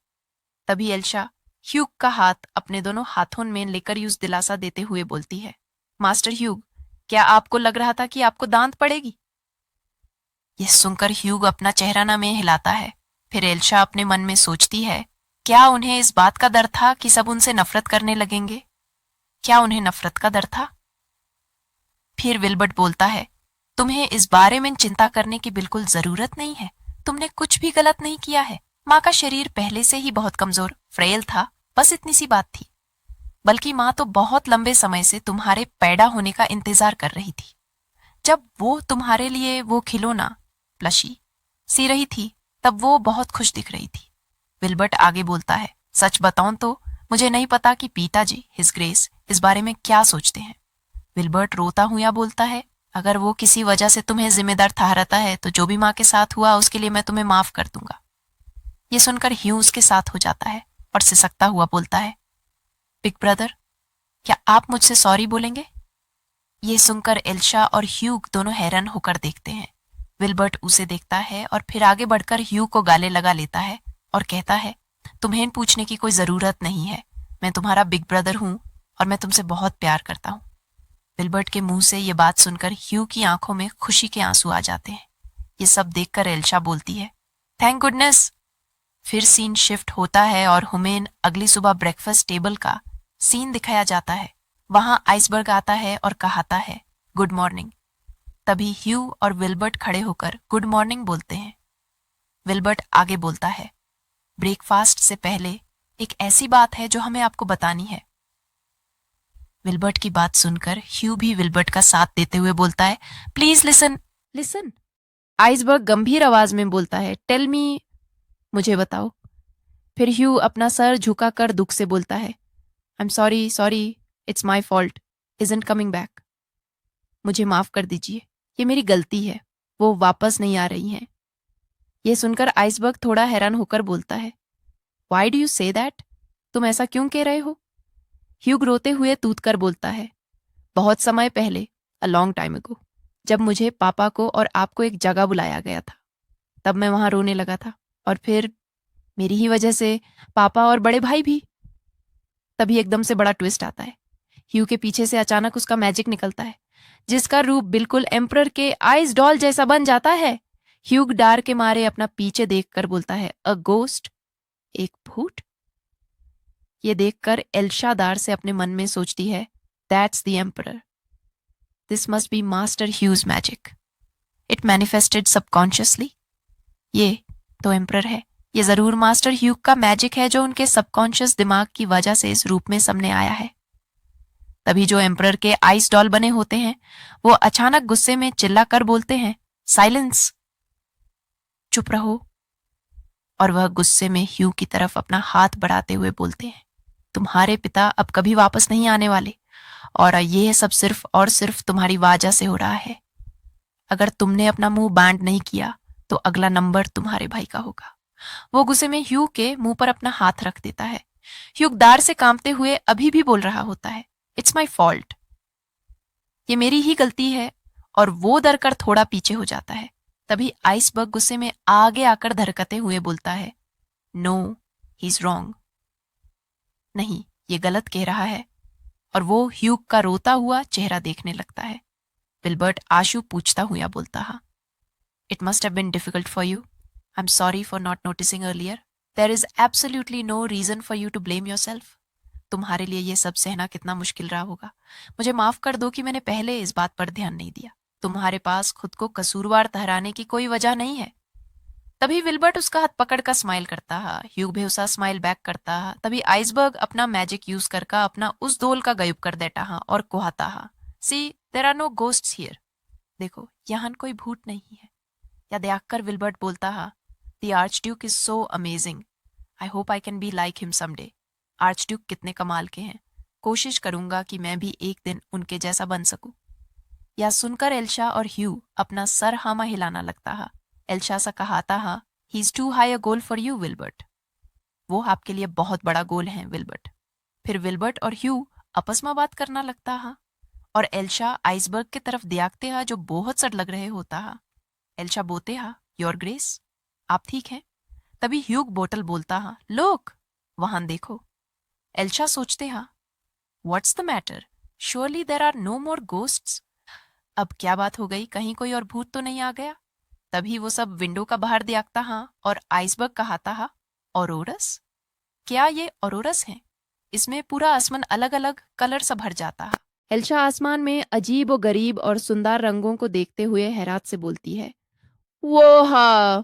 D: तभी एल्शा ह्यूग का हाथ अपने दोनों हाथों में लेकर यूज दिलासा देते हुए बोलती है, मास्टर ह्यूग, क्या आपको लग रहा था कि आपको दांत पड़ेगी? यह सुनकर ह्यूग अपना चेहरा न में हिलाता है। फिर एल्शा अपने मन में सोचती है, क्या उन्हें इस बात का डर था कि सब उनसे नफरत करने लगेंगे? क्या उन्हें नफरत का डर था? फिर विल्बर्ट बोलता है, तुम्हें इस बारे में चिंता करने की बिल्कुल जरूरत नहीं है। तुमने कुछ भी गलत नहीं किया है। माँ का शरीर पहले से ही बहुत कमजोर, फ्रेल था, बस इतनी सी बात थी। बल्कि माँ तो बहुत लंबे समय से तुम्हारे पैदा होने का इंतजार कर रही थी। जब वो तुम्हारे लिए वो खिलौना प्लशी सी रही थी, तब वो बहुत खुश दिख रही थी। विल्बर्ट आगे बोलता है, सच बताऊं तो मुझे नहीं पता कि पिताजी हिज ग्रेस इस बारे में क्या सोचते हैं। विल्बर्ट रोता हुआ बोलता है, अगर वो किसी वजह से तुम्हें जिम्मेदार ठहराता है तो जो भी माँ के साथ हुआ उसके लिए मैं तुम्हें माफ कर दूंगा। ये सुनकर ह्यू उसके साथ हो जाता है और सिसकता हुआ बोलता है, बिग ब्रदर, क्या आप मुझसे सॉरी बोलेंगे? ये सुनकर एल्शा और ह्यूग दोनों हैरान होकर देखते हैं। विल्बर्ट उसे देखता है और फिर आगे बढ़कर ह्यू को गाले लगा लेता है और कहता है, तुम्हें पूछने की कोई जरूरत नहीं है, मैं तुम्हारा बिग ब्रदर हूं और मैं तुमसे बहुत प्यार करता हूं। विल्बर्ट के मुंह से ये बात सुनकर ह्यू की आंखों में खुशी के आंसू आ जाते हैं। ये सब देखकर एल्शा बोलती है, थैंक गुडनेस। फिर सीन शिफ्ट होता है और हुमेन अगली सुबह ब्रेकफास्ट टेबल का सीन दिखाया जाता है। वहां आइसबर्ग आता है और कहता है, गुड मॉर्निंग।
C: तभी ह्यू और विल्बर्ट खड़े होकर गुड मॉर्निंग बोलते हैं। विल्बर्ट आगे बोलता है, ब्रेकफास्ट से पहले एक ऐसी बात है जो हमें आपको बतानी है। विल्बर्ट की बात सुनकर ह्यू भी विल्बर्ट का साथ देते हुए बोलता है, प्लीज लिसन।
D: लिसन। आइसबर्ग गंभीर आवाज में बोलता है, टेल मी, मुझे बताओ। फिर ह्यू अपना सर झुकाकर दुख से बोलता है, I am sorry, sorry, it's my fault, isn't coming back. मुझे माफ कर दीजिए, ये मेरी गलती है, वो वापस नहीं आ रही हैं। ये सुनकर आइसबर्ग थोड़ा हैरान होकर बोलता है, why do you say that? तुम ऐसा क्यों कह रहे हो? ह्यूग रोते हुए तूत कर बोलता है, बहुत समय पहले, अ लॉन्ग टाइम अगो, जब मुझे पापा को और आपको एक जगह बुलाया गया था, तब मैं वहां रोने लगा था, और फिर मेरी ही वजह से पापा और बड़े भाई भी। तभी एकदम से बड़ा ट्विस्ट आता है। ह्यू के पीछे से अचानक उसका मैजिक निकलता है, जिसका रूप बिल्कुल एम्परर के आइस डॉल जैसा बन जाता है। ह्यूग डर के मारे अपना पीछे देखकर बोलता है, अ गोस्ट, एक भूत। ये देखकर एल्शा दार से अपने मन में सोचती है, that's the emperor, this must be master huge magic, it manifested subconsciously. ये तो एम्परर है, ये जरूर मास्टर ह्यूग का मैजिक है जो उनके सबकॉन्शियस दिमाग की वजह से इस रूप में सामने आया है। तभी जो एम्परर के आइस डॉल बने होते हैं वो अचानक गुस्से में चिल्ला कर बोलते हैं, साइलेंस, चुप रहो। और वह गुस्से में ह्यू की तरफ अपना हाथ बढ़ाते हुए बोलते हैं, तुम्हारे पिता अब कभी वापस नहीं आने वाले, और ये सब सिर्फ और सिर्फ तुम्हारी वजह से हो रहा है। अगर तुमने अपना मुंह बैंड नहीं किया तो अगला नंबर तुम्हारे भाई का होगा। वो गुस्से में ह्यू के मुंह पर अपना हाथ रख देता है। ह्यू दार से कांपते हुए अभी भी बोल रहा होता है, इट्स माई फॉल्ट, ये मेरी ही गलती है, और वो डर कर थोड़ा पीछे हो जाता है। तभी आइसबर्ग गुस्से में आगे आकर धरकते हुए बोलता है, नो, ही इज रॉन्ग, नहीं, ये गलत कह रहा है। और वो ह्यूग का रोता हुआ चेहरा देखने लगता है। विल्बर्ट आशु पूछता हुआ बोलता है, it must have been difficult for you, I am sorry for not noticing earlier, there is absolutely no reason for you to blame yourself. तुम्हारे लिए ये सब सहना कितना मुश्किल रहा होगा, मुझे माफ कर दो कि मैंने पहले इस बात पर ध्यान नहीं दिया। तुम्हारे पास खुद को कसूरवार ठहराने की कोई वजह नहीं है। तभी विल्बर्ट उसका हाथ पकड़कर स्माइल करता है, ह्यूग भी उसका स्माइल बैक करता है। तभी आइसबर्ग अपना मैजिक यूज करके अपना उस दोल का गायब कर देता है और कहता है, see there are no ghosts here, देखो यहाँ कोई भूत नहीं है। या देखकर विल्बर्ट बोलता है, the archduke is so amazing, I hope I can be like him someday. Archduke कितने कमाल के हैं, कोशिश करूंगा कि मैं भी एक दिन उनके जैसा बन सकूं। यह सुनकर एल्शा और ह्यू अपना सर हामा हिलाना लगता है। एल्शा सा कहता है, he is too high a goal for you Wilbert, वो आपके लिए बहुत बड़ा गोल है विल्बर्ट। फिर विल्बर्ट और ह्यू आपस में बात करना लगता है, और एल्शा आइसबर्ग की तरफ देखते हैं जो बहुत सड़ लग रहे होता है। एल्शा बोलते हैं, योर ग्रेस, आप ठीक हैं? तभी ह्यूग बोटल बोलता है, लोक, वहां देखो। एल्शा सोचते हैं, what's the matter, surely there are no more ghosts. अब क्या बात हो गई, कहीं कोई और भूत तो नहीं आ गया? तभी वो सब विंडो का बाहर देखता है और आइसबर्ग कहता है, औरोरस, क्या ये औरोरस है? इसमें पूरा आसमान अलग अलग कलर से भर जाता है। एल्शा आसमान में अजीब और गरीब और सुंदर रंगों को देखते हुए हैरात से बोलती है, वो हा,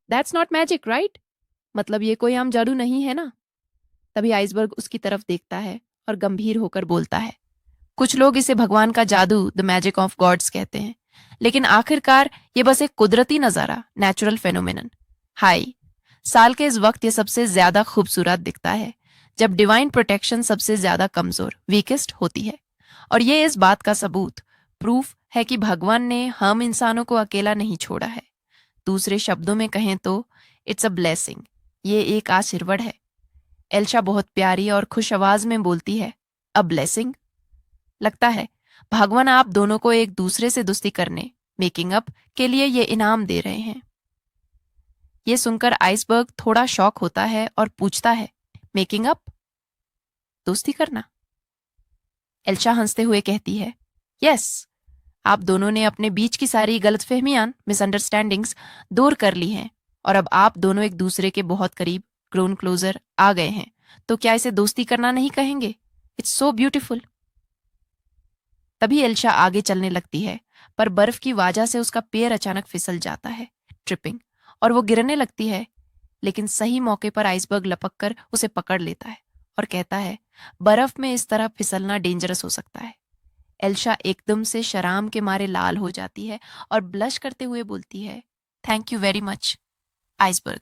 D: दैट्स नॉट मैजिक राइट, मतलब ये कोई आम जादू नहीं है ना? तभी आइसबर्ग उसकी तरफ देखता है और गंभीर होकर बोलता है, कुछ लोग इसे भगवान का जादू, द मैजिक ऑफ गॉड्स कहते हैं, लेकिन आखिरकार ये बस एक कुदरती नजारा, नेचुरल फेनोमेनन। हाई, साल के इस वक्त ये सबसे ज्यादा खूबसूरत दिखता है जब डिवाइन प्रोटेक्शन सबसे ज्यादा कमजोर, वीकेस्ट होती है। और ये इस बात का सबूत, प्रूफ है कि भगवान ने हम इंसानों को अकेला नहीं छोड़ा है। दूसरे शब्दों में कहें तो इट्स अ ब्लेसिंग, ये एक आशीर्वाद है। एल्शा बहुत प्यारी और खुश आवाज में बोलती है, अ ब्लेसिंग, लगता है भगवान आप दोनों को एक दूसरे से दोस्ती करने, मेकिंग अप के लिए ये इनाम दे रहे हैं। ये सुनकर आइसबर्ग थोड़ा शॉक होता है और पूछता है, मेकिंग अप, दोस्ती करना? एल्शा हंसते हुए कहती है, यस, आप दोनों ने अपने बीच की सारी गलतफहमियां, मिसअंडरस्टैंडिंग्स दूर कर ली हैं, और अब आप दोनों एक दूसरे के बहुत करीब, ग्रोन क्लोजर आ गए हैं, तो क्या इसे दोस्ती करना नहीं कहेंगे? It's so beautiful. तभी एल्शा आगे चलने लगती है, पर बर्फ की वजह से उसका पैर अचानक फिसल जाता है, ट्रिपिंग, और वो गिरने लगती है। लेकिन सही मौके पर आइसबर्ग लपक कर उसे पकड़ लेता है और कहता है, बर्फ में इस तरह फिसलना डेंजरस हो सकता है। एल्शा एकदम से शराम के मारे लाल हो जाती है और ब्लश करते हुए बोलती है, thank you very much. Iceberg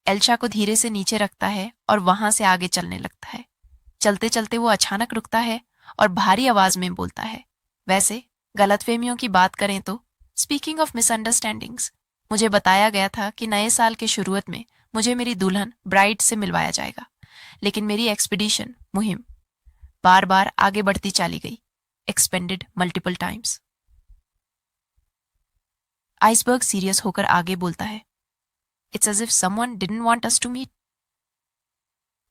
D: Elsha को धीरे से नीचे रखता है और वहां से आगे चलने लगता है। चलते चलते वो अचानक रुकता है और भारी आवाज में बोलता है, वैसे गलतफहमियों की बात करें तो स्पीकिंग ऑफ मिसअंडरस्टैंडिंग्स, मुझे बताया गया था कि नए साल के शुरुआत में मुझे मेरी दुल्हन ब्राइड से मिलवाया जाएगा, लेकिन मेरी एक्सपीडिशन मुहिम बार बार आगे बढ़ती चली गई, expanded multiple times. Iceberg serious होकर आगे बोलता है, it's as if someone didn't want us to meet.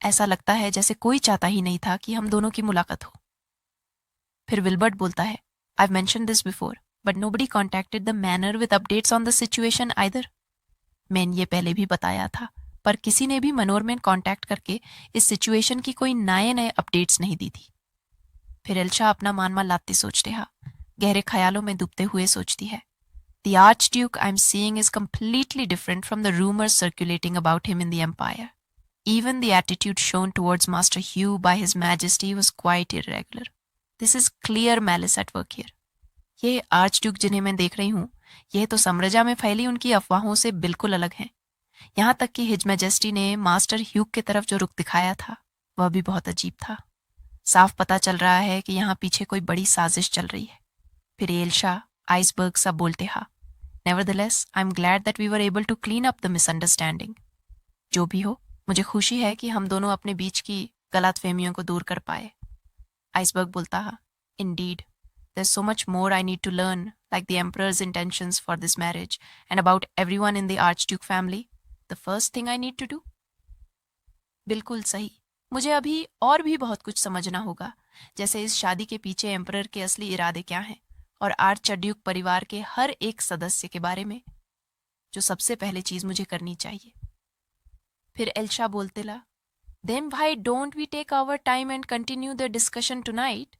D: ऐसा लगता है जैसे कोई चाहता ही नहीं था कि हम दोनों की मुलाकात हो। फिर विल्बर्ट बोलता है, I've mentioned this before, but nobody contacted the manor with updates on the situation either. मैंने ये पहले भी बताया था, पर किसी ने भी मनोर में कांटेक्ट करके इस सिचुएशन की कोई नए अपडेट्स नहीं दी थी। फिर एल्शा अपना मानमा लाते सोचते हा, गहरे ख्यालों में डूबते हुए सोचती है, The Archduke I'm seeing is completely different from the rumors circulating about him in the Empire. Even the attitude shown towards Master Hugh by His Majesty was quite irregular. This is clear malice at work here. ये archduke जिन्हें मैं देख रही हूँ, यह तो साम्राज्य में फैली उनकी अफवाहों से बिल्कुल अलग हैं। यहाँ तक कि हिज मैजेस्टी ने मास्टर ह्यूग की तरफ जो रुख दिखाया था, वह भी बहुत अजीब था। साफ पता चल रहा है कि यहाँ पीछे कोई बड़ी साजिश चल रही है। फिर एल्शा आइसबर्ग सब बोलते हा, Nevertheless, I'm glad that we were able to clean up the misunderstanding. जो भी हो, मुझे खुशी है कि हम दोनों अपने बीच की गलतफहमियों को दूर कर पाए। आइसबर्ग बोलता है, Indeed, there's so much more I need to learn, like the Emperor's intentions for this marriage and about everyone in the Archduke family. The first thing I need to do. बिल्कुल सही, मुझे अभी और भी बहुत कुछ समझना होगा, जैसे इस शादी के पीछे एम्परर के असली इरादे क्या हैं और आर्चड्यूक परिवार के हर एक सदस्य के बारे में, जो सबसे पहले चीज मुझे करनी चाहिए। फिर एल्शा बोलते ला, Then why don't we take our time and continue the discussion tonight?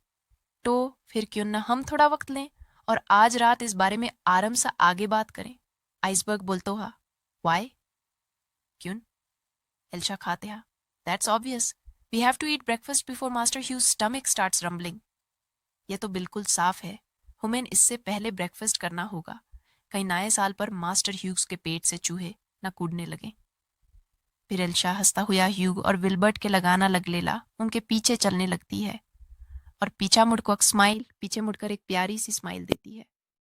D: तो फिर क्यों ना हम थोड़ा वक्त लें और आज रात इस बारे में आराम से आगे बात करें। आइसबर्ग बोलतो हा, Why? क्यों? एल्शा खाते हा, That's obvious. We have to eat breakfast before Master Hugh's stomach starts rumbling. ये तो बिल्कुल साफ है, हमें इससे पहले ब्रेकफास्ट करना होगा, कहीं नए साल पर मास्टर ह्यूग्स के पेट से चूहे न कूदने लगे। फिर एल्शा हंसता हुआ ह्यूग और विल्बर्ट के लगाना लगलेला उनके पीछे चलने लगती है और पीछे मुड़कर एक प्यारी सी स्माइल देती है।